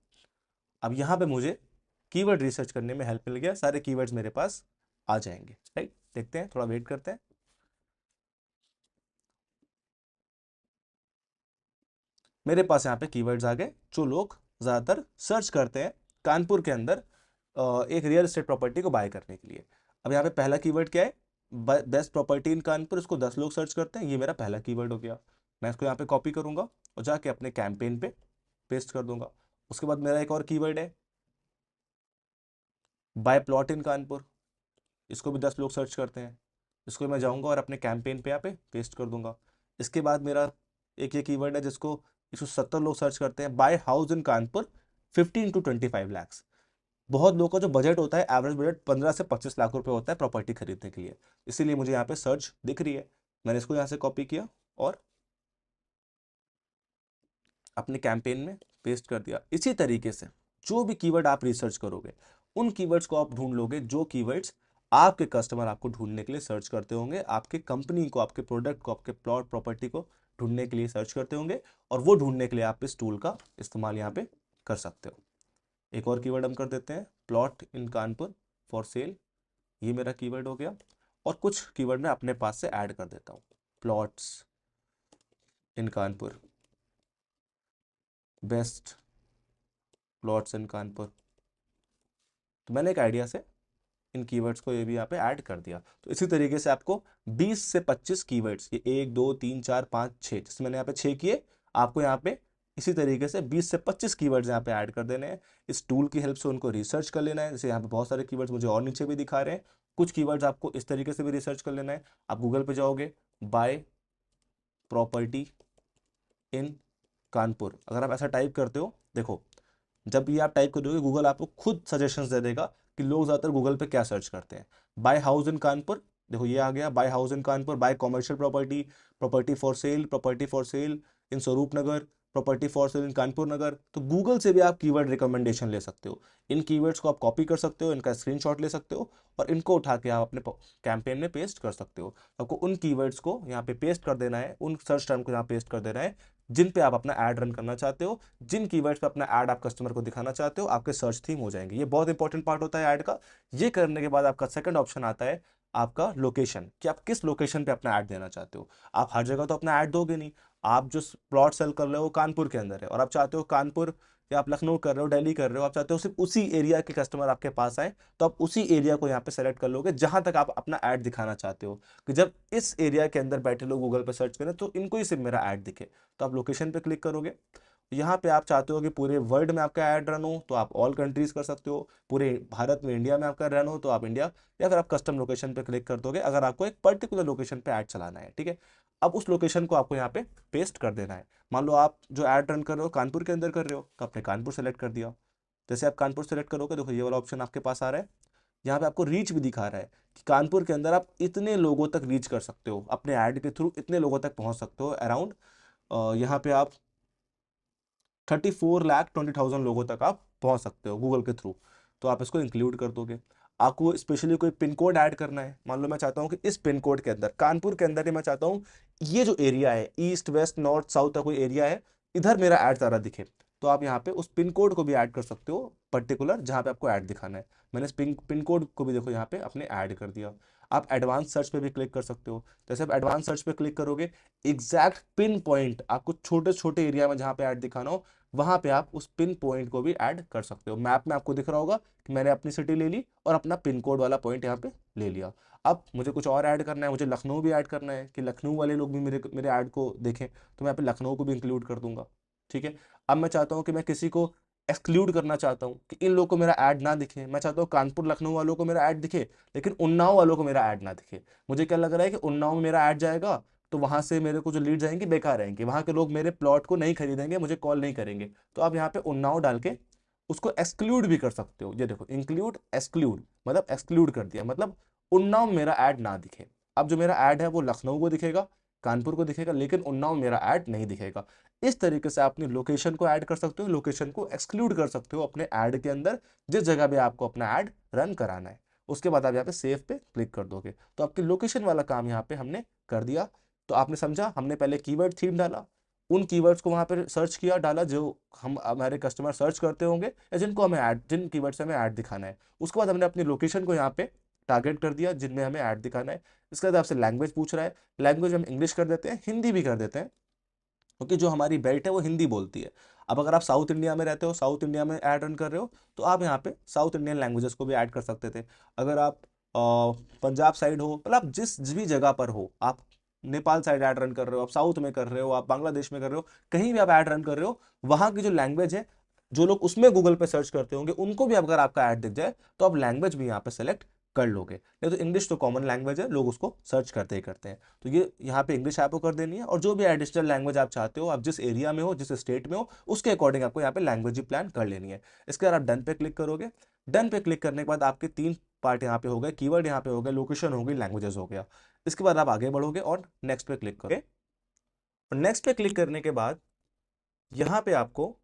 अब यहाँ पे मुझे कीवर्ड रिसर्च करने में हेल्प मिल गया, सारे कीवर्ड्स मेरे पास आ जाएंगे, राइट। देखते हैं, थोड़ा वेट करते हैं। मेरे पास यहाँ पे कीवर्ड्स आ गए जो लोग ज़्यादातर सर्च करते हैं कानपुर के अंदर एक रियल एस्टेट प्रॉपर्टी को बाय करने के लिए। अब यहाँ पे पहला कीवर्ड क्या है, बेस्ट प्रॉपर्टी इन कानपुर, इसको 10 लोग सर्च करते हैं, ये मेरा पहला कीवर्ड हो गया। मैं इसको यहाँ पे कॉपी करूंगा और जाके अपने कैंपेन पे पेस्ट कर दूंगा। उसके बाद मेरा एक और कीवर्ड है बाय प्लॉट इन कानपुर, इसको भी 10 लोग सर्च करते हैं, इसको मैं जाऊंगा और अपने कैंपेन पे यहाँ पे पेस्ट कर दूंगा। इसके बाद मेरा एक ये कीवर्ड है जिसको 170 लोग सर्च करते हैं, buy house in Kanpur 15 to 25 lakhs। बहुत लोगों का जो बजट होता है, एवरेज बजट 15 से 25 लाख रुपए होता है प्रॉपर्टी खरीदने के लिए, इसीलिए मुझे यहाँ पे सर्च दिख रही है। मैंने इसको यहाँ से कॉपी किया और अपने कैंपेन में पेस्ट कर दिया। इसी तरीके से जो भी कीवर्ड आप रिसर्च करोगे, उन कीवर्ड्स को आप ढूंढ लोगे जो कीवर्ड्स आपके कस्टमर आपको ढूंढने के लिए सर्च करते होंगे, आपके कंपनी को, आपके प्रोडक्ट को, आपके प्लॉट प्रॉपर्टी को ढूंढने के लिए सर्च करते होंगे, और वो ढूंढने के लिए आप इस टूल का इस्तेमाल यहाँ पे कर सकते हो। एक और कीवर्ड हम कर देते हैं, plot in Kanpur for sale, ये मेरा कीवर्ड हो गया। और कुछ कीवर्ड मैं अपने पास से ऐड कर देता हूँ, प्लॉट्स इन कानपुर, बेस्ट प्लॉट्स इन कानपुर। तो मैंने एक आइडिया से इन कीवर्ड्स को ये भी यहाँ पे ऐड कर दिया। तो इसी तरीके से आपको 20 से 25 कीवर्ड्स, ये 1 2 3 4 5 6, जैसे मैंने यहाँ पे 6 किए, आपको यहाँ पे इसी तरीके से 20 से 25 कीवर्ड्स यहाँ पे ऐड कर देने हैं। इस टूल की हेल्प से उनको रिसर्च कर लेना है। जैसे यहाँ पे बहुत सारे कीवर्ड्स मुझे और नीचे भी दिखा रहे हैं, कुछ कीवर्ड्स आपको इस तरीके से भी रिसर्च कर लेना है। आप गूगल पे जाओगे, बाय प्रॉपर्टी इन कानपुर, अगर आप ऐसा टाइप करते हो, देखो जब ये आप टाइप करोगे, गूगल आपको खुद सजेशंस दे देगा कि लोग ज़्यादातर गूगल पे क्या सर्च करते हैं। बाय हाउस इन कानपुर, देखो ये आ गया, buy house in Kanpur, buy commercial property, property for sale in Swarup Nagar, property for sale in Kanpur Nagar. तो गूगल से भी आप कीवर्ड रिकमेंडेशन ले सकते हो। इन कीवर्ड्स को आप कॉपी कर सकते हो, इनका स्क्रीनशॉट ले सकते हो, और इनको उठा के आप अपने कैंपेन में पेस्ट कर सकते हो। आपको उन कीवर्ड्स को यहाँ पे पेस्ट कर देना है, उन सर्च टर्म को यहाँ पेस्ट कर देना है जिन पे आप अपना ऐड रन करना चाहते हो, जिन कीवर्ड्स पे अपना ऐड आप कस्टमर को दिखाना चाहते हो, आपके सर्च थीम हो जाएंगे। ये बहुत इंपॉर्टेंट पार्ट होता है ऐड का। ये करने के बाद आपका सेकंड ऑप्शन आता है आपका लोकेशन, कि आप किस लोकेशन पे अपना ऐड देना चाहते हो। आप हर जगह तो अपना ऐड दोगे नहीं। आप जो प्लॉट सेल कर रहे हो कानपुर के अंदर है, और आप चाहते हो कानपुर, या आप लखनऊ कर रहे हो, दिल्ली कर रहे हो, आप चाहते हो सिर्फ उसी एरिया के कस्टमर आपके पास आए, तो आप उसी एरिया को यहाँ पे सेलेक्ट कर लोगे जहां तक आप अपना ऐड दिखाना चाहते हो, कि जब इस एरिया के अंदर बैठे लोग गूगल पे सर्च करें तो इनको ही सिर्फ मेरा ऐड दिखे। तो आप लोकेशन पे क्लिक करोगे, यहाँ पे आप चाहते हो कि पूरे वर्ल्ड में आपका ऐड रन हो, तो आप ऑल कंट्रीज कर सकते हो। पूरे भारत में, इंडिया में आपका रन हो, तो आप इंडिया, या फिर आप कस्टम लोकेशन पे क्लिक कर दोगे अगर आपको एक पर्टिकुलर लोकेशन पे ऐड चलाना है, ठीक है। अब उस लोकेशन को आपको यहाँ पे पेस्ट कर देना है। मान लो आप जो ऐड रन कर रहे हो कानपुर के अंदर कर रहे हो, तो आपने कानपुर सेलेक्ट कर दिया। जैसे आप कानपुर सेलेक्ट करोगे, देखो ये वाला ऑप्शन आपके पास आ रहा है, यहाँ पे आपको रीच भी दिखा रहा है कि कानपुर के अंदर आप इतने लोगों तक रीच कर सकते हो, अपने ऐड के थ्रू इतने लोगों तक पहुंच सकते हो। अराउंड यहाँ पे आप 34,20,000 लोगों तक आप पहुंच सकते हो गूगल के थ्रू। तो आप इसको इंक्लूड कर दोगे। आपको स्पेशली कोई पिन कोड ऐड करना है, मान लो मैं चाहता हूँ कि इस पिन कोड के अंदर, कानपुर के अंदर ही मैं चाहता हूँ ये जो एरिया है ईस्ट वेस्ट नॉर्थ साउथ का कोई एरिया है, इधर मेरा ऐड सारा दिखे, तो आप यहाँ पे उस पिन कोड को भी ऐड कर सकते हो पर्टिकुलर जहाँ पे आपको ऐड दिखाना है। मैंने इस पिन कोड को भी देखो यहाँ पे अपने ऐड कर दिया। आप एडवांस सर्च पे भी क्लिक कर सकते हो। जैसे आप एडवांस सर्च पे क्लिक करोगे, एग्जैक्ट पिन पॉइंट आपको छोटे छोटे एरिया में जहाँ पे ऐड दिखाना हो, वहां पे आप उस पिन पॉइंट को भी ऐड कर सकते हो। मैप में आपको दिख रहा होगा कि मैंने अपनी सिटी ले ली और अपना पिन कोड वाला पॉइंट यहाँ पे ले लिया। अब मुझे कुछ और ऐड करना है, मुझे लखनऊ भी ऐड करना है कि लखनऊ वाले लोग भी मेरे मेरे ऐड को देखें, तो मैं यहाँ पे लखनऊ को भी इंक्लूड कर दूंगा। ठीक है। अब मैं चाहता हूँ कि मैं किसी को एक्सक्लूड करना चाहता हूँ कि इन लोगों को मेरा ऐड ना दिखे, मैं चाहता हूँ कानपुर लखनऊ वालों को मेरा ऐड दिखे लेकिन उन्नाव वालों को मेरा ऐड ना दिखे। मुझे क्या लग रहा है कि उन्नाव में मेरा ऐड जाएगा तो वहां से मेरे को जो लीड जाएंगे बेकार रहेंगे, वहां के लोग मेरे प्लॉट को नहीं खरीदेंगे, मुझे कॉल नहीं करेंगे। तो आप यहाँ पे उन्नाव डाल के उसको एक्सक्लूड भी कर सकते हो। ये देखो, इंक्लूड एक्सक्लूड, मतलब एक्सक्लूड कर दिया, मतलब उन्नाव में मेरा ऐड ना दिखे। अब जो मेरा ऐड है वो लखनऊ को दिखेगा, कानपुर को दिखेगा, लेकिन उन्नाव में मेरा ऐड नहीं दिखेगा। इस तरीके से आप अपनी लोकेशन को ऐड कर सकते हो, लोकेशन को एक्सक्लूड कर सकते हो अपने ऐड के अंदर, जिस जगह पे आपको अपना ऐड रन कराना है। उसके बाद आप यहाँ पे सेव पे क्लिक कर दोगे तो आपकी लोकेशन वाला काम यहाँ पे हमने कर दिया। तो आपने समझा, हमने पहले कीवर्ड थीम डाला, उन कीवर्ड्स को वहां पर सर्च किया डाला जो हम हमारे कस्टमर सर्च करते होंगे या जिनको हमें ऐड, जिन कीवर्ड से हमें ऐड दिखाना है। उसके बाद हमने अपनी लोकेशन को यहाँ पे टारगेट कर दिया जिनमें हमें ऐड दिखाना है। इसके बाद आपसे लैंग्वेज पूछ रहा है, लैंग्वेज हम इंग्लिश कर देते हैं, हिंदी भी कर देते हैं, क्योंकि जो हमारी बेल्ट है वो हिंदी बोलती है। अब अगर आप साउथ इंडिया में रहते हो, साउथ इंडिया में ऐड रन कर रहे हो, तो आप यहाँ पे साउथ इंडियन लैंग्वेजेस को भी ऐड कर सकते थे। अगर आप पंजाब साइड हो, मतलब आप जिस भी जगह पर हो, आप नेपाल साइड ऐड रन कर रहे हो, आप साउथ में कर रहे हो, आप बांग्लादेश में कर रहे हो, कहीं भी आप ऐड रन कर रहे हो, वहां की जो लैंग्वेज है, जो लोग उसमें गूगल पे सर्च करते होंगे उनको भी अगर आपका ऐड दिख जाए तो आप लैंग्वेज भी यहाँ पे सेलेक्ट कर लोगे। नहीं तो इंग्लिश तो कॉमन लैंग्वेज है, लोग उसको सर्च करते ही करते हैं। तो ये यहाँ पे इंग्लिश आपको कर देनी है, और जो भी एडिशनल लैंग्वेज आप चाहते हो, आप जिस एरिया में हो, जिस स्टेट में हो, उसके अकॉर्डिंग आपको यहाँ पे लैंग्वेज ही प्लान कर लेनी है। इसके बाद आप डन पे क्लिक करोगे। डन पे क्लिक करने के बाद आपके तीन पार्ट यहाँ पे हो गए, कीवर्ड यहाँ पे हो गए, लोकेशन हो गई, लैंग्वेजेस हो गया। इसके बाद आप आगे बढ़ोगे और नेक्स्ट पे क्लिक करोगे। और नेक्स्ट पे क्लिक करने के बाद यहाँ पे आपको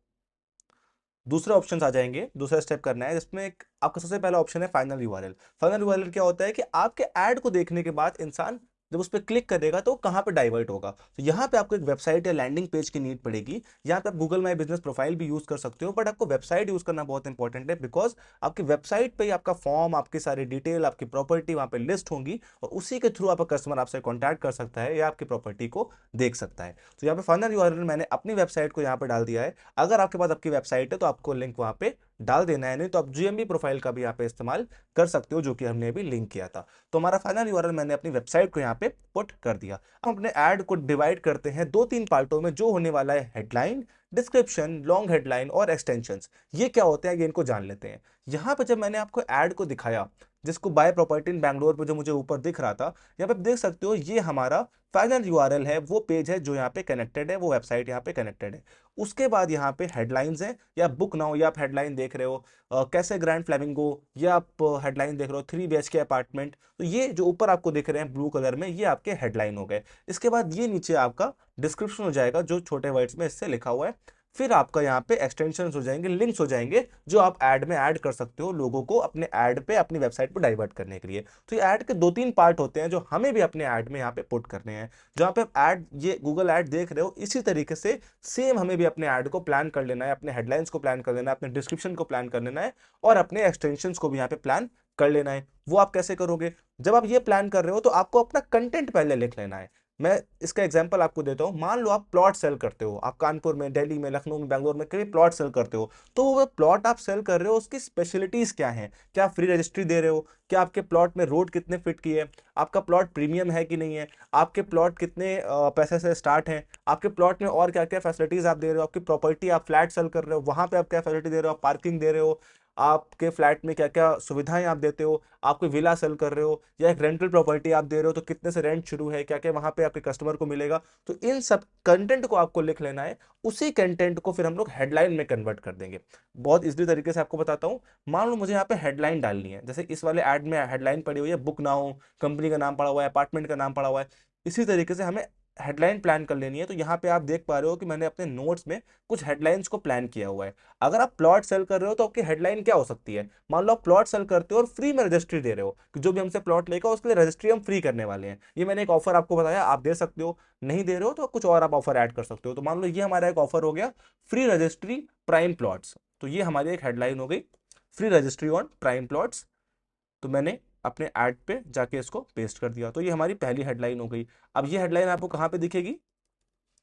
दूसरे ऑप्शंस आ जाएंगे, दूसरा स्टेप करना है जिसमें एक आपका सबसे पहला ऑप्शन है फाइनल यूआरएल। फाइनल यूआरएल क्या होता है कि आपके ऐड को देखने के बाद इंसान जब उस पर क्लिक करेगा तो कहाँ पे डाइवर्ट होगा। तो यहाँ पे आपको एक वेबसाइट या लैंडिंग पेज की नीड पड़ेगी। यहाँ पे आप गूगल माई बिजनेस प्रोफाइल भी यूज कर सकते हो, बट आपको वेबसाइट यूज करना बहुत इंपॉर्टेंट है, बिकॉज आपकी वेबसाइट पे ही आपका फॉर्म, आपकी सारी डिटेल, आपकी प्रॉपर्टी वहां पे लिस्ट होंगी, और उसी के थ्रू आपका कस्टमर आपसे कॉन्टैक्ट कर सकता है या आपकी प्रॉपर्टी को देख सकता है। तो यहाँ पे फाइनल यूआरएल मैंने अपनी वेबसाइट को यहाँ पे डाल दिया है। अगर आपके पास आपकी वेबसाइट है तो आपको लिंक वहां पे डाल देना है, नहीं तो आप जीएमबी प्रोफाइल का भी यहाँ पे इस्तेमाल कर सकते हो, जो कि हमने अभी लिंक किया था। तो हमारा फाइनल यूआरएल मैंने अपनी वेबसाइट को यहाँ पे पुट कर दिया। हम अपने ऐड को डिवाइड करते हैं दो तीन पार्टों में, जो होने वाला है हेडलाइन, डिस्क्रिप्शन, लॉन्ग हेडलाइन और एक्सटेंशंस। ये क्या होते हैं ये इनको जान लेते हैं। यहाँ पे जब मैंने आपको ऐड को दिखाया, जिसको बाय प्रॉपर्टी इन बैंगलोर पे जो मुझे ऊपर दिख रहा था, यहाँ पे आप देख सकते हो ये हमारा फाइनल यूआरएल है, वो पेज है जो यहाँ पे कनेक्टेड है, वो वेबसाइट यहाँ पे कनेक्टेड है। उसके बाद यहाँ पे हेडलाइंस हैं, या बुक नाउ, या आप हेडलाइन देख रहे हो कैसे ग्रैंड फ्लेमिंगो, या आप हेडलाइन देख रहे हो 3 BHK अपार्टमेंट। तो ये जो ऊपर आपको दिख रहे हैं ब्लू कलर में, ये आपके हेडलाइन हो गए। इसके बाद ये नीचे आपका डिस्क्रिप्शन हो जाएगा, जो छोटे वर्ड्स में इससे लिखा हुआ है। फिर आपका यहाँ पे एक्सटेंशन हो जाएंगे, लिंक्स हो जाएंगे, जो आप ऐड में ऐड कर सकते हो लोगों को अपने ऐड पे, अपनी वेबसाइट पे डाइवर्ट करने के लिए। तो ये ऐड के दो तीन पार्ट होते हैं जो हमें भी अपने ऐड में यहाँ पे पुट करने हैं। जहाँ पे आप ऐड, ये गूगल ऐड देख रहे हो, इसी तरीके से सेम हमें भी अपने ऐड को प्लान कर लेना है, अपने हेडलाइंस को प्लान कर लेना है, अपने डिस्क्रिप्शन को प्लान कर लेना है, और अपने एक्सटेंशन को भी यहाँ पे प्लान कर लेना है। वो आप कैसे करोगे? जब आप ये प्लान कर रहे हो तो आपको अपना कंटेंट पहले लिख लेना है। मैं इसका एग्जांपल आपको देता हूं। मान लो आप प्लॉट सेल करते हो, आप कानपुर में, दिल्ली में, लखनऊ में, बैंगलोर में कहीं प्लॉट सेल करते हो, तो वो प्लॉट आप सेल कर रहे हो उसकी स्पेशलिटीज क्या हैं? क्या आप फ्री रजिस्ट्री दे रहे हो? क्या आपके प्लॉट में रोड कितने फीट की है? आपका प्लॉट प्रीमियम है कि नहीं है? आपके प्लॉट कितने पैसे से स्टार्ट है? आपके प्लॉट में और क्या क्या फैसिलिटीज आप दे रहे हो? आपकी प्रॉपर्टी, आप फ्लैट सेल कर रहे हो, वहां पे आप क्या फैसिलिटी दे रहे हो? आप पार्किंग दे रहे हो? आपके फ्लैट में क्या क्या सुविधाएं आप देते हो, आप कोई विला सेल कर रहे हो या एक रेंटल प्रॉपर्टी आप दे रहे हो तो कितने से रेंट शुरू है, क्या क्या वहां पे आपके कस्टमर को मिलेगा। तो इन सब कंटेंट को आपको लिख लेना है। उसी कंटेंट को फिर हम लोग हेडलाइन में कन्वर्ट कर देंगे। बहुत इजली तरीके से आपको बताता हूँ। मान लो मुझे यहाँ पे हेडलाइन डालनी है, जैसे इस वाले ऐड में हेडलाइन पड़ी हुई है बुक नाउ, कंपनी का नाम पड़ा हुआ है, अपार्टमेंट का नाम पड़ा हुआ है। इसी तरीके से हमें हेडलाइन प्लान कर लेनी है। तो यहाँ पे आप देख पा रहे हो कि मैंने अपने नोट्स में कुछ हेडलाइंस को प्लान किया हुआ है। अगर आप प्लॉट सेल कर रहे हो तो आपकी हेडलाइन क्या हो सकती है। मान लो आप प्लॉट सेल करते हो और फ्री में रजिस्ट्री दे रहे हो कि जो भी हमसे प्लॉट लेगा उसके लिए रजिस्ट्री हम फ्री करने वाले हैं। ये मैंने एक ऑफर आपको बताया, आप दे सकते हो। नहीं दे रहे हो तो कुछ और आप ऑफर ऐड कर सकते हो। तो मान लो ये हमारा एक ऑफर हो गया, फ्री रजिस्ट्री प्राइम प्लॉट्स। तो ये हमारी एक हेडलाइन हो गई, free registry on prime plots. तो मैंने अपने ऐड पे जाके इसको पेस्ट कर दिया। तो ये हमारी पहली हेडलाइन हो गई। अब ये हेडलाइन आपको कहाँ पे दिखेगी,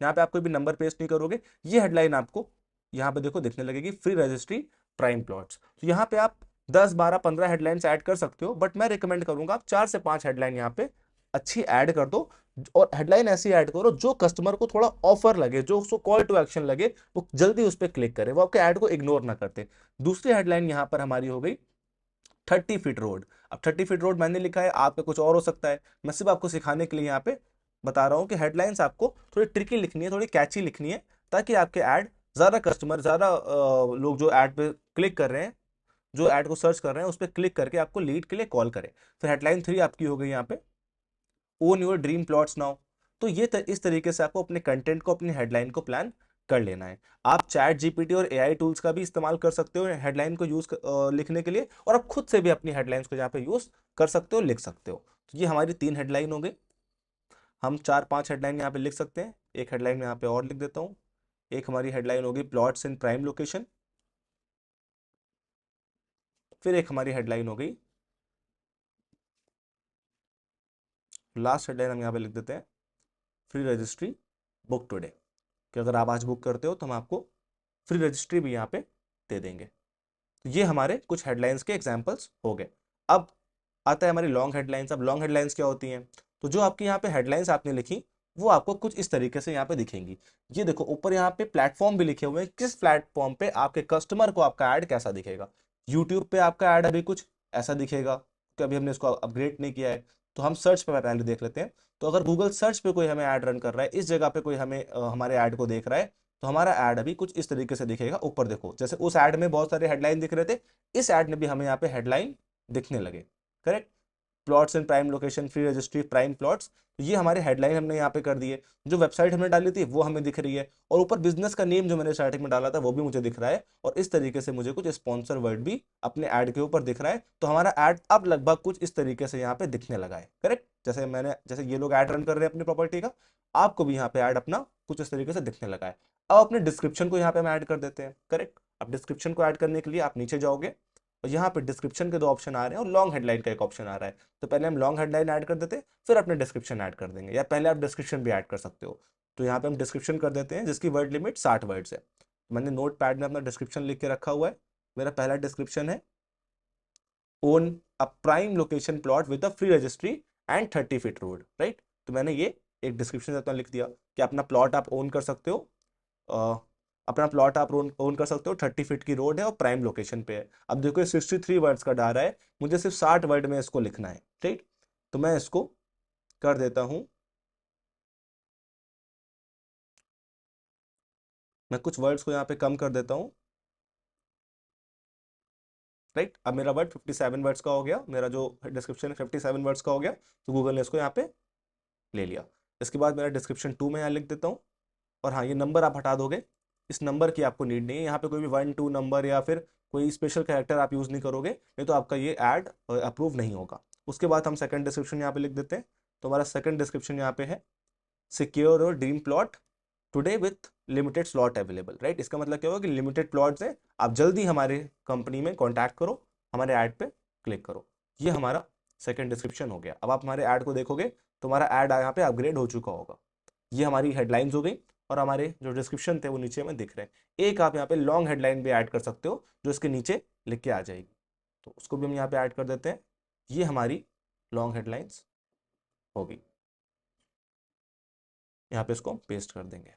यहाँ पे आप कोई भी नंबर पेस्ट नहीं करोगे, ये हेडलाइन आपको यहाँ पे देखो दिखने लगेगी, फ्री रजिस्ट्री प्राइम प्लॉट्स। तो यहाँ पे आप 10 12 15 हेडलाइंस ऐड कर सकते हो, बट मैं रिकमेंड करूंगा आप 4 से 5 हेडलाइन यहाँ पे अच्छी ऐड कर दो। और हेडलाइन ऐसी ऐड करो जो कस्टमर को थोड़ा ऑफर लगे, जो उसको कॉल टू एक्शन लगे, वो जल्दी उस पर क्लिक करे, वो आपके ऐड को इग्नोर ना करते। दूसरी हेडलाइन यहाँ पर हमारी हो गई 30 फीट रोड। अब 30 फीट रोड मैंने लिखा है, आपका कुछ और हो सकता है। मैं सिर्फ आपको सिखाने के लिए यहाँ पे बता रहा हूँ कि हेडलाइंस आपको थोड़ी ट्रिकी लिखनी है, थोड़ी कैची लिखनी है, ताकि आपके ऐड ज्यादा कस्टमर, ज्यादा लोग जो ऐड पे क्लिक कर रहे हैं, जो ऐड को सर्च कर रहे हैं, उस पर क्लिक करके आपको लीड के लिए कॉल करें। फिर हेडलाइन 3 आपकी हो गई यहाँ पे, own your dream plots now. तो इस तरीके से आपको अपने कंटेंट को, अपनी हेडलाइन को प्लान कर लेना है। आप चैट जीपीटी और एआई टूल्स का भी इस्तेमाल कर सकते हो हेडलाइन को लिखने के लिए, और आप खुद से भी अपनी हेडलाइंस को यहाँ पे यूज कर सकते हो, लिख सकते हो। तो ये हमारी 3 हेडलाइन हो गई। हम 4 5 हेडलाइन यहाँ पे लिख सकते हैं। एक हेडलाइन यहाँ पे और लिख देता हूँ। एक हमारी हेडलाइन होगी प्लॉट्स इन प्राइम लोकेशन। फिर एक हमारी हेडलाइन हो गई, लास्ट हेडलाइन हम यहाँ पे लिख देते हैं, फ्री रजिस्ट्री बुक टुडे। कि अगर आप आज बुक करते हो तो हम आपको फ्री रजिस्ट्री भी यहाँ पे दे देंगे। तो ये हमारे कुछ हेडलाइंस के एग्जांपल्स हो गए। अब आता है हमारी लॉन्ग हेडलाइंस। अब लॉन्ग हेडलाइंस क्या होती हैं। तो जो आपकी यहाँ पे हेडलाइंस आपने लिखी, वो आपको कुछ इस तरीके से यहाँ पे दिखेंगी। ये देखो ऊपर यहाँ पे प्लेटफॉर्म भी लिखे हुए हैं, किस प्लेटफॉर्म पे आपके कस्टमर को आपका ऐड कैसा दिखेगा। यूट्यूब पे आपका ऐड अभी कुछ ऐसा दिखेगा, कि अभी हमने इसको अपग्रेड नहीं किया है। तो हम सर्च पे पहले देख लेते हैं। तो अगर गूगल सर्च पे कोई हमें ऐड रन कर रहा है, इस जगह पे कोई हमें हमारे ऐड को देख रहा है, तो हमारा ऐड अभी कुछ इस तरीके से दिखेगा। ऊपर देखो, जैसे उस ऐड में बहुत सारे हेडलाइन दिख रहे थे, इस ऐड में भी हमें यहाँ पे हेडलाइन दिखने लगे। करेक्ट। प्लॉट्स इन prime location, free registry prime plots. तो ये हमारे हेडलाइन हमने यहाँ पे कर दिए। जो वेबसाइट हमने डाली थी वो हमें दिख रही है, और ऊपर बिजनेस का नेम जो मैंने स्टार्टिंग में डाला था वो भी मुझे दिख रहा है। और इस तरीके से मुझे कुछ स्पॉन्सर वर्ड भी अपने ऐड के ऊपर दिख रहा है। तो हमारा ऐड अब लगभग कुछ इस तरीके से यहाँ पे दिखने लगा है। करेक्ट। जैसे ये लोग ऐड रन कर रहे हैं अपनी प्रॉपर्टी का, आपको भी यहाँ पे ऐड अपना कुछ इस तरीके से दिखने लगा है। अब अपने डिस्क्रिप्शन को यहाँ पे हम ऐड कर देते हैं। करेक्ट। अब डिस्क्रिप्शन को ऐड करने के लिए आप नीचे जाओगे, और यहाँ पे डिस्क्रिप्शन के 2 ऑप्शन आ रहे हैं और लॉन्ग हेडलाइन का एक ऑप्शन आ रहा है। तो पहले हम लॉन्ग हेडलाइन ऐड कर देते हैं, फिर अपने डिस्क्रिप्शन ऐड कर देंगे, या पहले आप डिस्क्रिप्शन भी ऐड कर सकते हो। तो यहाँ पे हम डिस्क्रिप्शन कर देते हैं, जिसकी वर्ड लिमिट 60 वर्ड्स है। मैंने नोट पैड में अपना डिस्क्रिप्शन लिख के रखा हुआ है। मेरा पहला डिस्क्रिप्शन है, own a prime location plot with a free registry and 30 feet road. Right. तो मैंने ये एक डिस्क्रिप्शन अपना लिख दिया कि अपना प्लॉट आप ओन कर सकते हो, अ, अपना प्लॉट आप ओन कर सकते हो, 30 फीट की रोड है और प्राइम लोकेशन पे है। अब देखो ये 63 वर्ड्स का डारा है, मुझे सिर्फ 60 वर्ड में इसको लिखना है। ठीक। तो मैं इसको कर देता हूं, मैं कुछ वर्ड्स को यहाँ पे कम कर देता हूँ। राइट। अब मेरा वर्ड 57 वर्ड्स का हो गया, मेरा जो डिस्क्रिप्शन है 57 वर्ड्स का हो गया। तो गूगल ने इसको यहाँ पे ले लिया। इसके बाद मेरा डिस्क्रिप्शन 2 में यहाँ लिख देता हूँ। और हाँ, ये नंबर आप हटा दोगे, इस नंबर की आपको नीड नहीं है। यहाँ पे कोई भी 1 2 नंबर या फिर कोई स्पेशल कैरेक्टर आप यूज नहीं करोगे, नहीं तो आपका ये ऐड अप्रूव नहीं होगा। उसके बाद हम सेकंड डिस्क्रिप्शन यहाँ पे लिख देते हैं। तो हमारा सेकंड डिस्क्रिप्शन यहाँ पे है, secure your dream plot today with limited slot available. Right. इसका मतलब क्या होगा कि लिमिटेड प्लॉट्स है, आप जल्दी हमारे कंपनी में कॉन्टैक्ट करो, हमारे ऐड पे क्लिक करो। ये हमारा सेकंड डिस्क्रिप्शन हो गया। अब आप हमारे ऐड को देखोगे तो हमारा ऐड यहाँ पे अपग्रेड हो चुका होगा। ये हमारी हेडलाइंस हो गई, और हमारे जो डिस्क्रिप्शन थे वो नीचे में दिख रहे हैं। एक आप यहाँ पे लॉन्ग हेडलाइन भी ऐड कर सकते हो, जो इसके नीचे लिख के आ जाएगी। तो उसको भी हम यहाँ पे ऐड कर देते हैं। ये हमारी लॉन्ग हेडलाइंस होगी। यहाँ पे इसको पेस्ट कर देंगे।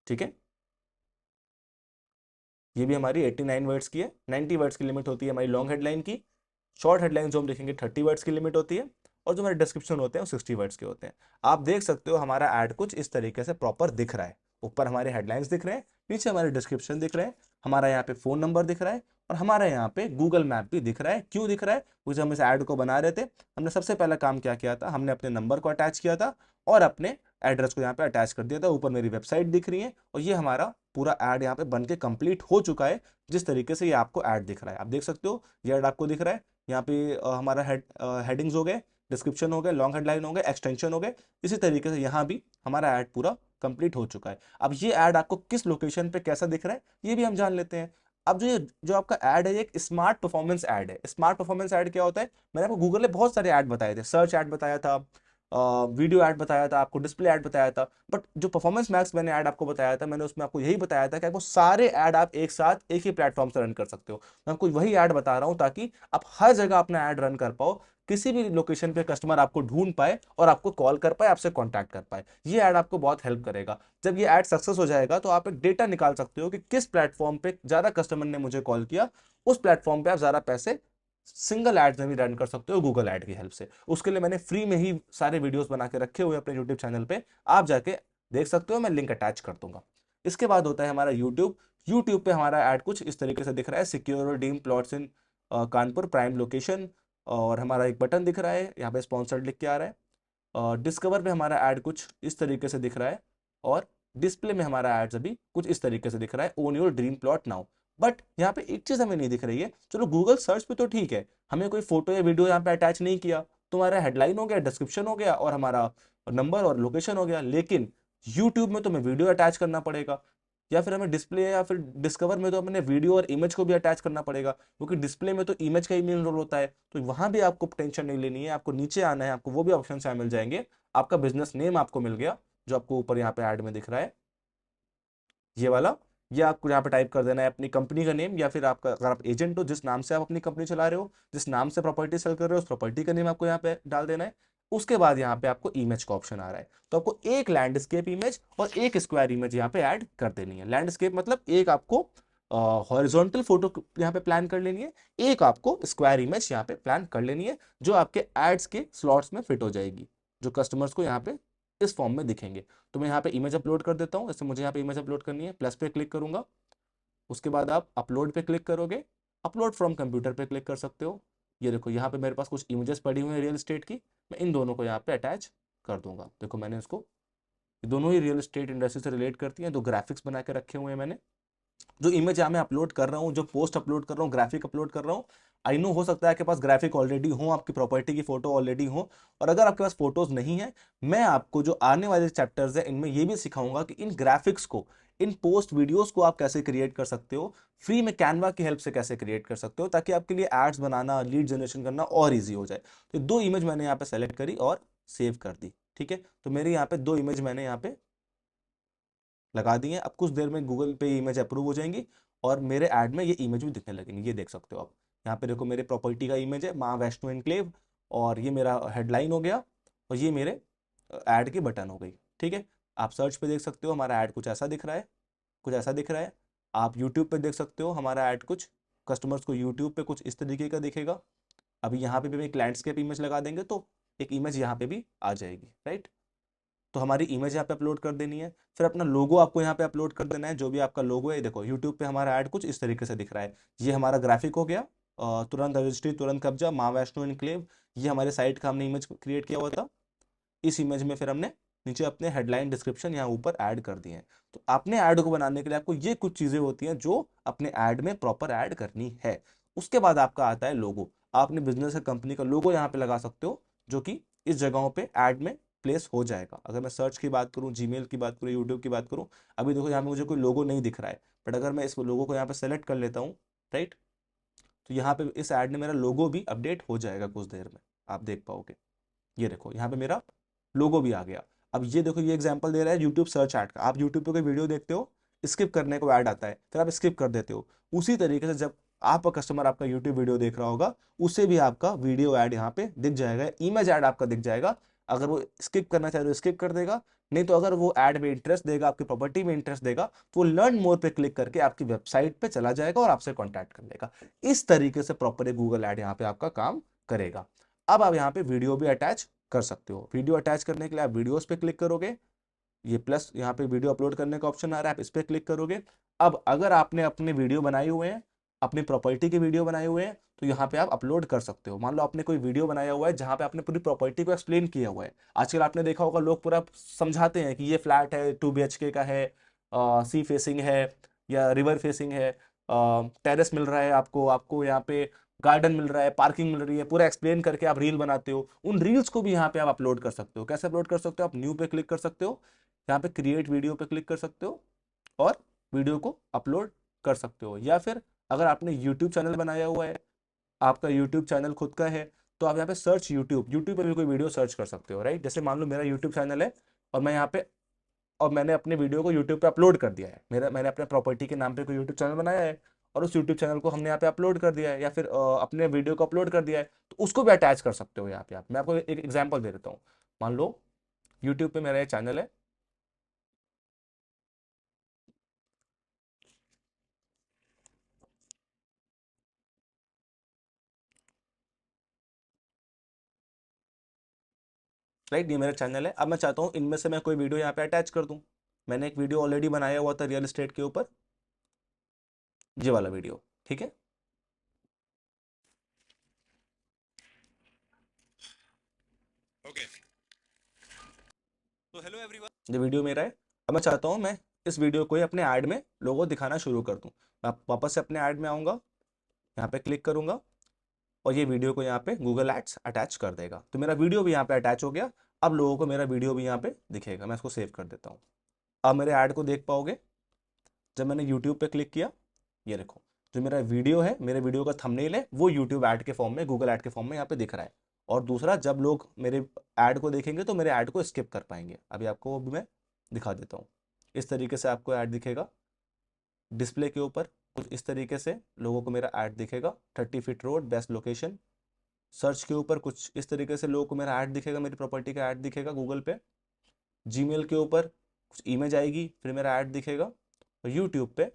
ठीक है। ये भी हमारी 89 वर्ड्स की है। 90 वर्ड्स की लिमिट होती है हमारी लॉन्ग हेडलाइन की। शॉर्ट हेडलाइन जो हम लिखेंगे 30 वर्ड्स की लिमिट होती है। और जो हमारे डिस्क्रिप्शन होते हैं वो 60 वर्ड्स के होते हैं। आप देख सकते हो हमारा ऐड कुछ इस तरीके से प्रॉपर दिख रहा है। ऊपर हमारे हेडलाइंस दिख रहे हैं, नीचे हमारे डिस्क्रिप्शन दिख रहे हैं, हमारा यहाँ पे फोन नंबर दिख रहा है, और हमारा यहाँ पे गूगल मैप भी दिख रहा है। क्यों दिख रहा है? क्योंकि हम इस ऐड को बना रहे थे, हमने सबसे पहला काम क्या किया था, हमने अपने नंबर को अटैच किया था और अपने एड्रेस को यहाँ पे अटैच कर दिया था। ऊपर मेरी वेबसाइट दिख रही है और ये हमारा पूरा ऐड यहाँ पे बन के कंप्लीट हो चुका है। जिस तरीके से ये आपको ऐड दिख रहा है, आप देख सकते हो ये ऐड आपको दिख रहा है। यहाँ पे हमारा हेडिंग्स हो गए, डिस्क्रिप्शन हो गए, लॉन्ग हेडलाइन हो गए, एक्सटेंशन हो गए। इसी तरीके से यहाँ भी हमारा ऐड पूरा कंप्लीट हो चुका है। अब ये ऐड आपको किस लोकेशन पे कैसा दिख रहा है ये भी हम जान लेते हैं। अब जो आपका ऐड है, एक स्मार्ट परफॉर्मेंस ऐड है। स्मार्ट परफॉर्मेंस ऐड क्या होता है? मैंने आपको गूगल ने बहुत सारे ऐड बताए थे, सर्च ऐड बताया था, वीडियो ऐड बताया था, आपको डिस्प्ले ऐड बताया था। बट जो परफॉर्मेंस मैक्स मैंने ऐड आपको बताया था, मैंने उसमें आपको यही बताया था कि आपको सारे ऐड आप एक साथ एक ही प्लेटफॉर्म से रन कर सकते हो। मैं आपको वही ऐड बता रहा हूं ताकि आप हर जगह अपना ऐड रन कर पाओ, किसी भी लोकेशन पे कस्टमर आपको ढूंढ पाए और आपको कॉल कर पाए, आपसे कांटेक्ट कर पाए। ये ऐड आपको बहुत हेल्प करेगा। जब ये ऐड सक्सेस हो जाएगा तो आप एक डेटा निकाल सकते हो कि किस प्लेटफॉर्म पे ज्यादा कस्टमर ने मुझे कॉल किया, उस प्लेटफॉर्म पे आप ज्यादा पैसे सिंगल एड्स में भी रन कर सकते हो गूगल ऐड की हेल्प से। उसके लिए मैंने फ्री में ही सारे वीडियोस बना के रखे हुए अपने यूट्यूब चैनल पे, आप जाके देख सकते हो, मैं लिंक अटैच कर दूंगा। इसके बाद होता है हमारा यूट्यूब। यूट्यूब पे हमारा ऐड कुछ इस तरीके से दिख रहा है, सिक्योर और डीम प्लॉट्स इन कानपुर प्राइम लोकेशन। और हमारा एक बटन दिख रहा है, यहाँ पे स्पॉन्सर्ड लिख के आ रहा है। डिस्कवर पे हमारा ऐड कुछ इस तरीके से दिख रहा है, और डिस्प्ले में हमारा एड्स अभी कुछ इस तरीके से दिख रहा है, own your dream plot now. But यहाँ पे एक चीज हमें नहीं दिख रही है। चलो गूगल सर्च पे तो ठीक है, हमें कोई फोटो या वीडियो यहाँ पे अटैच नहीं किया, तो हमारा हेडलाइन हो गया, डिस्क्रिप्शन हो गया, और हमारा नंबर और लोकेशन हो गया। लेकिन यूट्यूब में तो हमें वीडियो अटैच करना पड़ेगा, या फिर हमें डिस्प्ले या फिर डिस्कवर में तो अपने वीडियो और इमेज को भी अटैच करना पड़ेगा, क्योंकि डिस्प्ले में तो इमेज का ही मेन रोल होता है। तो वहां भी आपको टेंशन नहीं लेनी है, आपको नीचे आना है, आपको वो भी ऑप्शन यहाँ मिल जाएंगे। आपका बिजनेस नेम आपको मिल गया, जो आपको ऊपर यहाँ पे ऐड में दिख रहा है, ये वाला। ये आपको यहाँ पे टाइप कर देना है अपनी कंपनी का नेम, या फिर आपका अगर आप एजेंट हो, जिस नाम से आप अपनी कंपनी चला रहे हो, जिस नाम से प्रॉपर्टी सेल कर रहे हो, उस प्रॉपर्टी का नेम आपको यहाँ पे डाल देना है। उसके बाद यहाँ पे आपको इमेज का ऑप्शन आ रहा है, तो आपको एक लैंडस्केप इमेज और एक स्क्वायर इमेज यहाँ पे ऐड कर देनी है। लैंडस्केप मतलब एक आपको हॉरिजॉन्टल फोटो यहाँ पे प्लान कर लेनी है, एक आपको स्क्वायर इमेज यहाँ पे प्लान कर लेनी है, जो आपके एड्स के स्लॉट्स में फिट हो जाएगी, जो कस्टमर्स को यहाँ पे इस फॉर्म में दिखेंगे। तो मैं यहाँ पे इमेज अपलोड कर देता हूँ। जैसे मुझे यहाँ पे इमेज अपलोड करनी है, प्लस पे क्लिक करूंगा, उसके बाद आप अपलोड पे क्लिक करोगे, अपलोड फ्रॉम कंप्यूटर पे क्लिक कर सकते हो। ये देखो यहाँ पे मेरे पास कुछ इमेजेस पड़ी हुई हैं रियल एस्टेट की, मैं इन दोनों को यहाँ पे अटैच कर दूंगा। देखो मैंने इसको, ये दोनों ही रियल एस्टेट इंडस्ट्री से रिलेट करती हैं, दो ग्राफिक्स बना के रखे हुए हैं मैंने। जो इमेज यहाँ मैं अपलोड कर रहा हूँ, जो पोस्ट अपलोड कर रहा हूँ, ग्राफिक अपलोड कर रहा हूँ, आई नो हो सकता है आपके पास ग्राफिक ऑलरेडी हो, आपकी प्रॉपर्टी की फोटो ऑलरेडी हो। और अगर आपके पास फोटोज नहीं है, मैं आपको जो आने वाले चैप्टर्स है इनमें ये भी सिखाऊंगा कि इन ग्राफिक्स को, इन पोस्ट वीडियोस को आप कैसे क्रिएट कर सकते हो, फ्री में कैनवा की हेल्प से कैसे क्रिएट कर सकते हो, ताकि आपके लिए एड्स बनाना, लीड जनरेशन करना और ईजी हो जाए। तो दो इमेज मैंने यहाँ पे सेलेक्ट करी और सेव कर दी। ठीक है, तो मेरी यहाँ पे दो इमेज मैंने यहाँ पे लगा दी है। अब कुछ देर में गूगल पे इमेज अप्रूव हो जाएंगी और मेरे ऐड में ये इमेज भी दिखने लगेंगी। ये देख सकते हो आप, यहाँ पे देखो मेरे प्रॉपर्टी का इमेज है, माँ वैष्णो एनक्लेव, और ये मेरा हेडलाइन हो गया, और ये मेरे ऐड की बटन हो गई। ठीक है, आप सर्च पे देख सकते हो हमारा ऐड कुछ ऐसा दिख रहा है, कुछ ऐसा दिख रहा है। आप यूट्यूब पे देख सकते हो हमारा ऐड कुछ कस्टमर्स को यूट्यूब पे कुछ इस तरीके का दिखेगा। अभी यहाँ पे भी एक लैंडस्केप इमेज लगा देंगे तो एक इमेज यहाँ पे भी आ जाएगी, राइट। तो हमारी इमेज यहाँ पे अपलोड कर देनी है, फिर अपना लोगो आपको यहाँ पे अपलोड कर देना है, जो भी आपका लोगो है। देखो यूट्यूब पे हमारा ऐड कुछ इस तरीके से दिख रहा है, ये हमारा ग्राफिक हो गया, तुरंत रजिस्ट्री तुरंत कब्जा माँ वैष्णो इनक्लेव, ये हमारे साइट का हमने इमेज क्रिएट किया हुआ था। इस इमेज में फिर हमने नीचे अपने हेडलाइन डिस्क्रिप्शन यहाँ ऊपर ऐड कर दिए हैं। तो अपने ऐड को बनाने के लिए आपको ये कुछ चीजें होती हैं जो अपने ऐड में प्रॉपर ऐड करनी है। उसके बाद आपका आता है लोगो। आप अपने बिजनेस या कंपनी का लोगो यहाँ पे लगा सकते हो, जो कि इस जगहों पे ऐड में प्लेस हो जाएगा। अगर मैं सर्च की बात करूँ, जीमेल की बात करूँ, यूट्यूब की बात करूँ, अभी देखो यहाँ पे मुझे कोई लोगो नहीं दिख रहा है, बट अगर मैं इस लोगो को यहाँ पे सेलेक्ट कर लेता हूँ, राइट, तो यहाँ पे इस ऐड में मेरा लोगो भी अपडेट हो जाएगा कुछ देर में, आप देख पाओगे। ये देखो यहाँ पे मेरा लोगो भी आ गया। अब ये देखो, ये एग्जांपल दे रहा है यूट्यूब सर्च ऐड का। आप यूट्यूब पे कोई वीडियो देखते हो, स्किप करने को ऐड आता है, फिर आप स्किप कर देते हो। उसी तरीके से जब आपका कस्टमर आपका यूट्यूब वीडियो देख रहा होगा, उसे भी आपका वीडियो ऐड यहाँ पे दिख जाएगा, इमेज ऐड आपका दिख जाएगा। अगर वो स्किप करना चाहे तो स्किप कर देगा, नहीं तो अगर वो ऐड में इंटरेस्ट देगा, आपकी प्रॉपर्टी में इंटरेस्ट देगा, तो वो लर्न मोर पे क्लिक करके आपकी वेबसाइट पे चला जाएगा और आपसे कॉन्टैक्ट कर लेगा। इस तरीके से प्रॉपर गूगल ऐड यहाँ पे आपका काम करेगा। अब आप यहाँ पे वीडियो भी अटैच कर सकते हो। वीडियो अटैच करने के लिए आप वीडियोस पे क्लिक करोगे, ये प्लस यहाँ पे वीडियो अपलोड करने का ऑप्शन आ रहा है, आप इस पर क्लिक करोगे। अब अगर आपने अपने वीडियो बनाए हुए हैं, अपनी प्रॉपर्टी के वीडियो बनाए हुए हैं, तो यहाँ पे आप अपलोड कर सकते हो। मान लो आपने कोई वीडियो बनाया हुआ है जहाँ पे आपने पूरी प्रॉपर्टी को एक्सप्लेन किया हुआ है। आजकल आपने देखा होगा लोग पूरा समझाते हैं कि ये फ्लैट है, 2 BHK का है, सी फेसिंग है या रिवर फेसिंग है, टेरेस मिल रहा है आपको, आपको यहाँ पे गार्डन मिल रहा है, पार्किंग मिल रही है, पूरा एक्सप्लेन करके आप रील बनाते हो। उन रील्स को भी यहाँ पे आप अपलोड कर सकते हो। कैसे अपलोड कर सकते हो? आप न्यू पे क्लिक कर सकते हो, यहाँ पे क्रिएट वीडियो पे क्लिक कर सकते हो और वीडियो को अपलोड कर सकते हो। या फिर अगर आपने यूट्यूब चैनल बनाया हुआ है, आपका यूट्यूब चैनल खुद का है, तो आप यहाँ पे सर्च यूट्यूब, यूट्यूब पे भी कोई वीडियो सर्च कर सकते हो, राइट। जैसे मान लो मेरा यूट्यूब चैनल है और मैं यहाँ पे, और मैंने अपने वीडियो को यूट्यूब पे अपलोड कर दिया है, मैंने अपने प्रॉपर्टी के नाम पे कोई यूट्यूब चैनल बनाया है और उस यूट्यूब चैनल को हमने यहाँ पे अपलोड कर दिया है, या फिर अपने वीडियो को अपलोड कर दिया है, तो उसको भी अटैच कर सकते हो यहाँ पे आप। मैं आपको एक एग्जाम्पल दे देता हूँ। मान लो यूट्यूब पे मेरा एक चैनल है, राइट, ये मेरा चैनल है। अब मैं चाहता हूँ इनमें से मैं कोई वीडियो यहाँ पे अटैच कर दूँ। मैंने एक वीडियो ऑलरेडी बनाया हुआ था रियल एस्टेट के ऊपर, ये वाला वीडियो, ठीक है। ओके, तो हेलो एवरीवन, ये वीडियो मेरा है। अब मैं चाहता हूँ मैं इस वीडियो को ही अपने ऐड में लोगों को दिखाना शुरू कर दूँ। मैं वापस से अपने ऐड में आऊँगा, यहाँ पे क्लिक करूँगा और ये वीडियो को यहाँ पे गूगल एड्स अटैच कर देगा। तो मेरा वीडियो भी यहाँ पे अटैच हो गया। अब लोगों को मेरा वीडियो भी यहाँ पे दिखेगा। मैं इसको सेव कर देता हूँ। अब मेरे ऐड को देख पाओगे। जब मैंने यूट्यूब पे क्लिक किया, ये देखो जो मेरा वीडियो है, मेरे वीडियो का थंबनेल है, वो यूट्यूब ऐड के फॉर्म में, गूगल ऐड के फॉर्म में यहाँ पे दिख रहा है। और दूसरा, जब लोग मेरे ऐड को देखेंगे तो मेरे ऐड को स्किप कर पाएंगे। अभी आपको वो भी मैं दिखा देता हूँ। इस तरीके से आपको ऐड दिखेगा डिस्प्ले के ऊपर। कुछ इस तरीके से लोगों को मेरा ऐड दिखेगा, 30 feet road, best location. Search के ऊपर कुछ इस तरीके से लोगों को मेरा ऐड दिखेगा, मेरी प्रॉपर्टी का ऐड दिखेगा गूगल पे। जीमेल के ऊपर कुछ इमेज आएगी, फिर मेरा ऐड दिखेगा। और यूट्यूब पे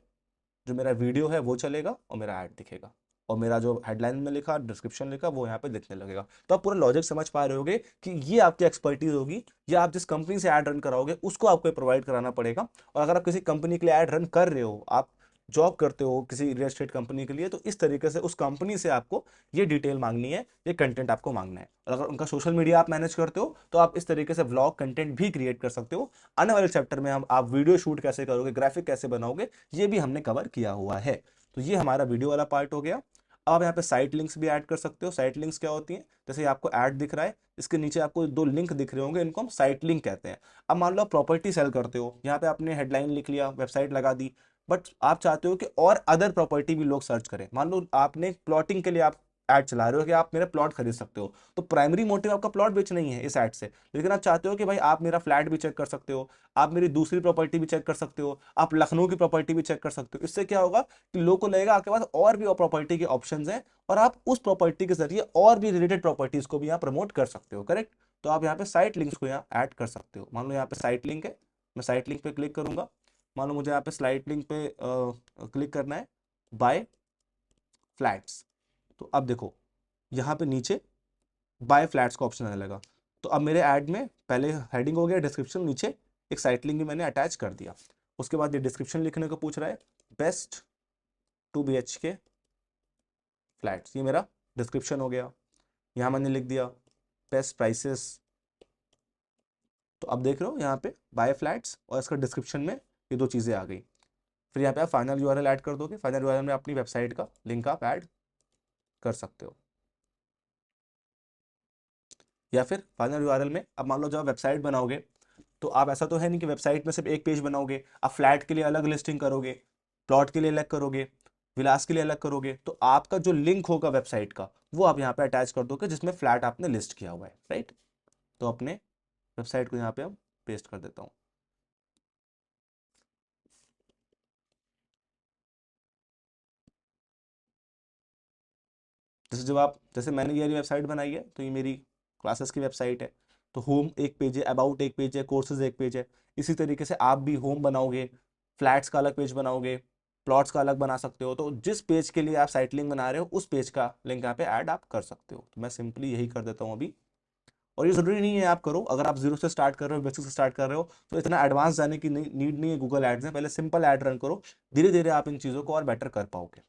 जो मेरा वीडियो है वो चलेगा और मेरा ऐड दिखेगा। और मेरा जो हेडलाइन में लिखा, डिस्क्रिप्शन लिखा, वो यहाँ पे दिखने लगेगा। तो आप पूरा लॉजिक समझ पा रहे होगे कि ये आपकी एक्सपर्टीज होगी, या आप जिस कंपनी से ऐड रन कराओगे उसको आपको प्रोवाइड कराना पड़ेगा। और अगर आप किसी कंपनी के लिए ऐड रन कर रहे हो, आप जॉब करते हो किसी रियल एस्टेट कंपनी के लिए, तो इस तरीके से उस कंपनी से आपको ये डिटेल मांगनी है, ये कंटेंट आपको मांगना है। और अगर उनका सोशल मीडिया आप मैनेज करते हो, तो आप इस तरीके से व्लॉग कंटेंट भी क्रिएट कर सकते हो। आने वाले चैप्टर में हम आप वीडियो शूट कैसे करोगे, ग्राफिक कैसे बनाओगे, ये भी हमने कवर किया हुआ है। तो ये हमारा वीडियो वाला पार्ट हो गया। अब आप यहाँ पे साइट लिंक्स भी ऐड कर सकते हो। साइट लिंक्स क्या होती हैं? जैसे आपको ऐड दिख रहा है, इसके नीचे आपको 2 लिंक दिख रहे होंगे, इनको हम साइट लिंक कहते हैं। अब मान लो आप प्रॉपर्टी सेल करते हो, यहाँ पे आपने हेडलाइन लिख लिया, वेबसाइट लगा दी, बट आप चाहते हो कि और अदर प्रॉपर्टी भी लोग सर्च करें। मान लो आपने प्लॉटिंग के लिए आप ऐड चला रहे हो कि आप मेरा प्लॉट खरीद सकते हो, तो प्राइमरी मोटिव आपका प्लॉट बेचना ही है इस ऐड से। लेकिन आप चाहते हो कि भाई आप मेरा फ्लैट भी चेक कर सकते हो, आप मेरी दूसरी प्रॉपर्टी भी चेक कर सकते हो, आप लखनऊ की प्रॉपर्टी भी चेक कर सकते हो। इससे क्या होगा कि लोगों को लगेगा आपके पास और भी प्रॉपर्टी के ऑप्शंस हैं, और आप उस प्रॉपर्टी के जरिए और भी रिलेटेड प्रॉपर्टीज को भी यहाँ प्रमोट कर सकते हो, करेक्ट। तो आप यहाँ पे साइट लिंक्स को यहाँ ऐड कर सकते हो। मान लो यहाँ पे साइट लिंक है, मैं साइट लिंक पे क्लिक करूंगा। मान लो मुझे यहाँ पे साइट लिंक पे क्लिक करना है, बाय फ्लैट्स। तो अब देखो यहाँ पे नीचे बाय फ्लैट्स का ऑप्शन आने लगा। तो अब मेरे ऐड में पहले हेडिंग हो गया, डिस्क्रिप्शन, नीचे एक साइट लिंक भी मैंने अटैच कर दिया। उसके बाद ये डिस्क्रिप्शन लिखने को पूछ रहा है, बेस्ट 2 BHK फ्लैट्स, ये मेरा डिस्क्रिप्शन हो गया। यहाँ मैंने लिख दिया बेस्ट प्राइसेस। तो अब देख रहे हो यहाँ पे बाय फ्लैट्स और इसका डिस्क्रिप्शन में ये 2 चीज़ें आ गई। फिर यहाँ पे आप फाइनल यूआरएल ऐड कर दोगे। फाइनल यूआरएल में अपनी वेबसाइट का लिंक आप ऐड कर सकते हो। या फिर फाइनल यूआरएल में अब मान लो जब आप वेबसाइट बनाओगे, तो आप ऐसा तो है नहीं कि वेबसाइट में सिर्फ एक पेज बनाओगे। आप फ्लैट के लिए अलग लिस्टिंग करोगे, प्लॉट के लिए अलग करोगे, विलास के लिए अलग करोगे। तो आपका जो लिंक होगा वेबसाइट का, वो आप यहाँ पे अटैच कर दोगे जिसमें फ्लैट आपने लिस्ट किया हुआ है, राइट। तो अपने वेबसाइट को यहाँ पे हम पेस्ट कर देता हूँ। जैसे मैंने ये वेबसाइट बनाई है, तो ये मेरी क्लासेस की वेबसाइट है। तो होम एक पेज है, अबाउट एक पेज है, कोर्सेज एक पेज है। इसी तरीके से आप भी होम बनाओगे, फ्लैट्स का अलग पेज बनाओगे, प्लॉट्स का अलग बना सकते हो। तो जिस पेज के लिए आप साइट लिंक बना रहे हो उस पेज का लिंक यहाँ पे ऐड आप कर सकते हो। तो मैं सिंपली यही कर देता हूँ अभी। और ये जरूरी नहीं है आप करो, अगर आप जीरो से स्टार्ट कर रहे हो, बेसिक से स्टार्ट कर रहे हो, तो इतना एडवांस जाने की नीड नहीं है गूगल एड्स में। पहले सिंपल ऐड रन करो, धीरे धीरे आप इन चीज़ों को और बेटर कर पाओगे।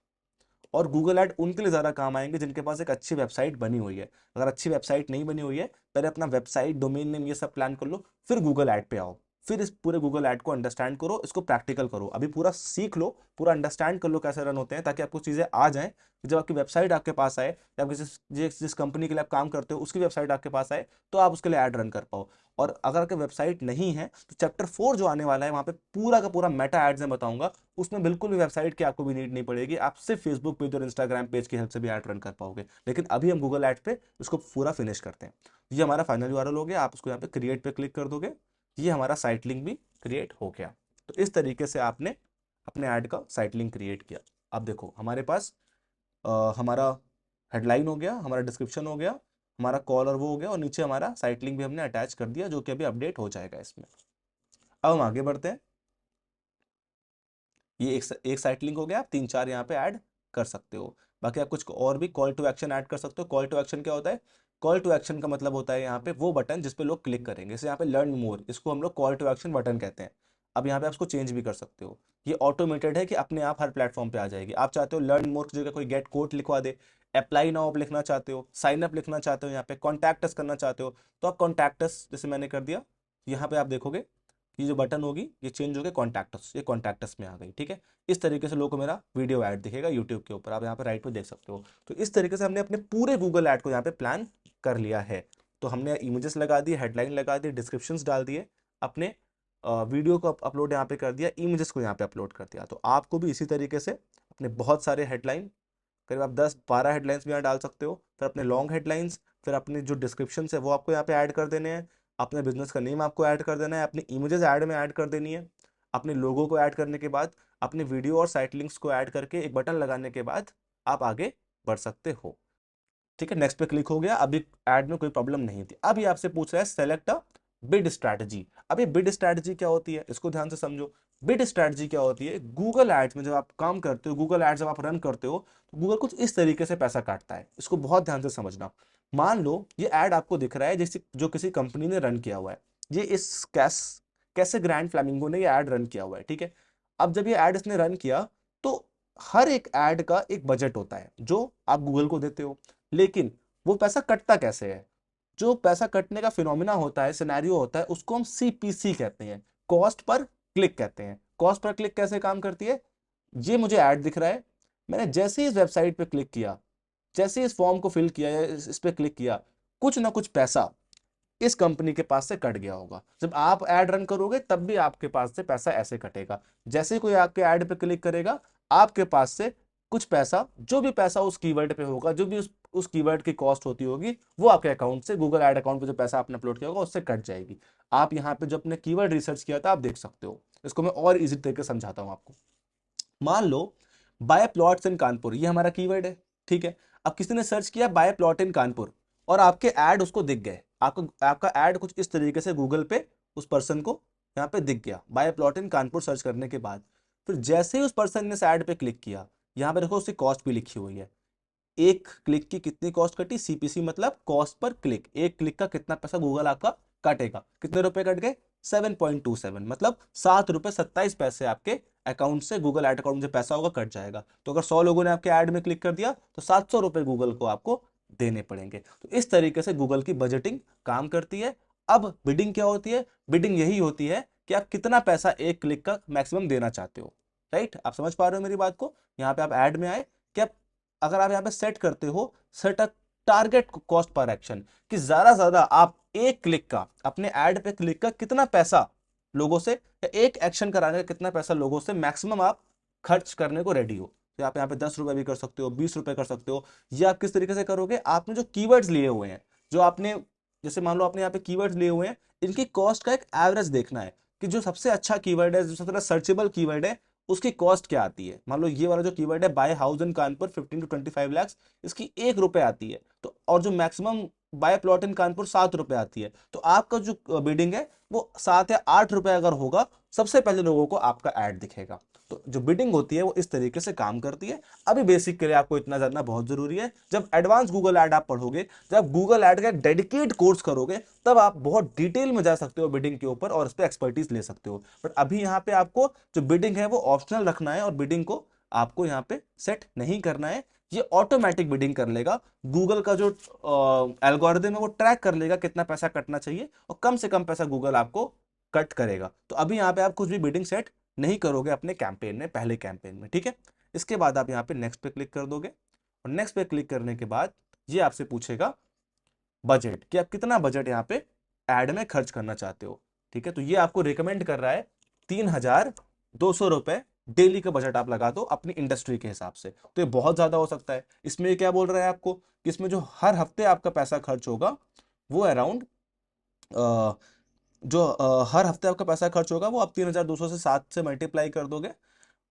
और गूगल ऐड उनके लिए ज़्यादा काम आएंगे जिनके पास एक अच्छी वेबसाइट बनी हुई है। अगर अच्छी वेबसाइट नहीं बनी हुई है, पहले अपना वेबसाइट, डोमेन नेम, ये सब प्लान कर लो, फिर गूगल ऐड पे आओ। फिर इस पूरे गूगल ऐड को अंडरस्टैंड करो, इसको प्रैक्टिकल करो, अभी पूरा सीख लो, पूरा अंडरस्टैंड कर लो कैसे रन होते हैं, ताकि आपको चीज़ें आ जाएं। जब आपकी वेबसाइट आपके पास आए, या आपकी जिस कंपनी के लिए आप काम करते हो उसकी वेबसाइट आपके पास आए, तो आप उसके लिए ऐड रन कर पाओ। और अगर आपकी वेबसाइट नहीं है, तो चैप्टर 4 जो आने वाला है वहां पे पूरा का पूरा मेटा एड्स में बताऊंगा। उसमें बिल्कुल भी वेबसाइट की आपको भी नीड नहीं पड़ेगी, आप सिर्फ फेसबुक पेज और इंस्टाग्राम पेज की हेल्प से भी ऐड रन कर पाओगे। लेकिन अभी हम गूगल एड्स पे इसको पूरा फिनिश करते हैं। ये हमारा फाइनल यूआरएल हो गया, आप उसको यहाँ पे क्रिएट पे क्लिक कर दोगे, ये हमारा साइट लिंक भी क्रिएट हो गया। तो इस तरीके से आपने अपने ऐड का साइट लिंक क्रिएट किया। अब देखो हमारे पास हमारा हेडलाइन हो गया, हमारा डिस्क्रिप्शन हो गया, हमारा कॉल और वो हो गया, और नीचे हमारा साइट लिंक भी हमने अटैच कर दिया, जो कि अभी अपडेट हो जाएगा इसमें। अब हम आगे बढ़ते हैं। ये एक साइट लिंक हो गया, आप 3-4 यहाँ पे ऐड कर सकते हो। बाकी आप कुछ और भी कॉल टू एक्शन ऐड कर सकते हो। कॉल टू एक्शन क्या होता है? कॉल टू एक्शन का मतलब होता है यहाँ पे वो बटन जिस पे लोग क्लिक करेंगे। जैसे यहाँ पे लर्न मोर, इसको हम लोग कॉल टू एक्शन बटन कहते हैं। अब यहाँ पे आप इसको चेंज भी कर सकते हो। ये ऑटोमेटेड है कि अपने आप हर प्लेटफॉर्म पे आ जाएगी। आप चाहते हो लर्न मोर की जगह कोई गेट कोड लिखवा दे, अप्लाई नाउ आप लिखना चाहते हो, साइन अप लिखना चाहते हो, यहाँ पे कॉन्टैक्ट अस करना चाहते हो, तो आप कॉन्टैक्ट अस जैसे मैंने कर दिया, यहाँ पे आप देखोगे ये जो बटन होगी ये चेंज हो गया कॉन्टैक्टस, ये कॉन्टैक्टस में आ गई। ठीक है, इस तरीके से लोगों को मेरा वीडियो ऐड दिखेगा यूट्यूब के ऊपर, आप यहाँ पे राइट में देख सकते हो। तो इस तरीके से हमने अपने पूरे गूगल ऐड को यहाँ पे प्लान कर लिया है। तो हमने इमेजेस लगा दिए, हेडलाइन लगा दी, डिस्क्रिप्शंस डाल दिए, अपने वीडियो को अपलोड यहाँ पे कर दिया, इमेजेस को यहाँ पे अपलोड कर दिया। तो आपको भी इसी तरीके से अपने बहुत सारे हेडलाइन, करीब आप 10-12 हेडलाइंस भी यहाँ डाल सकते हो, फिर अपने लॉन्ग हेडलाइंस, फिर अपने जो डिस्क्रिप्शन है वो आपको यहाँ पे ऐड कर देने हैं, अपने बिजनेस का नेम आपको ऐड कर देना है, अपनी इमेजेस ऐड में ऐड कर देनी है। अपने लोगो को ऐड करने के बाद, अपने वीडियो और साइट लिंक्स को ऐड करके एक बटन लगाने के बाद आप आगे बढ़ सकते हो। ठीक है, नेक्स्ट पे क्लिक हो गया। अभी ऐड में कोई प्रॉब्लम नहीं थी। अब ये आपसे पूछ रहा है सेलेक्ट अ बिड स्ट्रैटेजी। अब ये बिड स्ट्रैटेजी क्या होती है, इसको ध्यान से समझो। बिड स्ट्रैटेजी क्या होती है? गूगल एड्स में जब आप काम करते हो, गूगल एड्स जब आप रन करते हो, तो गूगल कुछ इस तरीके से पैसा काटता है। इसको बहुत ध्यान से समझना। मान लो ये ऐड आपको दिख रहा है जैसे जो किसी कंपनी ने रन किया हुआ है। ये इस कैसे ग्रैंड फ्लैमिंगो ने ये ऐड रन किया हुआ है। ठीक है, अब जब ये ऐड इसने रन किया, तो हर एक ऐड का एक बजट होता है जो आप गूगल को देते हो। लेकिन वो पैसा कटता कैसे है? जो पैसा कटने का फिनोमिना होता है, सिनेरियो होता है, उसको हम सीपीसी कहते हैं, कॉस्ट पर क्लिक कहते हैं। कॉस्ट पर क्लिक कैसे काम करती है? ये मुझे ऐड दिख रहा है, मैंने जैसे ही इस वेबसाइट पे क्लिक किया, जैसे ही इस फॉर्म को फिल किया या इस पे क्लिक किया, कुछ ना कुछ पैसा इस कंपनी के पास से कट गया होगा। जब आप ऐड रन करोगे तब भी आपके पास से पैसा ऐसे कटेगा। जैसे ही कोई आपके ऐड पे क्लिक करेगा, आपके पास से कुछ पैसा, जो भी पैसा उस कीवर्ड पे होगा, जो भी उस कीवर्ड की कॉस्ट होती होगी, वो आपके अकाउंट से, गूगल ऐड अकाउंट पे जो पैसा आपने अपलोड किया होगा उससे कट जाएगी। आप यहाँ पे जो अपने कीवर्ड रिसर्च किया था आप देख सकते हो। इसको मैं और इजी तरीके से समझाता हूँ आपको। मान लो बाय प्लॉट्स इन कानपुर, ये हमारा कीवर्ड है। ठीक है, अब किसी ने सर्च किया बाय प्लॉट इन कानपुर, और आपके ऐड उसको दिख गए। आपका ऐड कुछ इस तरीके से गूगल पे उस पर्सन को यहाँ पे दिख गया, buy plot in Kanpur search करने के बाद। फिर जैसे ही उस पर्सन ने इस ऐड पे क्लिक किया, यहाँ पे देखो उसकी कॉस्ट भी लिखी हुई है। एक क्लिक की कितनी कॉस्ट कटी? सीपीसी मतलब कॉस्ट पर क्लिक। एक क्लिक का कितना पैसा गूगल आपका काटेगा? कितने रुपए कट गए? 7.27, मतलब 7 रुपए 27 पैसे आपके अकाउंट से, गूगल एड अकाउंट से पैसा होगा, कट जाएगा। तो अगर 100 लोगों ने आपके ऐड में क्लिक कर दिया तो 700 रुपए गूगल को आपको देने पड़ेंगे। तो इस तरीके से गूगल की बजटिंग काम करती है। अब बिडिंग क्या होती है? बिडिंग यही होती है कि आप कितना पैसा एक क्लिक का मैक्सिमम देना चाहते हो। राइट, आप समझ पा रहे हो मेरी बात को? यहाँ पे आप ऐड में आए कि आप, अगर आप यहाँ पे सेट करते हो set a target cost per action, कि ज्यादा आप एक क्लिक का, अपने ऐड पे क्लिक का कितना पैसा लोगों से, या एक एक्शन कराने का कितना पैसा लोगों से मैक्सिमम आप खर्च करने को रेडी हो। तो आप यहाँ पे 10 रुपए भी कर सकते हो, 20 रुपए कर सकते हो। ये आप किस तरीके से करोगे? आपने जो कीवर्ड्स लिए हुए हैं, जो आपने, जैसे मान लो आपने यहाँ पे कीवर्ड्स लिए हुए हैं, इनकी कॉस्ट का एक एवरेज देखना है कि जो सबसे अच्छा कीवर्ड है, जो सबसे सर्चेबल कीवर्ड है, उसकी कॉस्ट क्या आती है। मान लो ये वाला जो कीवर्ड है buy house in Kanpur 15 to 25 lakhs, इसकी 1 रुपए आती है। तो और जो maximum bye plot in Kanpur 7 रुपए आती है, तो आपका जो बिडिंग है वो 7 या 8 रुपए अगर होगा, सबसे पहले लोगों को आपका ऐड दिखेगा। तो जो बिडिंग होती है वो इस तरीके से काम करती है। अभी बेसिक के लिए आपको इतना जानना बहुत जरूरी है। जब एडवांस गूगल ऐड आप पढ़ोगे, जब गूगल ऐड का डेडिकेट कोर्स करोगे, तब आप बहुत डिटेल में जा सकते हो बिडिंग के ऊपर और उस पर एक्सपर्टीज ले सकते हो। बट अभी यहाँ पे आपको जो बिडिंग है वो ऑप्शनल रखना है, और बिडिंग को आपको यहाँ पे सेट नहीं करना है। ये ऑटोमेटिक बिडिंग कर लेगा। गूगल का जो एल्गोरिदम है वो ट्रैक कर लेगा कितना पैसा कटना चाहिए, और कम से कम पैसा गूगल आपको कट करेगा। तो अभी यहाँ पे आप कुछ भी बिडिंग सेट नहीं करोगे अपने कैंपेन में, पहले कैंपेन में, ठीक है। इसके बाद आप यहाँ पे नेक्स्ट पे क्लिक कर दोगे, और नेक्स्ट पे क्लिक करने के बाद ये आपसे पूछेगा बजट, कि आप कितना बजट यहाँ पे एड में खर्च करना चाहते हो, ठीक है। तो ये आपको रिकमेंड कर रहा है 3,200 रुपए डेली का बजट आप लगा दो अपनी इंडस्ट्री के हिसाब से। तो ये बहुत ज्यादा हो सकता है। इसमें ये क्या बोल रहा है आपको, कि इसमें जो हर हफ्ते आपका पैसा खर्च होगा वो अराउंड, हर हफ्ते आपका पैसा खर्च होगा वो आप 3,200 से 7 से मल्टीप्लाई कर दोगे,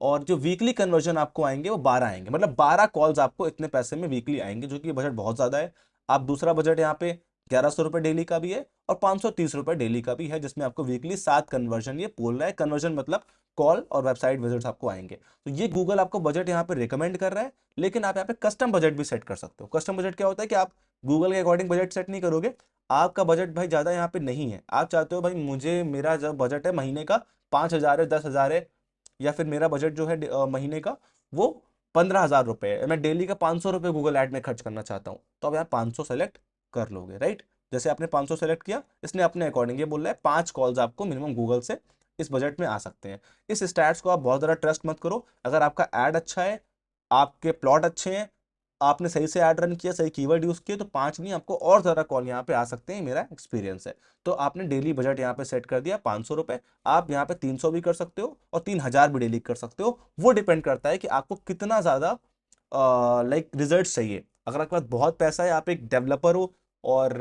और जो वीकली कन्वर्जन आपको आएंगे वो 12 आएंगे, मतलब 12 कॉल्स आपको इतने पैसे में वीकली आएंगे, जो कि बजट बहुत ज्यादा है। आप दूसरा बजट यहाँ पे 1,100 रुपए डेली का भी है और 530 रुपए डेली का भी है, जिसमें आपको वीकली 7 कन्वर्जन ये बोल रहा है। कन्वर्जन मतलब कॉल और वेबसाइट विजिट्स आपको आएंगे। तो ये गूगल आपको बजट यहाँ पे रिकमेंड कर रहा है। लेकिन आप यहाँ पे कस्टम बजट भी सेट कर सकते हो। कस्टम बजट क्या होता है कि आप गूगल के अकॉर्डिंग बजट सेट नहीं करोगे। आपका बजट भाई ज्यादा यहाँ पे नहीं है, आप चाहते हो भाई मुझे, मेरा जो बजट है महीने का 5,000 है, 10,000 है, या फिर मेरा बजट जो है महीने का वो 15,000 रुपए है, मैं डेली का 500 रुपए गूगल ऐड में खर्च करना चाहता हूँ, तो आप यहाँ 500 सेलेक्ट कर लोगे, राइट। जैसे आपने 500 सेलेक्ट किया, इसने अपने अकॉर्डिंग ये बोल रहा है 5 कॉल्स आपको मिनिमम गूगल से इस बजट में आ सकते हैं। इस स्टैट्स को आप बहुत ज़्यादा ट्रस्ट मत करो। अगर आपका ऐड अच्छा है, आपके प्लॉट अच्छे हैं, आपने सही से ऐड रन किया, सही कीवर्ड यूज किए, तो 5 नहीं आपको और ज़्यादा कॉल यहाँ पे आ सकते हैं, मेरा एक्सपीरियंस है। तो आपने डेली बजट यहाँ पे सेट कर दिया 500 रुपए। आप यहाँ पे 300 भी कर सकते हो और 3,000 भी डेली कर सकते हो। वो डिपेंड करता है कि आपको कितना ज़्यादा लाइक रिजल्ट चाहिए। अगर आपके पास बहुत पैसा है, आप एक डेवलपर हो, और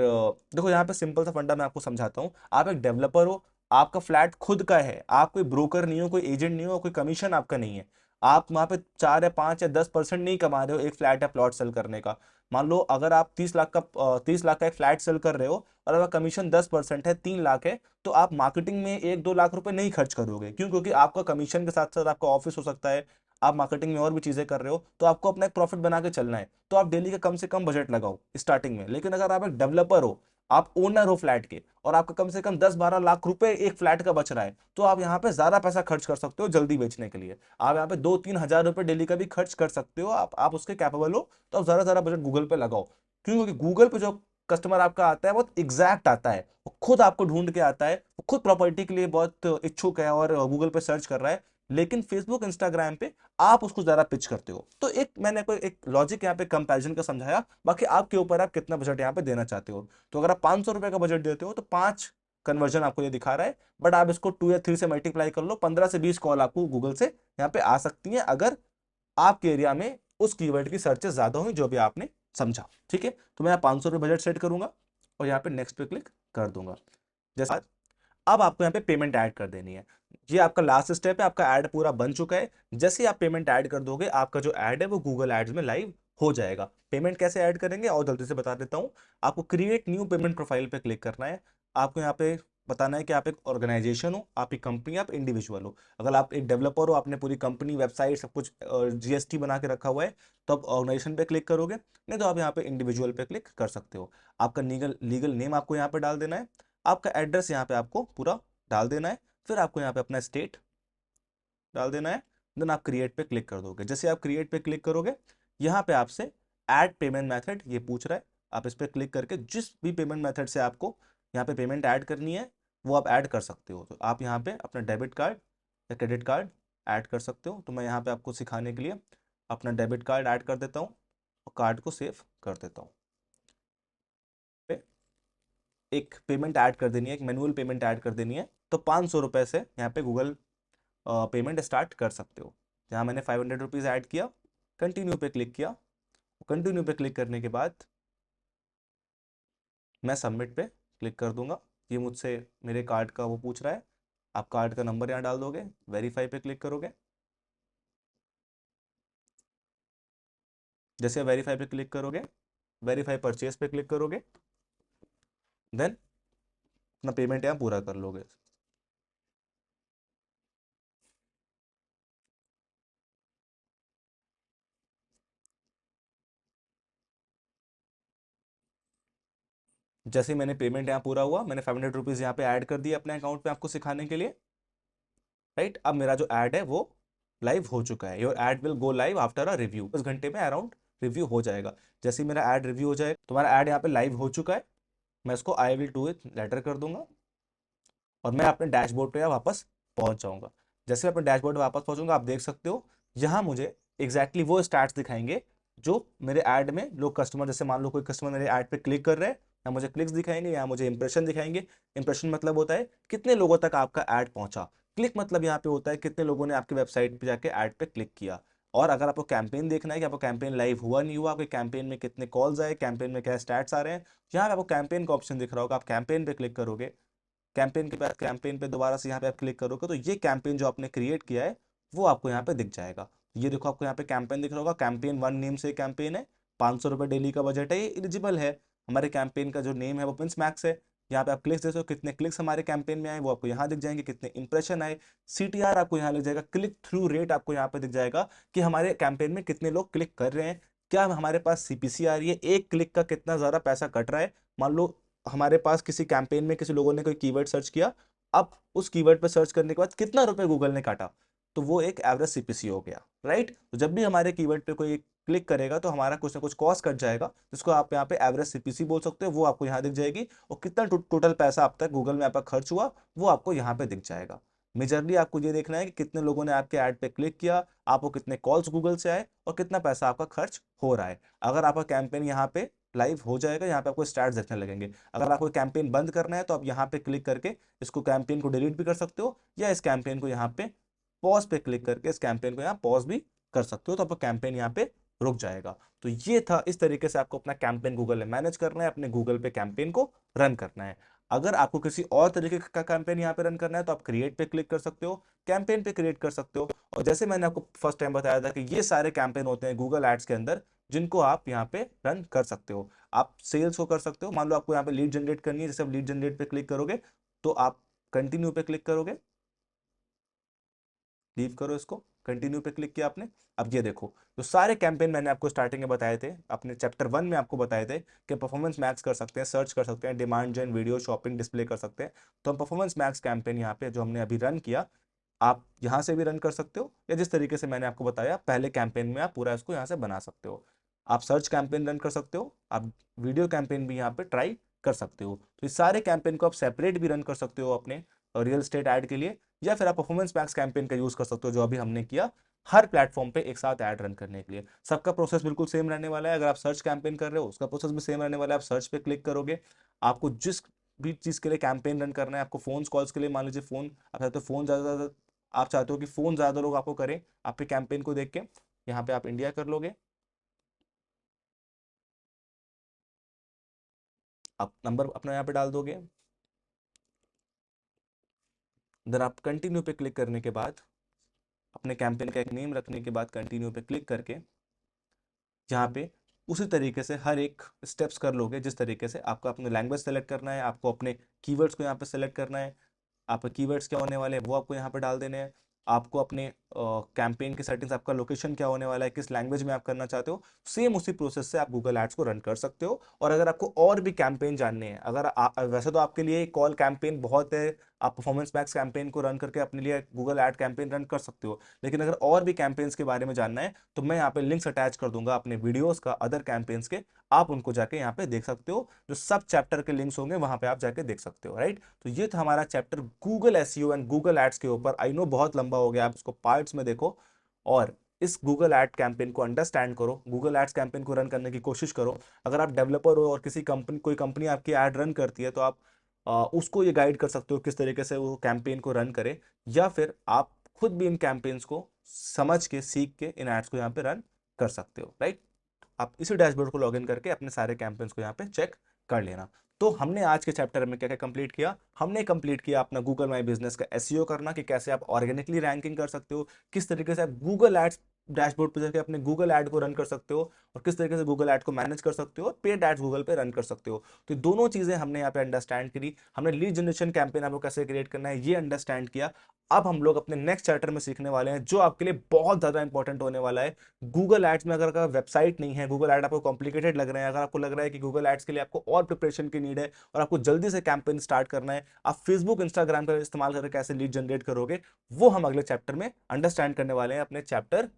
देखो यहाँ पे सिंपल सा फंडा मैं आपको समझाता हूँ। आप एक डेवलपर हो, आपका फ्लैट खुद का है, आप कोई ब्रोकर नहीं हो, कोई एजेंट नहीं हो, कोई कमीशन आपका नहीं है। आप वहां पे 4 या 5 या 10% नहीं कमा रहे हो एक फ्लैट या प्लॉट सेल करने का। मान लो अगर आप 30 लाख का एक फ्लैट सेल कर रहे हो, और अगर कमीशन 10% है, 3 लाख है, तो आप मार्केटिंग में 1-2 लाख रुपए नहीं खर्च करोगे। क्यों? क्योंकि आपका कमीशन के साथ साथ आपका ऑफिस हो सकता है, आप मार्केटिंग में और भी चीजें कर रहे हो, तो आपको अपना एक प्रॉफिट बना के चलना है। तो आप डेली का कम से कम बजट लगाओ स्टार्टिंग में। लेकिन अगर आप एक डेवलपर हो, आप ओनर हो फ्लैट के, और आपका कम से कम 10-12 लाख रुपए एक फ्लैट का बच रहा है, तो आप यहाँ पे ज्यादा पैसा खर्च कर सकते हो जल्दी बेचने के लिए। आप यहाँ पे 2-3 हजार रुपए डेली का भी खर्च कर सकते हो, आप उसके कैपेबल हो, तो आप ज्यादा बजट गूगल पे लगाओ। क्यों? क्योंकि गूगल पे जो कस्टमर आपका आता है बहुत एग्जैक्ट आता है, वो खुद आपको ढूंढ के आता है, वो खुद प्रॉपर्टी के लिए बहुत इच्छुक है और गूगल पे सर्च कर रहा है। लेकिन फेसबुक इंस्टाग्राम पे आप उसको ज्यादा पिच करते हो। तो एक मैंने कोई एक लॉजिक यहाँ पे कंपैरिजन का समझाया, बाकी आपके ऊपर आप कितना बजट यहाँ पे देना चाहते हो। तो अगर आप 500 रुपए का बजट देते हो तो 5 कन्वर्जन आपको ये दिखा रहा है। बट आप इसको 2 या 3 से मल्टीप्लाई कर लो, 15 से 20 कॉल आपको गूगल से यहाँ पे आ सकती हैं, अगर आपके एरिया में उस कीवर्ड की सर्चेस ज्यादा हुई जो भी आपने समझा, ठीक है। तो मैं 500 रुपये बजट सेट करूंगा और यहाँ पे नेक्स्ट पे क्लिक कर दूंगा। जैसा अब आपको यहाँ पे पेमेंट ऐड कर देनी है। ये आपका लास्ट स्टेप है, आपका ऐड पूरा बन चुका है। जैसे ही आप पेमेंट ऐड कर दोगे, आपका जो ऐड है वो गूगल एड्स में लाइव हो जाएगा। पेमेंट कैसे ऐड करेंगे और जल्दी से बता देता हूँ। आपको क्रिएट न्यू पेमेंट प्रोफाइल पे क्लिक करना है। आपको यहाँ पे बताना है कि आप एक ऑर्गेनाइजेशन हो, आपकी कंपनी, आप इंडिविजुअल हो। अगर आप एक डेवलपर हो, आपने पूरी कंपनी, वेबसाइट, सब कुछ जीएसटी बना के रखा हुआ है, तो आप ऑर्गेनाइजेशन पे क्लिक करोगे। नहीं तो आप यहाँ पे इंडिविजुअल पे क्लिक कर सकते हो। आपका लीगल लीगल नेम आपको यहाँ पे डाल देना है। आपका एड्रेस यहाँ पे आपको पूरा डाल देना है। फिर आपको यहाँ पे अपना स्टेट डाल देना है। देन आप क्रिएट पे क्लिक कर दोगे। जैसे आप क्रिएट पे क्लिक करोगे, यहाँ पे आपसे ऐड पेमेंट मेथड ये पूछ रहा है। आप इस पे क्लिक करके जिस भी पेमेंट मेथड से आपको यहाँ पे पेमेंट ऐड करनी है वो आप ऐड कर सकते हो। तो आप यहाँ पे अपना डेबिट कार्ड या क्रेडिट कार्ड ऐड कर सकते हो। तो मैं यहाँ पे आपको सिखाने के लिए अपना डेबिट कार्ड ऐड कर देता हूँ और कार्ड को सेव कर देता हूँ। एक पेमेंट ऐड कर देनी है, एक मैनुअल पेमेंट ऐड कर देनी है। तो 500 रुपये से यहाँ पे गूगल पेमेंट स्टार्ट कर सकते हो। जहाँ मैंने 500 रुपीज़ ऐड किया, कंटिन्यू पे क्लिक किया। कंटिन्यू पे क्लिक करने के बाद मैं सबमिट पे क्लिक कर दूंगा। ये मुझसे मेरे कार्ड का वो पूछ रहा है। आप कार्ड का नंबर यहाँ डाल दोगे, वेरीफाई पे क्लिक करोगे। जैसे वेरीफाई पे क्लिक करोगे, वेरीफाई परचेज पे क्लिक करोगे, देन अपना पेमेंट यहाँ पूरा कर लोगे। जैसे ही मैंने पेमेंट यहाँ पूरा हुआ, मैंने 500 रुपीज़ यहाँ पे ऐड कर दिया अपने अकाउंट पे आपको सिखाने के लिए, राइट। अब मेरा जो ऐड है वो लाइव हो चुका है। Your add will go live after a review, 10 घंटे में अराउंड रिव्यू हो जाएगा। जैसे ही मेरा ऐड रिव्यू हो जाए, तुम्हारा ऐड यहाँ पे लाइव हो चुका है। मैं इसको I will do it later कर दूंगा और मैं अपने डैशबोर्ड पे वापस पहुंच जाऊंगा। जैसे मैं अपने डैशबोर्ड पे वापस पहुंचूंगा, आप देख सकते हो यहाँ मुझे एग्जैक्टली वो स्टैट्स दिखाएंगे जो मेरे ऐड में लोग कस्टमर, जैसे मान लो कोई कस्टमर मेरे ऐड पे क्लिक कर रहे हैं, यहाँ मुझे क्लिक्स दिखाएंगे, यहाँ मुझे इंप्रेशन दिखाएंगे। इंप्रेशन मतलब होता है कितने लोगों तक आपका ऐड पहुंचा। क्लिक मतलब यहाँ पे होता है कितने लोगों ने आपकी वेबसाइट पे जाके ऐड पे क्लिक किया। और अगर आपको कैंपेन देखना है कि आपको कैंपेन लाइव हुआ नहीं हुआ, आपके कैंपेन में कितने कॉल्स आए, कैंपेन में क्या स्टैट्स आ रहे हैं, यहाँ पे आपको कैंपेन का ऑप्शन दिख रहा होगा, आप कैंपेन पे क्लिक करोगे। कैंपेन के बाद कैंपेन पे दोबारा से यहाँ पे आप क्लिक करोगे तो ये कैंपेन जो आपने क्रिएट किया है वो आपको यहाँ पे दिख जाएगा। ये देखो आपको यहाँ पे कैंपेन दिख रहा होगा, कैंपेन 1 नेम से कैंपेन है, 500 रुपये डेली का बजट है, ये एलिजिबल है। हमारे कैंपेन का जो नेम है वो पिंस मैक्स है। यहाँ पे आप क्लिक्स देखो कितने क्लिक्स हमारे कैंपेन में आए वो आपको यहाँ दिख जाएंगे, कितने इंप्रेशन आए, सीटीआर आपको यहाँ लिख जाएगा, क्लिक थ्रू रेट आपको यहाँ पे दिख जाएगा कि हमारे कैंपेन में कितने लोग क्लिक कर रहे हैं, क्या हमारे पास सीपीसी आ रही है, एक क्लिक का कितना ज्यादा पैसा कट रहा है। मान लो हमारे पास किसी कैंपेन में किसी लोगों ने कोई कीवर्ड सर्च किया, अब उस कीवर्ड पर सर्च करने के बाद कितना रुपए गूगल ने काटा, तो वो एक एवरेज सीपीसी हो गया, राइट। तो जब भी हमारे कीवर्ड पे कोई क्लिक करेगा तो हमारा कुछ ना कुछ कॉस्ट कट जाएगा, जिसको आप यहाँ पे एवरेज सीपीसी बोल सकते हो, वो आपको यहाँ दिख जाएगी। और कितना टोटल पैसा अब तक गूगल में आपका खर्च हुआ वो आपको यहाँ पे दिख जाएगा। मेजरली आपको ये देखना है कि कितने लोगों ने आपके ऐड पे क्लिक किया, आपको कितने कॉल्स गूगल से आए और कितना पैसा आपका खर्च हो रहा है। अगर आपका कैंपेन यहाँ पे लाइव हो जाएगा, यहाँ पे आपको स्टैट्स देखने लगेंगे। अगर आपको कैंपेन बंद करना है तो आप यहाँ पे क्लिक करके इसको कैंपेन को डिलीट भी कर सकते हो, या इस कैंपेन को यहाँ पे पॉज पे क्लिक करके इस कैंपेन को यहाँ पॉज भी कर सकते हो, तो आपका कैंपेन यहाँ पे रुक जाएगा। तो ये था, इस तरीके से आपको अपना कैंपेन गूगल में मैनेज करना है, अपने गूगल पे कैंपेन को रन करना है। अगर आपको किसी और तरीके का कैंपेन यहाँ पे रन करना है तो आप क्रिएट पे क्लिक कर सकते हो, कैंपेन पे क्रिएट कर सकते हो। और जैसे मैंने आपको फर्स्ट टाइम बताया था कि ये सारे कैंपेन होते हैं गूगल एड्स के अंदर, जिनको आप यहाँ पे रन कर सकते हो। आप सेल्स को कर सकते हो, मान लो आपको यहाँ पे लीड जनरेट करनी है, जैसे आप लीड जनरेट पे क्लिक करोगे तो आप कंटिन्यू पे क्लिक करोगे, लीव करो इसको, कंटिन्यू पे क्लिक किया आपने। अब ये देखो जो सारे कैंपेन मैंने आपको स्टार्टिंग में बताए थे, अपने चैप्टर 1 में आपको बताए थे कि परफॉर्मेंस मैक्स कर सकते हैं, सर्च कर सकते हैं, डिमांड जेन, वीडियो शॉपिंग, डिस्प्ले कर सकते हैं। तो हम परफॉर्मेंस मैक्स कैंपेन यहाँ पे जो हमने अभी रन किया, आप यहाँ से भी रन कर सकते हो, या जिस तरीके से मैंने आपको बताया पहले कैंपेन में आप पूरा इसको यहाँ से बना सकते हो। आप सर्च कैंपेन रन कर सकते हो, आप वीडियो कैंपेन भी यहाँ पे ट्राई कर सकते हो। तो इस सारे कैंपेन को आप सेपरेट भी रन कर सकते हो अपने रियल स्टेट ऐड के लिए, या फिर आप परफॉर्मेंस मैक्स कैंपेन का यूज कर सकते हो जो अभी हमने किया, हर प्लेटफॉर्म पे एक साथ ऐड रन करने के लिए। सबका प्रोसेस बिल्कुल सेम रहने वाला है। अगर आप सर्च कैंपेन कर रहे हो उसका प्रोसेस भी सेम रहने वाला है। आप सर्च पे क्लिक करोगे, आपको जिस भी चीज के लिए कैंपेन रन करना है, आपको फोन कॉल्स के लिए, मान लीजिए फोन आप चाहते हो फोन ज्यादा, आप चाहते हो कि फोन ज्यादा लोग आपको करें आपके कैंपेन को देख के, यहाँ पे आप इंडिया कर लोगे, आप नंबर अपना यहाँ पे डाल दोगे। देन आप कंटिन्यू पे क्लिक करने के बाद, अपने कैंपेन का एक नेम रखने के बाद कंटिन्यू पे क्लिक करके यहाँ पे उसी तरीके से हर एक स्टेप्स कर लोगे, जिस तरीके से आपको अपने लैंग्वेज सेलेक्ट करना है, आपको अपने कीवर्ड्स को यहाँ पे सेलेक्ट करना है, आपके कीवर्ड्स क्या होने वाले हैं वो आपको यहाँ पे डाल देने हैं, आपको अपने कैंपेन की सेटिंग्स, आपका लोकेशन क्या होने वाला है, किस लैंग्वेज में आप करना चाहते हो, सेम उसी प्रोसेस से आप गूगल एड्स को रन कर सकते हो। और अगर आपको और भी कैंपेन जानने हैं, अगर वैसे तो आपके लिए कॉल कैंपेन बहुत है, आप परफॉर्मेंस मैक्स कैंपेन को रन करके अपने लिए गूगल एड कैंपेन रन कर सकते हो, लेकिन अगर और भी कैंपेन्स के बारे में जानना है तो मैं यहाँ पे लिंक्स अटैच कर दूंगा अपने वीडियोस का, अदर कैंपेन्स के, आप उनको जाके यहाँ पे देख सकते हो, जो सब चैप्टर के लिंक्स होंगे वहां पे आप जाके देख सकते हो, राइट। तो ये था हमारा chapter Google SEO and Google ads के ऊपर। आई नो बहुत लंबा हो गया, आप इसको पार्ट्स में देखो और इस गूगल एड कैंपेन को अंडरस्टैंड करो, गूगल एड्स कैंपेन को रन करने की कोशिश करो। अगर आप डेवलपर हो और किसी कंपनी, कोई कंपनी आपकी ऐड रन करती है तो आप उसको ये गाइड कर सकते हो किस तरीके से वो कैंपेन को रन करे, या फिर आप खुद भी इन कैंपेन्स को समझ के, सीख के इन एड्स को यहाँ पे रन कर सकते हो, राइट। आप इसी डैशबोर्ड को लॉगिन करके अपने सारे कैंपेन्स को यहाँ पे चेक कर लेना। तो हमने आज के चैप्टर में क्या क्या कंप्लीट किया, हमने कंप्लीट किया अपना गूगल माई बिजनेस का एसईओ करना, कि कैसे आप ऑर्गेनिकली रैंकिंग कर सकते हो, किस तरीके से आप गूगल एड्स डैशबोर्ड पे जाके अपने गूगल ऐड को रन कर सकते हो और किस तरीके से गूगल ऐड को मैनेज कर सकते हो और पेड एड्स गूगल पे रन कर सकते हो। तो ये दोनों चीजें हमने यहाँ पे अंडरस्टैंड करी। हमने लीड जनरेशन कैंपेन आपको कैसे क्रिएट करना है ये अंडरस्टैंड किया। अब हम लोग अपने नेक्स्ट चैप्टर में सीखने वाले हैं जो आपके लिए बहुत ज्यादा इंपॉर्टेंट होने वाला है। गूगल एड्स में अगर आपका वेबसाइट नहीं है, गूगल एड आपको कॉम्प्लिकेटेड लग रहे हैं, अगर आपको लग रहा है कि गूगल एड्स के लिए आपको और प्रिपरेशन की नीड है और आपको जल्दी से कैंपेन स्टार्ट करना है, आप फेसबुक इंस्टाग्राम का इस्तेमाल करके कैसे लीड जनरेट करोगे, वो हम अगले चैप्टर में अंडरस्टैंड करने वाले हैं अपने चैप्टर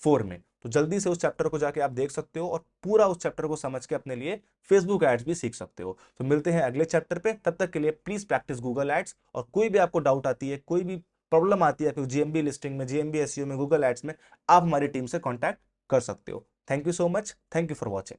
4 में। तो जल्दी से उस चैप्टर को जाके आप देख सकते हो और पूरा उस चैप्टर को समझ के अपने लिए फेसबुक एड्स भी सीख सकते हो। तो मिलते हैं अगले चैप्टर पे, तब तक के लिए प्लीज प्रैक्टिस गूगल एड्स। और कोई भी आपको डाउट आती है, कोई भी प्रॉब्लम आती है कोई जीएमबी लिस्टिंग में, जीएमबी एसईओ में, गूगल एड्स में, आप हमारी टीम से कांटेक्ट कर सकते हो। Thank you so much, thank you for watching.